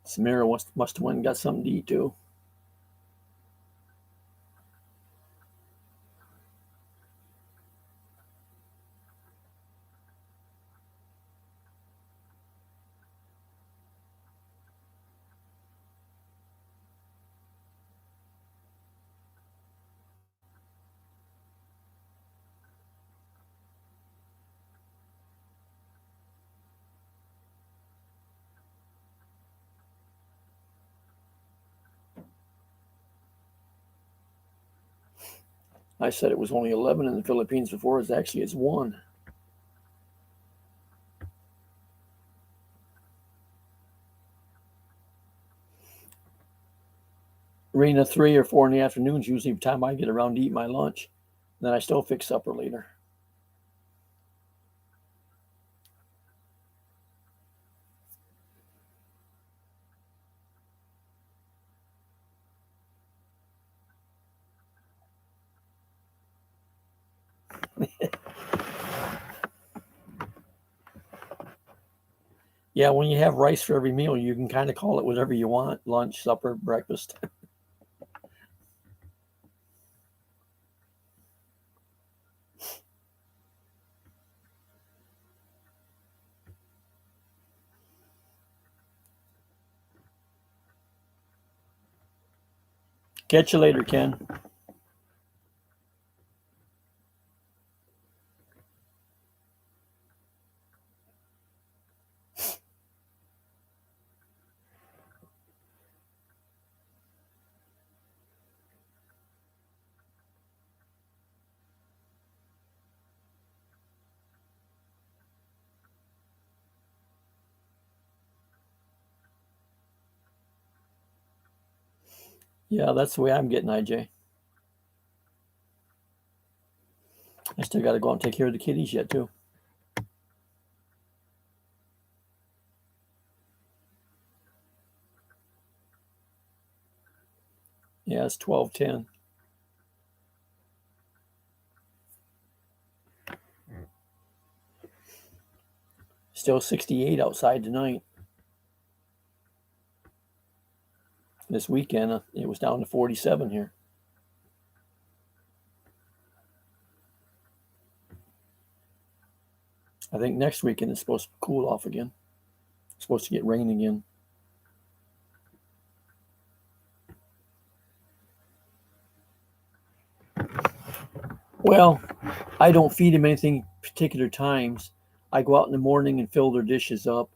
[SPEAKER 1] Samira must have went and got something to eat too. I said it was only 11 in the Philippines before. It's 1. Rena, 3 or 4 in the afternoon is usually the time I get around to eat my lunch. Then I still fix supper later. Yeah, when you have rice for every meal, you can kind of call it whatever you want: lunch, supper, breakfast. Catch you later, Ken. Yeah, that's the way I'm getting, IJ. I still got to go out and take care of the kitties yet, too. Yeah, it's 12:10. Still 68 outside tonight. This weekend, it was down to 47 here. I think next weekend it's supposed to cool off again. It's supposed to get rain again. Well, I don't feed them anything particular times. I go out in the morning and fill their dishes up.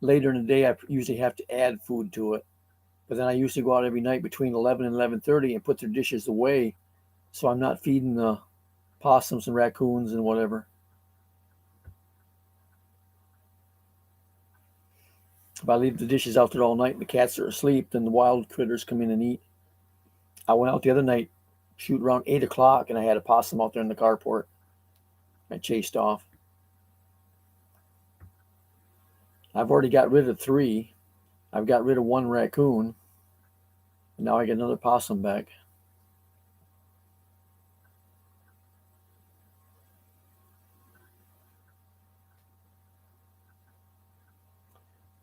[SPEAKER 1] Later in the day, I usually have to add food to it. But then I usually go out every night between 11 and 11:30 and put their dishes away, so I'm not feeding the possums and raccoons and whatever. If I leave the dishes out there all night and the cats are asleep, then the wild critters come in and eat. I went out the other night, shoot around 8 o'clock, and I had a possum out there in the carport. I chased off. I've already got rid of 3. I've got rid of 1 raccoon. And now I get another possum back.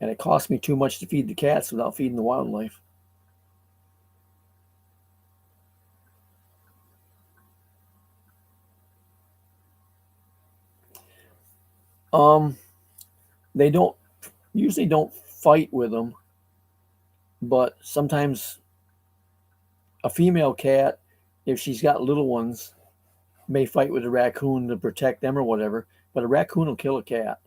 [SPEAKER 1] And it costs me too much to feed the cats without feeding the wildlife. Um, they don't usually don't fight with them, but sometimes a female cat, if she's got little ones, may fight with a raccoon to protect them or whatever. But a raccoon will kill a cat.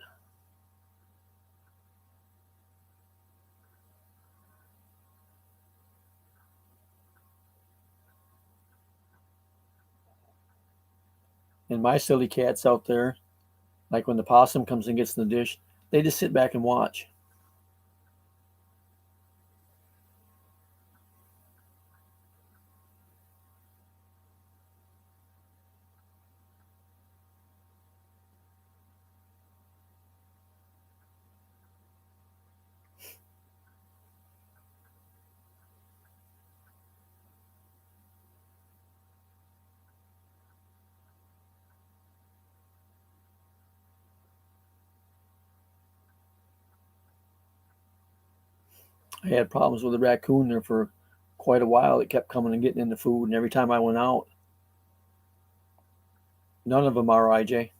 [SPEAKER 1] And my silly cats out there, like when the possum comes and gets in the dish, they just sit back and watch. I had problems with a raccoon there for quite a while. It kept coming and getting in the food, and every time I went out, none of them are, IJ.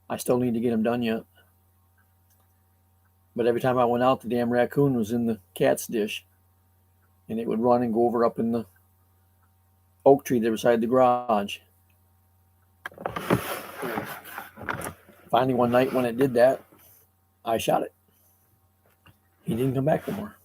[SPEAKER 1] I still need to get them done yet. But every time I went out, the damn raccoon was in the cat's dish, and it would run and go over up in the oak tree there beside the garage. Finally, one night when it did that, I shot it. He didn't come back no more.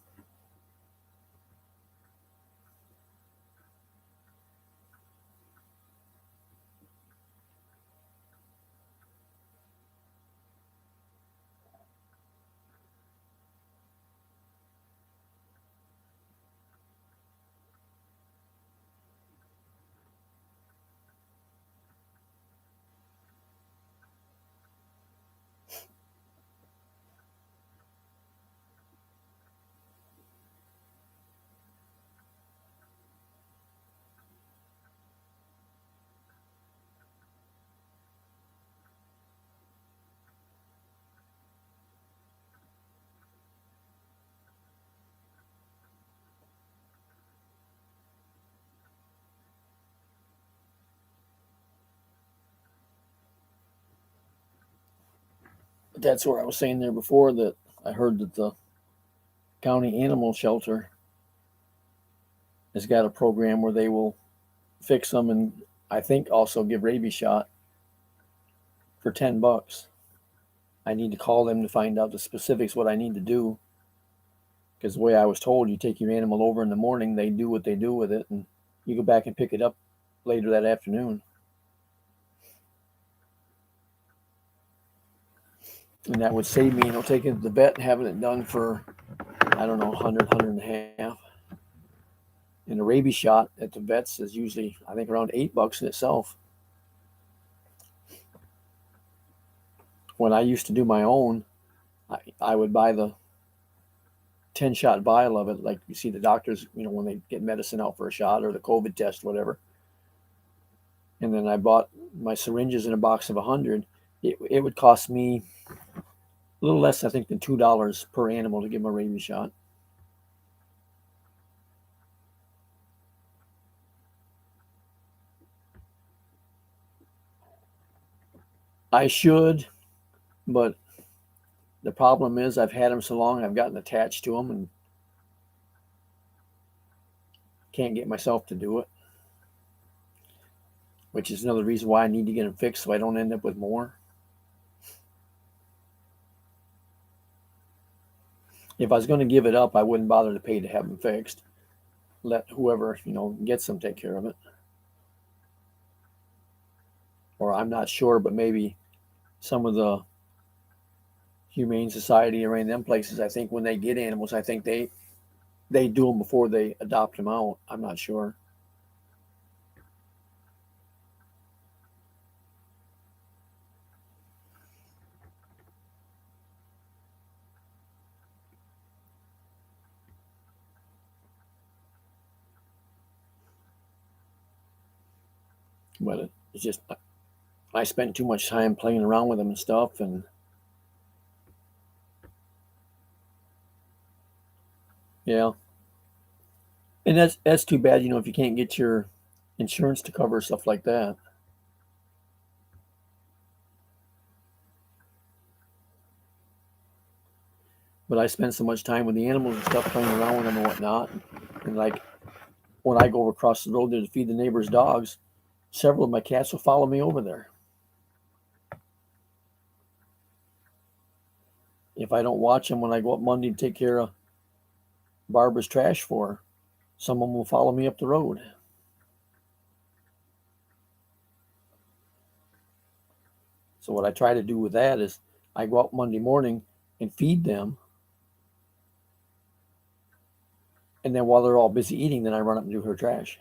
[SPEAKER 1] But that's where I was saying there before that I heard that the county animal shelter has got a program where they will fix them and I think also give rabies shot for $10. I need to call them to find out the specifics what I need to do. Because the way I was told, you take your animal over in the morning, they do what they do with it, and you go back and pick it up later that afternoon. And that would save me, taking it to the vet and having it done for, I don't know, 100, 100 and a half. And a rabies shot at the vets is usually, I think, around $8 in itself. When I used to do my own, I would buy the 10-shot vial of it, like you see the doctors, when they get medicine out for a shot or the COVID test, whatever. And then I bought my syringes in a box of 100. It would cost me a little less, I think, than $2 per animal to give them a rabies shot. I should, but the problem is I've had them so long, I've gotten attached to them and can't get myself to do it, which is another reason why I need to get them fixed so I don't end up with more. If I was going to give it up, I wouldn't bother to pay to have them fixed. Let whoever, gets them take care of it. Or I'm not sure, but maybe some of the humane society around them places, I think when they get animals, I think they do them before they adopt them out. I'm not sure. But it's just, I spent too much time playing around with them and stuff, and yeah. And that's too bad, if you can't get your insurance to cover stuff like that. But I spend so much time with the animals and stuff, playing around with them and whatnot. And like when I go across the road there to feed the neighbor's dogs, several of my cats will follow me over there. If I don't watch them when I go up Monday to take care of Barbara's trash for her, some of them will follow me up the road. So what I try to do with that is I go out Monday morning and feed them. And then while they're all busy eating, then I run up and do her trash.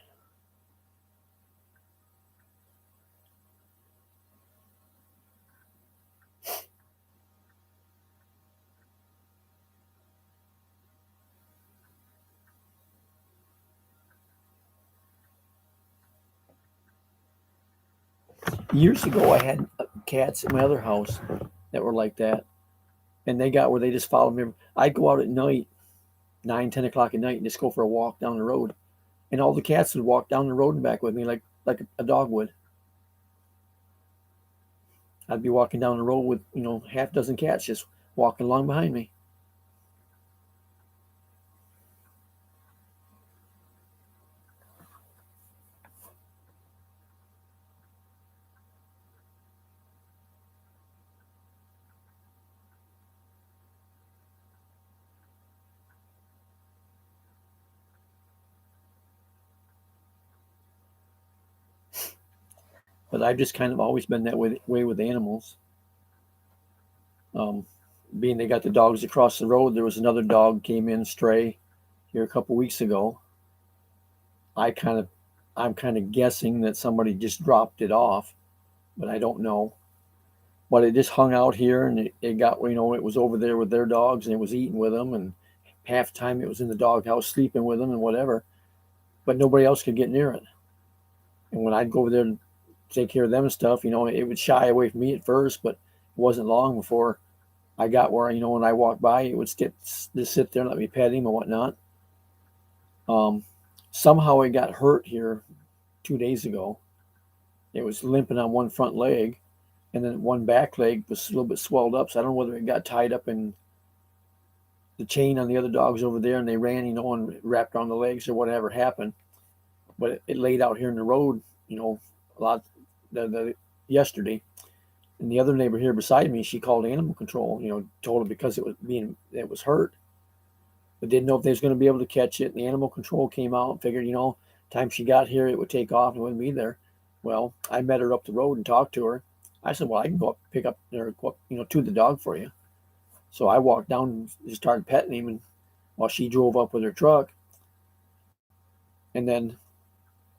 [SPEAKER 1] Years ago, I had cats at my other house that were like that. And they got where they just followed me. I'd go out at night, 9, 10 o'clock at night, and just go for a walk down the road. And all the cats would walk down the road and back with me like a dog would. I'd be walking down the road with, half dozen cats just walking along behind me. But I've just kind of always been that way with animals. Um, Being they got the dogs across the road, there was another dog came in stray here a couple weeks ago. I kind of, I'm kind of guessing that somebody just dropped it off, but I don't know. But it just hung out here, and it got, it was over there with their dogs, and it was eating with them, and half the time it was in the doghouse sleeping with them and whatever. But nobody else could get near it. And when I'd go over there and take care of them and stuff, it would shy away from me at first, but it wasn't long before I got where, when I walked by, it would just sit there and let me pet him and whatnot. Um, Somehow it got hurt here 2 days ago. It was limping on one front leg, and then one back leg was a little bit swelled up. So I don't know whether it got tied up in the chain on the other dogs over there, and they ran, and wrapped around the legs or whatever happened. But it laid out here in the road, a lot yesterday. And the other neighbor here beside me, she called animal control, told them because it was hurt, but didn't know if they was going to be able to catch it. And the animal control came out and figured, time she got here, it would take off and it wouldn't be there. Well, I met her up the road and talked to her. I said, well, I can go up, pick up, or go up, to the dog for you. So I walked down and started petting him, and while she drove up with her truck, And then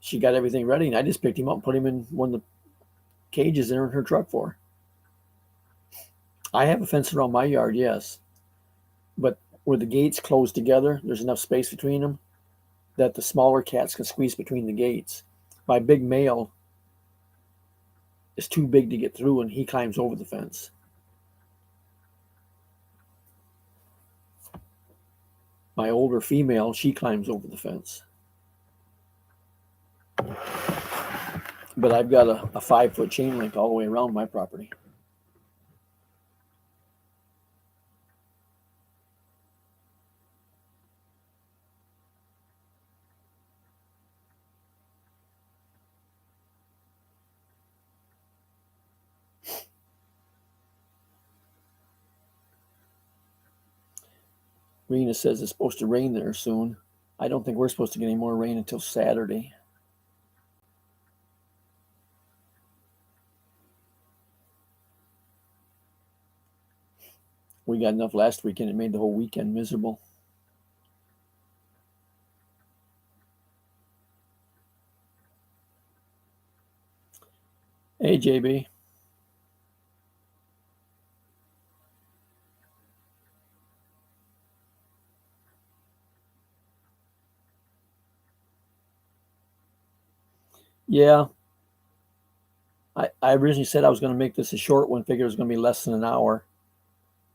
[SPEAKER 1] she got everything ready, and I just picked him up and put him in one of the cages there in her truck for her. I have a fence around my yard, yes, but where the gates close together, there's enough space between them that the smaller cats can squeeze between the gates. My big male is too big to get through, and he climbs over the fence. My older female, she climbs over the fence. But I've got a 5-foot chain link all the way around my property. Rena says it's supposed to rain there soon. I don't think we're supposed to get any more rain until Saturday. We got enough last weekend. It made the whole weekend miserable. Hey, JB. Yeah, I originally said I was going to make this a short one. Figured it was going to be less than an hour.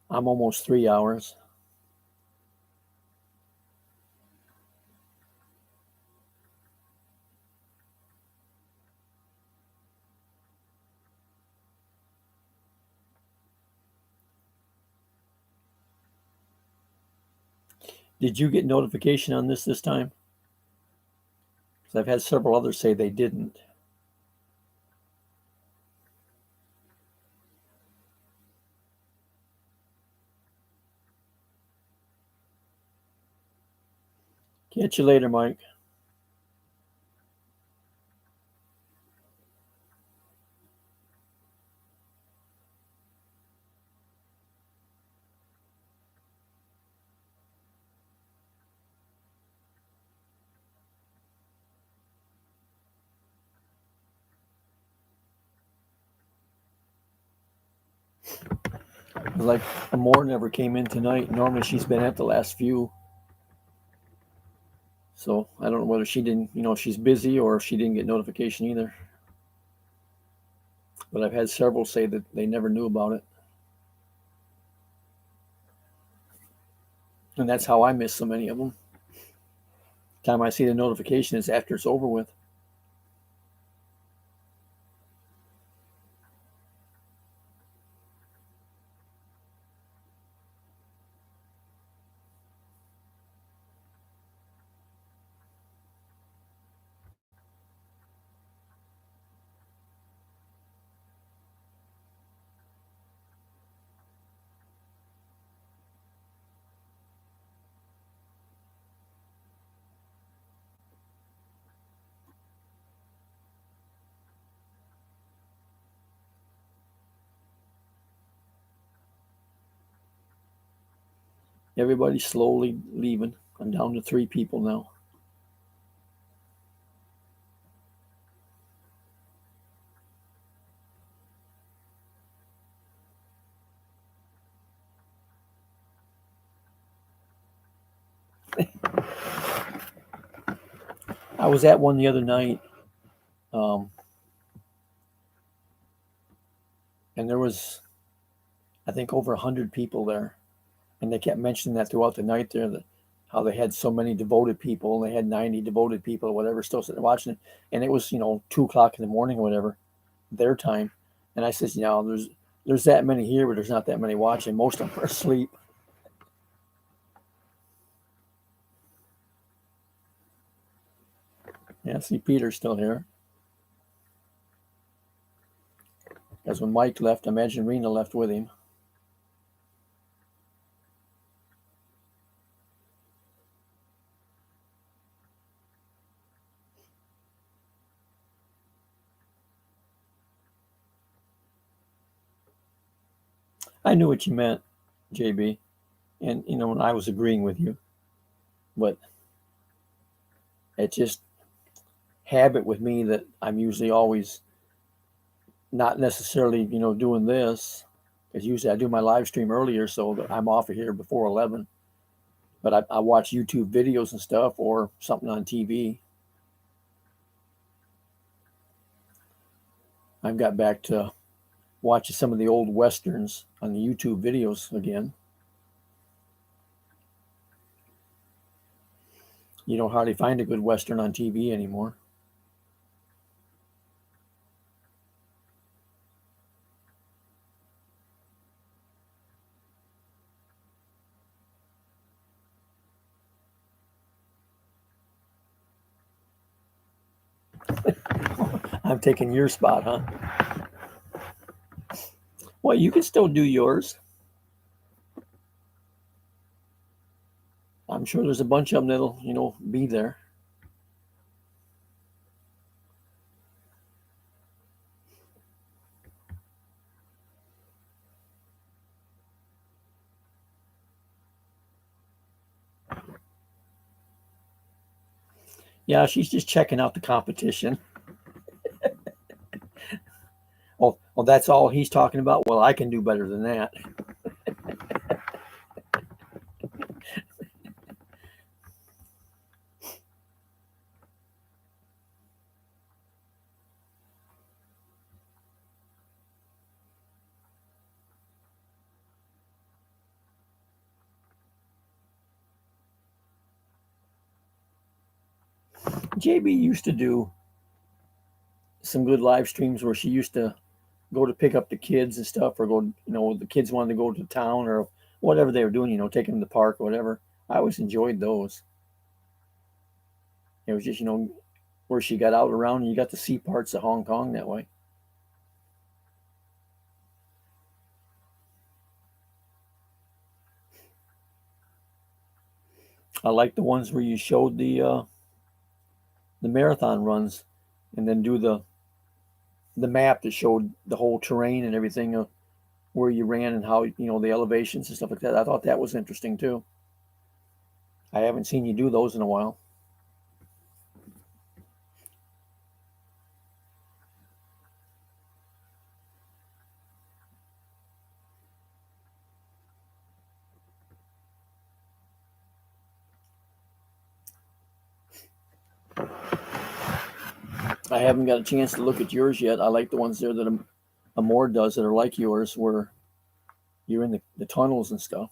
[SPEAKER 1] I'm almost 3 hours. Did you get notification on this time? Because I've had several others say they didn't. Catch you later, Mike. Like Amore never came in tonight. Normally she's been at the last few. So I don't know whether she didn't, if she's busy or if she didn't get notification either. But I've had several say that they never knew about it. And that's how I miss so many of them. Time I see the notification is after it's over with. Everybody's slowly leaving. I'm down to 3 people now. I was at one the other night, and there was, I think, over 100 people there. And they kept mentioning that throughout the night there, that how they had so many devoted people, and they had 90 devoted people or whatever still sitting watching it. And it was, 2 o'clock in the morning or whatever, their time. And I says, there's that many here, but there's not that many watching. Most of them are asleep. Yeah, see, Peter's still here. Because when Mike left, I imagine Rena left with him. I knew what you meant, JB. And, when I was agreeing with you. But It's just habit with me that I'm usually always not necessarily, doing this, because usually I do my live stream earlier so that I'm off of here before 11. But I watch YouTube videos and stuff or something on TV. I've got back to watching some of the old Westerns on the YouTube videos again. You don't hardly find a good Western on TV anymore. I'm taking your spot, huh? Well, you can still do yours. I'm sure there's a bunch of them that'll, be there. Yeah, she's just checking out the competition. Oh, well, that's all he's talking about. Well, I can do better than that. JB used to do some good live streams where she used to go to pick up the kids and stuff, or go, the kids wanted to go to town or whatever they were doing, take them to the park or whatever. I always enjoyed those. It was just, where she got out around and you got to see parts of Hong Kong that way. I like the ones where you showed the marathon runs and then do the map that showed the whole terrain and everything of where you ran and how, the elevations and stuff like that. I thought that was interesting too. I haven't seen you do those in a while. I haven't got a chance to look at yours yet. I like the ones there that Amor does that are like yours, where you're in the tunnels and stuff.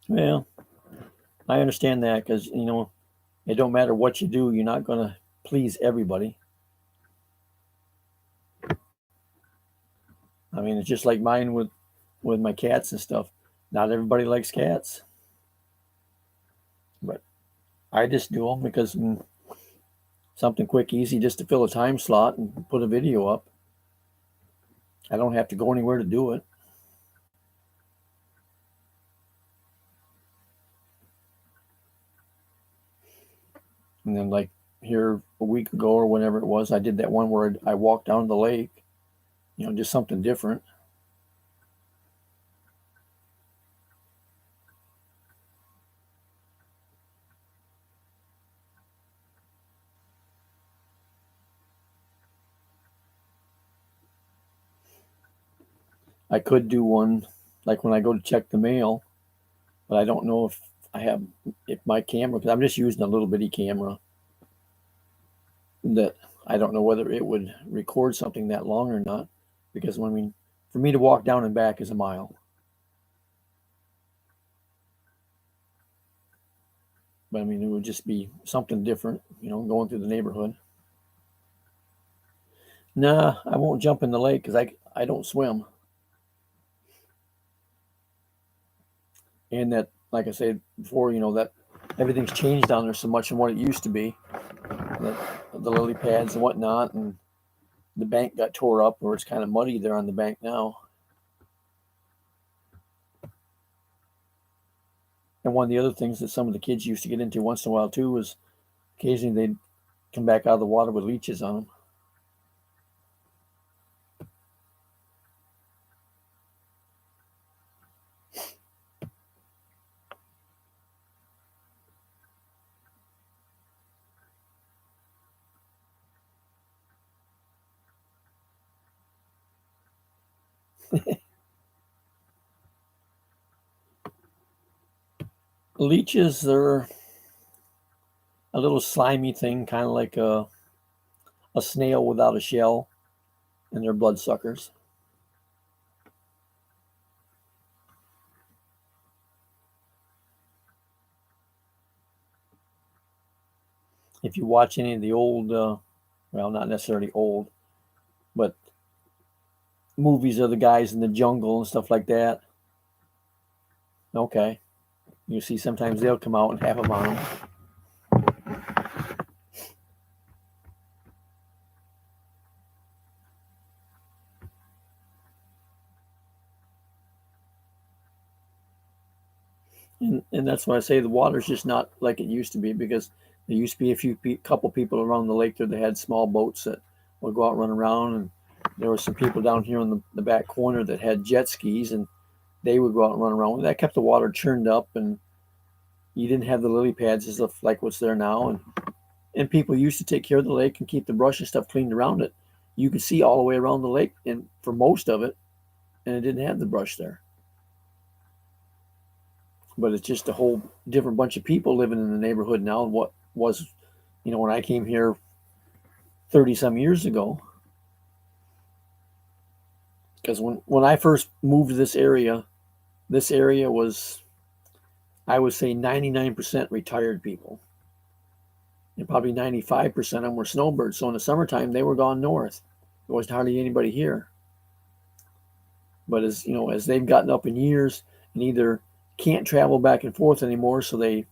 [SPEAKER 1] Well, I understand that because, it don't matter what you do, you're not going to please everybody. I mean, it's just like mine with my cats and stuff. Not everybody likes cats, but I just do them because something quick, easy, just to fill a time slot and put a video up. I don't have to go anywhere to do it. And then, like here a week ago or whenever it was, I did that one where I walked down the lake, just something different. I could do one like when I go to check the mail, but I don't know if my camera, because I'm just using a little bitty camera, that I don't know whether it would record something that long or not. Because for me to walk down and back is a mile. But it would just be something different, going through the neighborhood. Nah, I won't jump in the lake because I don't swim. And that, like I said before, that everything's changed down there so much from what it used to be. That the lily pads and whatnot, and the bank got tore up, or it's kind of muddy there on the bank now. And one of the other things that some of the kids used to get into once in a while too was occasionally they'd come back out of the water with leeches on them. Leeches, they're a little slimy thing, kind of like a snail without a shell, and they're bloodsuckers. If you watch any of the old, well, not necessarily old, but movies of the guys in the jungle and stuff like that, okay, you see sometimes they'll come out and have them on them. And that's why I say the water's just not like it used to be, because there used to be couple people around the lake there that had small boats that would go out and run around, and there were some people down here in the back corner that had jet skis, and they would go out and run around. That kept the water churned up, and you didn't have the lily pads as like what's there now, and people used to take care of the lake and keep the brush and stuff cleaned around it. You could see all the way around the lake, and for most of it, and it didn't have the brush there. But it's just a whole different bunch of people living in the neighborhood now than what was, when I came here 30 some years ago. Because when I first moved to this area was, I would say, 99% retired people. And probably 95% of them were snowbirds. So in the summertime, they were gone north. There wasn't hardly anybody here. But as they've gotten up in years and either can't travel back and forth anymore, so they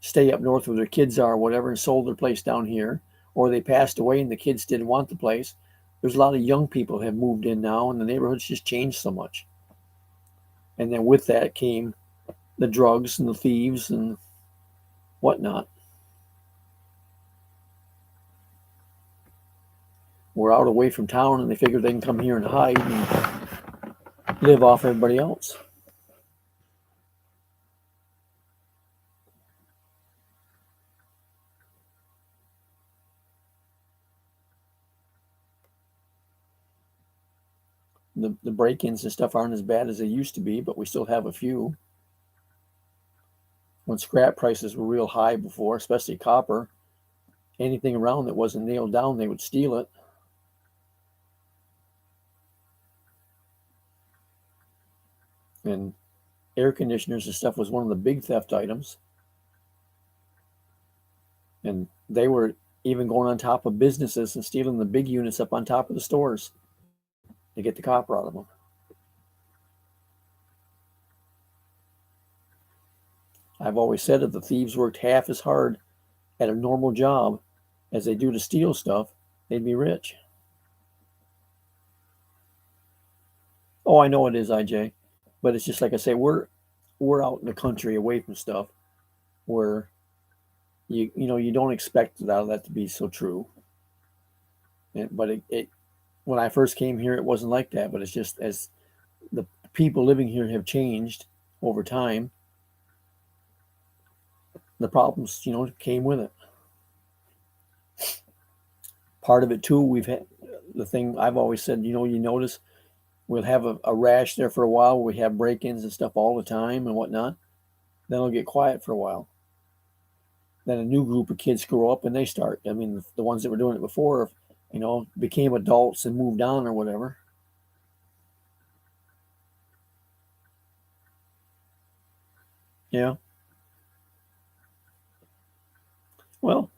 [SPEAKER 1] stay up north where their kids are or whatever, and sold their place down here, or they passed away and the kids didn't want the place. There's a lot of young people have moved in now, and the neighborhood's just changed so much. And then with that came the drugs and the thieves and whatnot. We're out away from town, and they figure they can come here and hide and live off everybody else. The break-ins and stuff aren't as bad as they used to be, but we still have a few. When scrap prices were real high before, especially copper, anything around that wasn't nailed down, they would steal it. And air conditioners and stuff was one of the big theft items. And they were even going on top of businesses and stealing the big units up on top of the stores to get the copper out of them. I've always said if the thieves worked half as hard at a normal job as they do to steal stuff, they'd be rich. Oh, I know it is, IJ, but it's just like I say, we're out in the country away from stuff where you don't expect that to be so true. But it when I first came here, it wasn't like that. But it's just as the people living here have changed over time, the problems came with it. Part of it too, we've had the thing I've always said. You notice we'll have a rash there for a while where we have break-ins and stuff all the time and whatnot. Then it'll get quiet for a while. Then a new group of kids grow up and they start. I mean, the ones that were doing it before, became adults and moved on or whatever. Yeah. Well,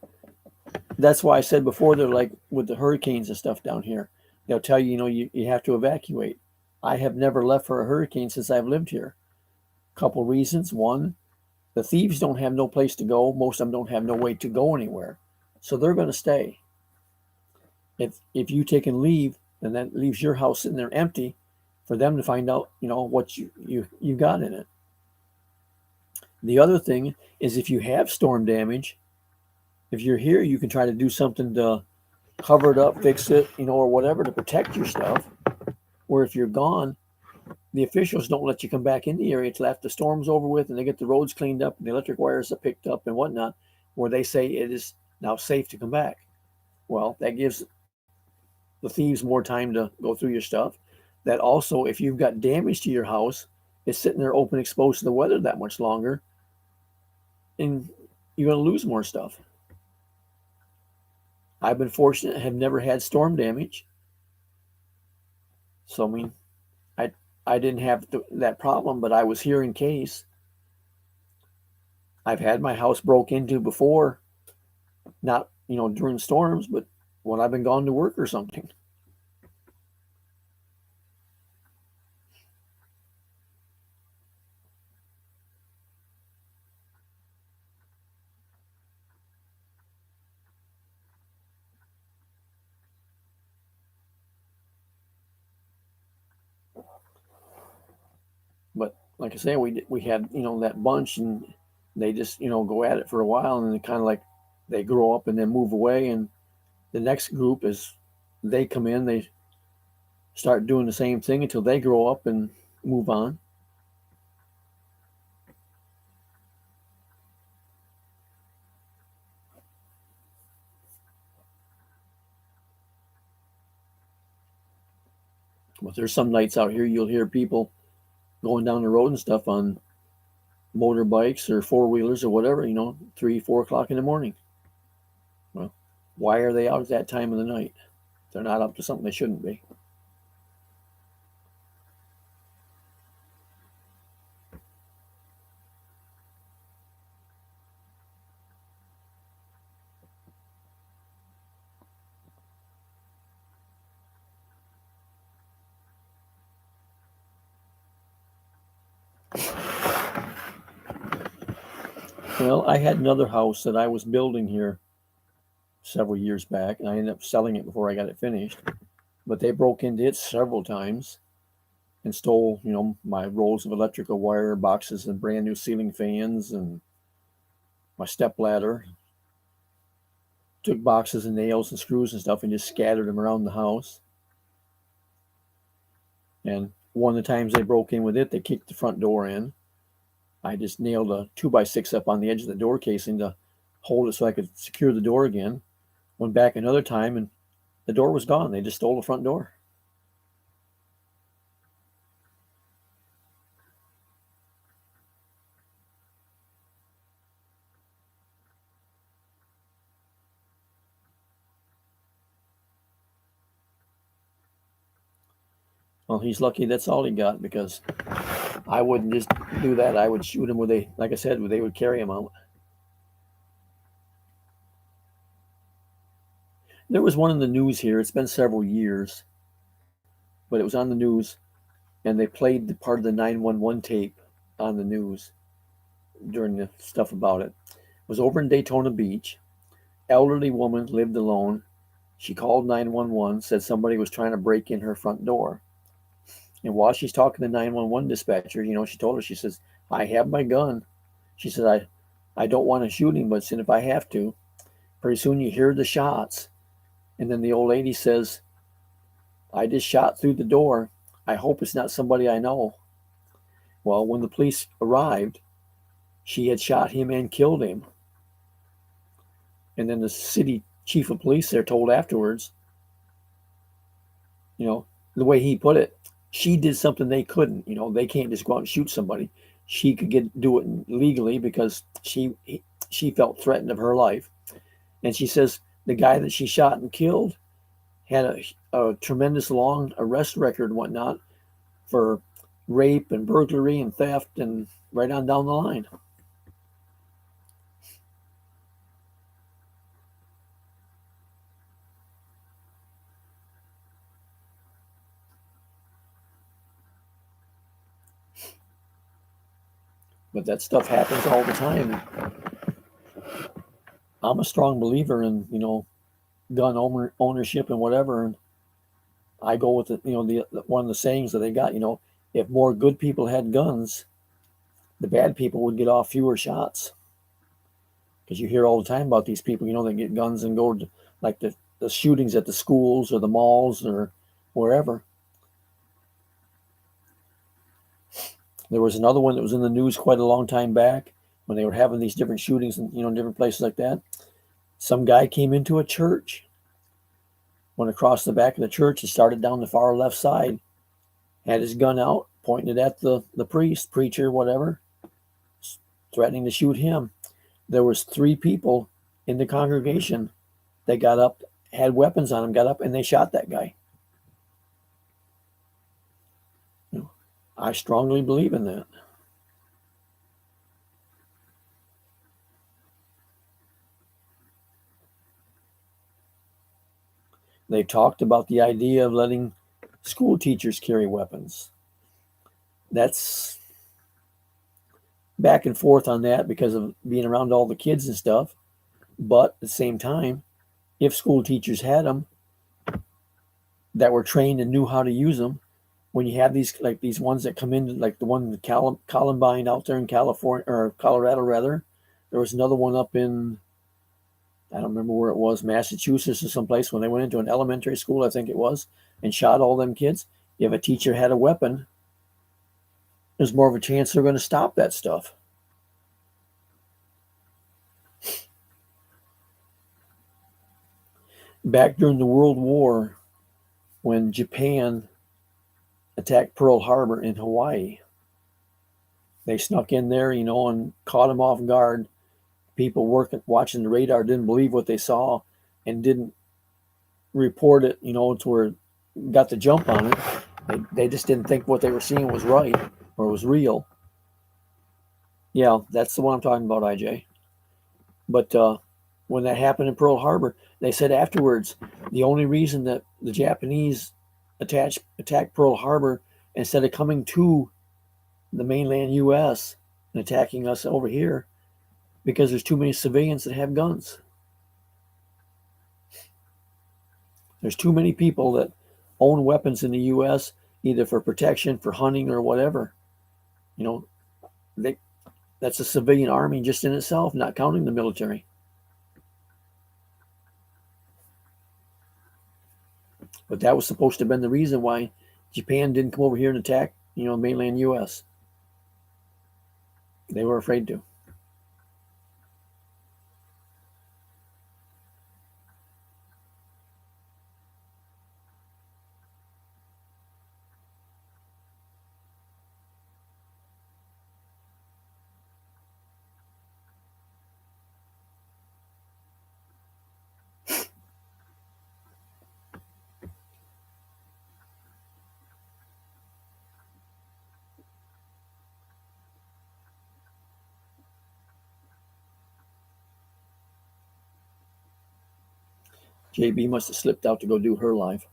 [SPEAKER 1] that's why I said before, they're like with the hurricanes and stuff down here. They'll tell you have to evacuate. I have never left for a hurricane since I've lived here. Couple reasons. One, the thieves don't have no place to go. Most of them don't have no way to go anywhere. So they're going to stay. If you take and leave, then that leaves your house sitting there empty for them to find out, what you got in it. The other thing is if you have storm damage, if you're here, you can try to do something to cover it up, fix it, or whatever to protect your stuff. Where if you're gone, the officials don't let you come back in the area until after the storm's over with and they get the roads cleaned up and the electric wires are picked up and whatnot, where they say it is now safe to come back. Well, that gives the thieves more time to go through your stuff. That also, if you've got damage to your house, it's sitting there open, exposed to the weather that much longer. and you're going to lose more stuff. I've been fortunate, have never had storm damage. So, I mean, I, I didn't have that problem, but I was here in case. I've had my house broke into before, not, during storms, but when I've been gone to work or something. But like I say, we had that bunch, and they just go at it for a while, and they kind of like they grow up and then move away, and the next group is they come in, they start doing the same thing until they grow up and move on. But there's some nights out here you'll hear people going down the road and stuff on motorbikes or four wheelers or whatever, 3, 4 o'clock in the morning. Well, why are they out at that time of the night? They're not up to something they shouldn't be. Well, I had another house that I was building here several years back, and I ended up selling it before I got it finished. But they broke into it several times and stole, my rolls of electrical wire, boxes and brand new ceiling fans, and my step ladder. Took boxes and nails and screws and stuff and just scattered them around the house. And one of the times they broke in with it, they kicked the front door in. I just nailed a 2x6 up on the edge of the door casing to hold it so I could secure the door again. Went back another time and the door was gone. They just stole the front door. Well, he's lucky that's all he got, because I wouldn't just do that. I would shoot him where they, like I said, where they would carry him out. There was one in the news here. It's been several years, but it was on the news, and they played the part of the 911 tape on the news during the stuff about it. It was over in Daytona Beach. Elderly woman lived alone. She called 911, said somebody was trying to break in her front door. And while she's talking to the 911 dispatcher, she told her, she says, I have my gun. She said, I don't want to shoot him, but if I have to. Pretty soon you hear the shots. And then the old lady says, I just shot through the door. I hope it's not somebody I know. Well, when the police arrived, she had shot him and killed him. And then the city chief of police there told afterwards, the way he put it, she did something they couldn't. They can't just go out and shoot somebody. She could do it legally because she felt threatened of her life. And she says the guy that she shot and killed had a tremendous long arrest record and whatnot for rape and burglary and theft and right on down the line. But that stuff happens all the time. I'm a strong believer in, gun ownership and whatever. And I go with the one of the sayings that they got, if more good people had guns, the bad people would get off fewer shots. Because you hear all the time about these people, they get guns and go to, like the shootings at the schools or the malls or wherever. There was another one that was in the news quite a long time back when they were having these different shootings in, different places like that. Some guy came into a church, went across the back of the church and started down the far left side, had his gun out, pointing it at the priest, preacher, whatever, threatening to shoot him. there was 3 people in the congregation that got up, had weapons on them, got up, and they shot that guy. You know, I strongly believe in that. They talked about the idea of letting school teachers carry weapons. That's back and forth on that because of being around all the kids and stuff. But at the same time, if school teachers had them that were trained and knew how to use them, when you have these like these ones that come in, like the one in Columbine out there in California or Colorado rather, there was another one up in, I don't remember where it was, Massachusetts or someplace, when they went into an elementary school, I think it was, and shot all them kids. If a teacher had a weapon, there's more of a chance they're going to stop that stuff. Back during the World War, when Japan attacked Pearl Harbor in Hawaii, they snuck in there, and caught them off guard. People watching the radar didn't believe what they saw and didn't report it, to where it got the jump on it. They just didn't think what they were seeing was right or was real. Yeah, that's the one I'm talking about, IJ. But when that happened in Pearl Harbor, they said afterwards the only reason that the Japanese attacked Pearl Harbor instead of coming to the mainland U.S. and attacking us over here, because there's too many civilians that have guns. There's too many people that own weapons in the U.S. either for protection, for hunting, or whatever. They, that's a civilian army just in itself, not counting the military. But that was supposed to have been the reason why Japan didn't come over here and attack, mainland U.S. They were afraid to. JB must have slipped out to go do her live.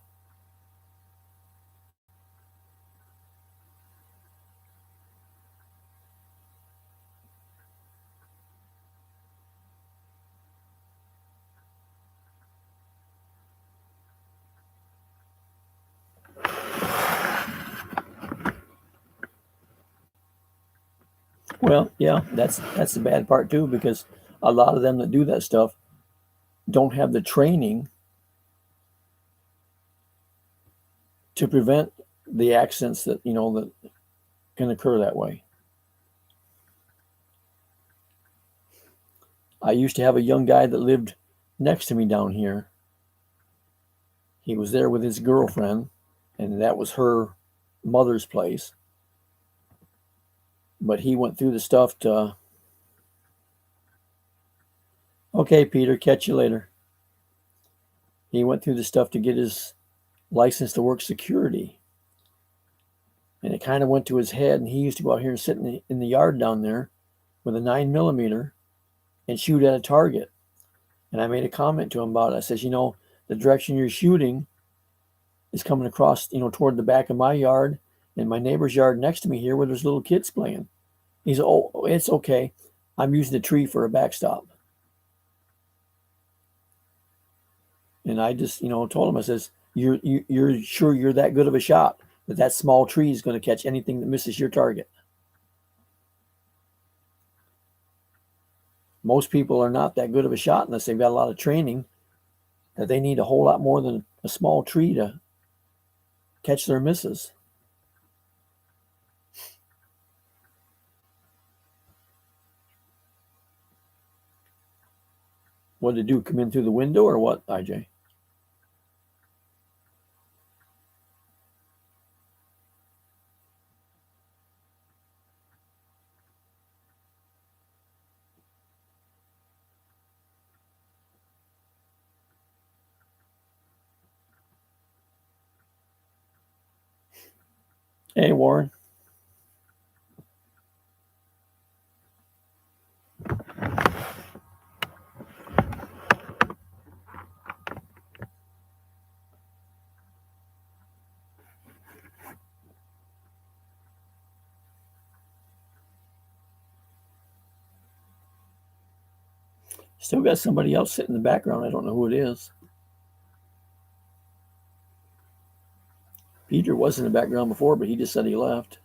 [SPEAKER 1] Well, yeah, that's the bad part too, because a lot of them that do that stuff don't have the training to prevent the accidents that that can occur that way. I used to have a young guy that lived next to me down here. He was there with his girlfriend, and that was her mother's place. But he went through the stuff to. Okay, Peter, catch you later. He went through the stuff to get his license to work security. And it kind of went to his head, and he used to go out here and sit in the yard down there with a 9mm and shoot at a target. And I made a comment to him about it. I says, the direction you're shooting is coming across, toward the back of my yard and my neighbor's yard next to me here where there's little kids playing. He said, oh, it's okay. I'm using the tree for a backstop. And I just, told him, I says, you're sure you're that good of a shot that small tree is going to catch anything that misses your target? Most people are not that good of a shot unless they've got a lot of training, that they need a whole lot more than a small tree to catch their misses. What did it do? Come in through the window or what, IJ? Hey, Warren. Still got somebody else sitting in the background. I don't know who it is. Peter was in the background before, but he just said he left.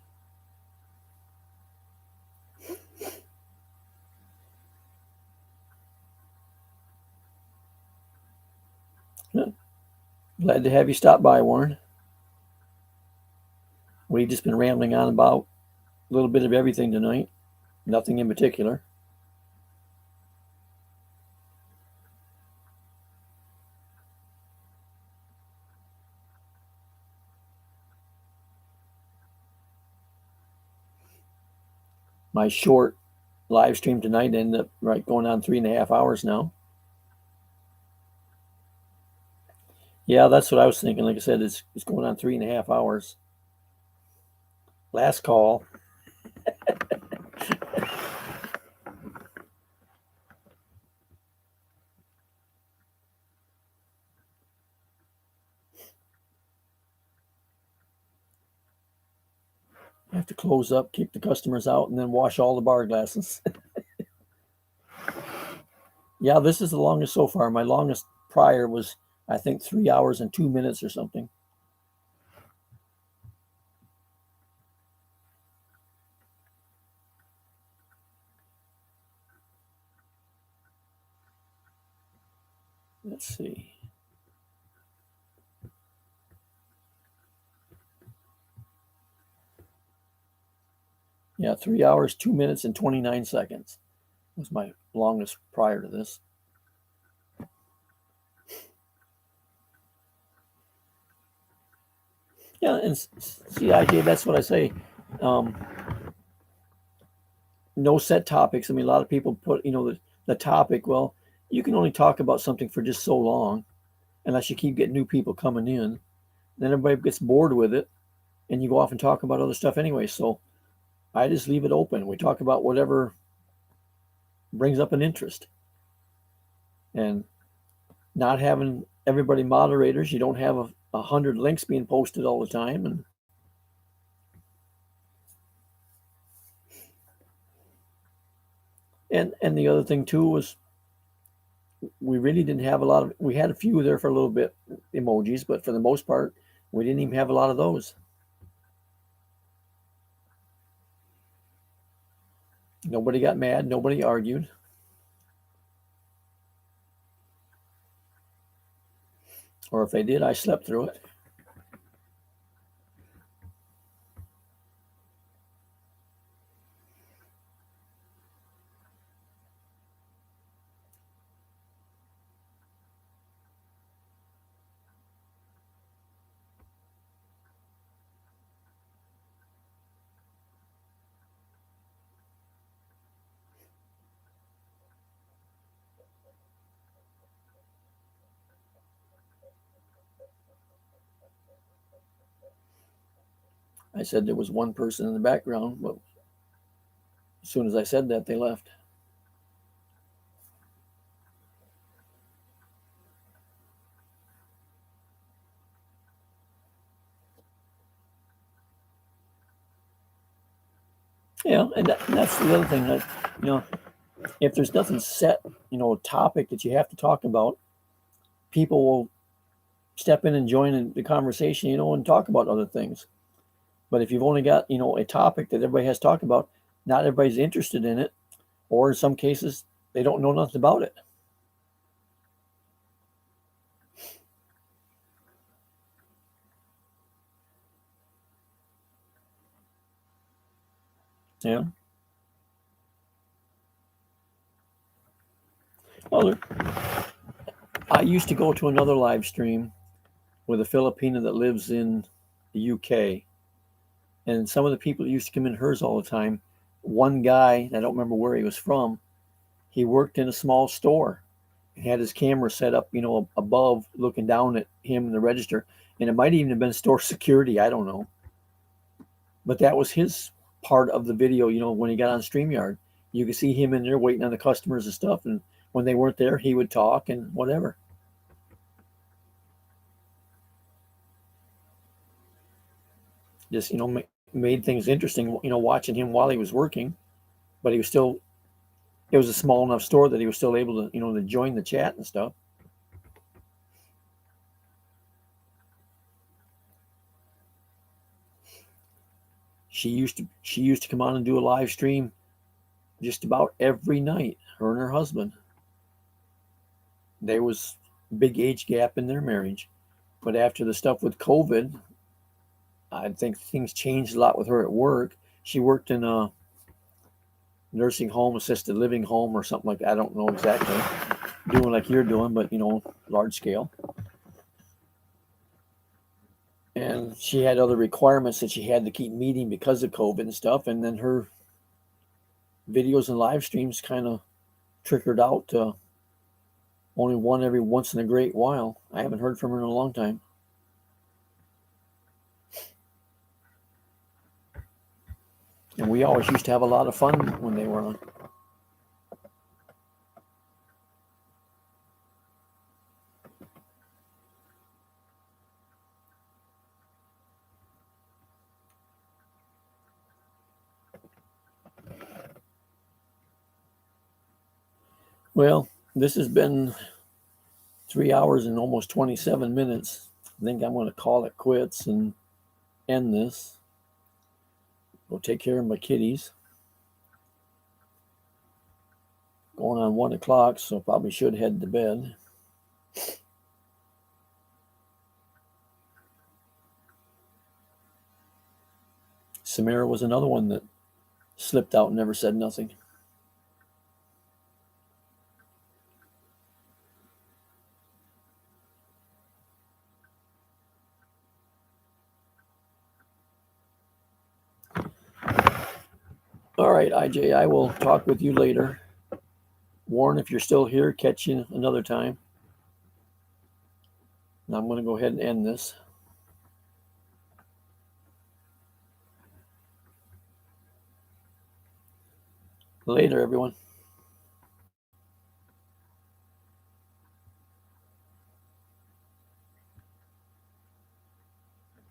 [SPEAKER 1] Yeah. Glad to have you stop by, Warren. We've just been rambling on about a little bit of everything tonight. Nothing in particular. My short live stream tonight ended up going on 3.5 hours now. Yeah, that's what I was thinking. Like I said, it's going on 3.5 hours. Last call. I have to close up, kick the customers out, and then wash all the bar glasses. Yeah, this is the longest so far. My longest prior was, I think, 3 hours and 2 minutes or something. Let's see. Yeah, 3 hours, 2 minutes, and 29 seconds was my longest prior to this. Yeah, and see, idea. That's what I say. Um, no set topics. I mean, a lot of people put, the topic. Well, you can only talk about something for just so long, unless you keep getting new people coming in. Then everybody gets bored with it, and you go off and talk about other stuff anyway. So I just leave it open. We talk about whatever brings up an interest, and not having everybody moderators. You don't have 100 links being posted all the time, and the other thing too was we really didn't have a lot of. We had a few there for a little bit, emojis, but for the most part, we didn't even have a lot of those. Nobody got mad. Nobody argued. Or if they did, I slept through it. I said there was one person in the background, but as soon as I said that, they left. And that's the other thing that, if there's nothing set, topic that you have to talk about, people will step in and join in the conversation, and talk about other things. But if you've only got, a topic that everybody has talked about, not everybody's interested in it, or in some cases, they don't know nothing about it. Yeah. Well, I used to go to another live stream with a Filipino that lives in the UK, and some of the people that used to come in hers all the time. One guy, I don't remember where he was from, he worked in a small store and had his camera set up, above, looking down at him in the register. And it might even have been store security. I don't know. But that was his part of the video, when he got on StreamYard. You could see him in there waiting on the customers and stuff. And when they weren't there, he would talk and whatever. Just, made things interesting, watching him while he was working. But it was a small enough store that he was still able to, to join the chat and stuff. She used to come on and do a live stream just about every night, her and her husband. There was a big age gap in their marriage. But after the stuff with COVID, I think things changed a lot with her at work. She worked in a nursing home, assisted living home, or something like that. I don't know exactly. Doing like you're doing, but large scale. And she had other requirements that she had to keep meeting because of COVID and stuff. And then her videos and live streams kind of trickled out to only one every once in a great while. I haven't heard from her in a long time. And we always used to have a lot of fun when they were on. Well, this has been 3 hours and almost 27 minutes. I think I'm going to call it quits and end this. Go take care of my kitties. Going on 1 o'clock, so probably should head to bed. Samara was another one that slipped out and never said nothing. All right, IJ, I will talk with you later. Warren, if you're still here, catch you another time. Now I'm going to go ahead and end this. Later, everyone.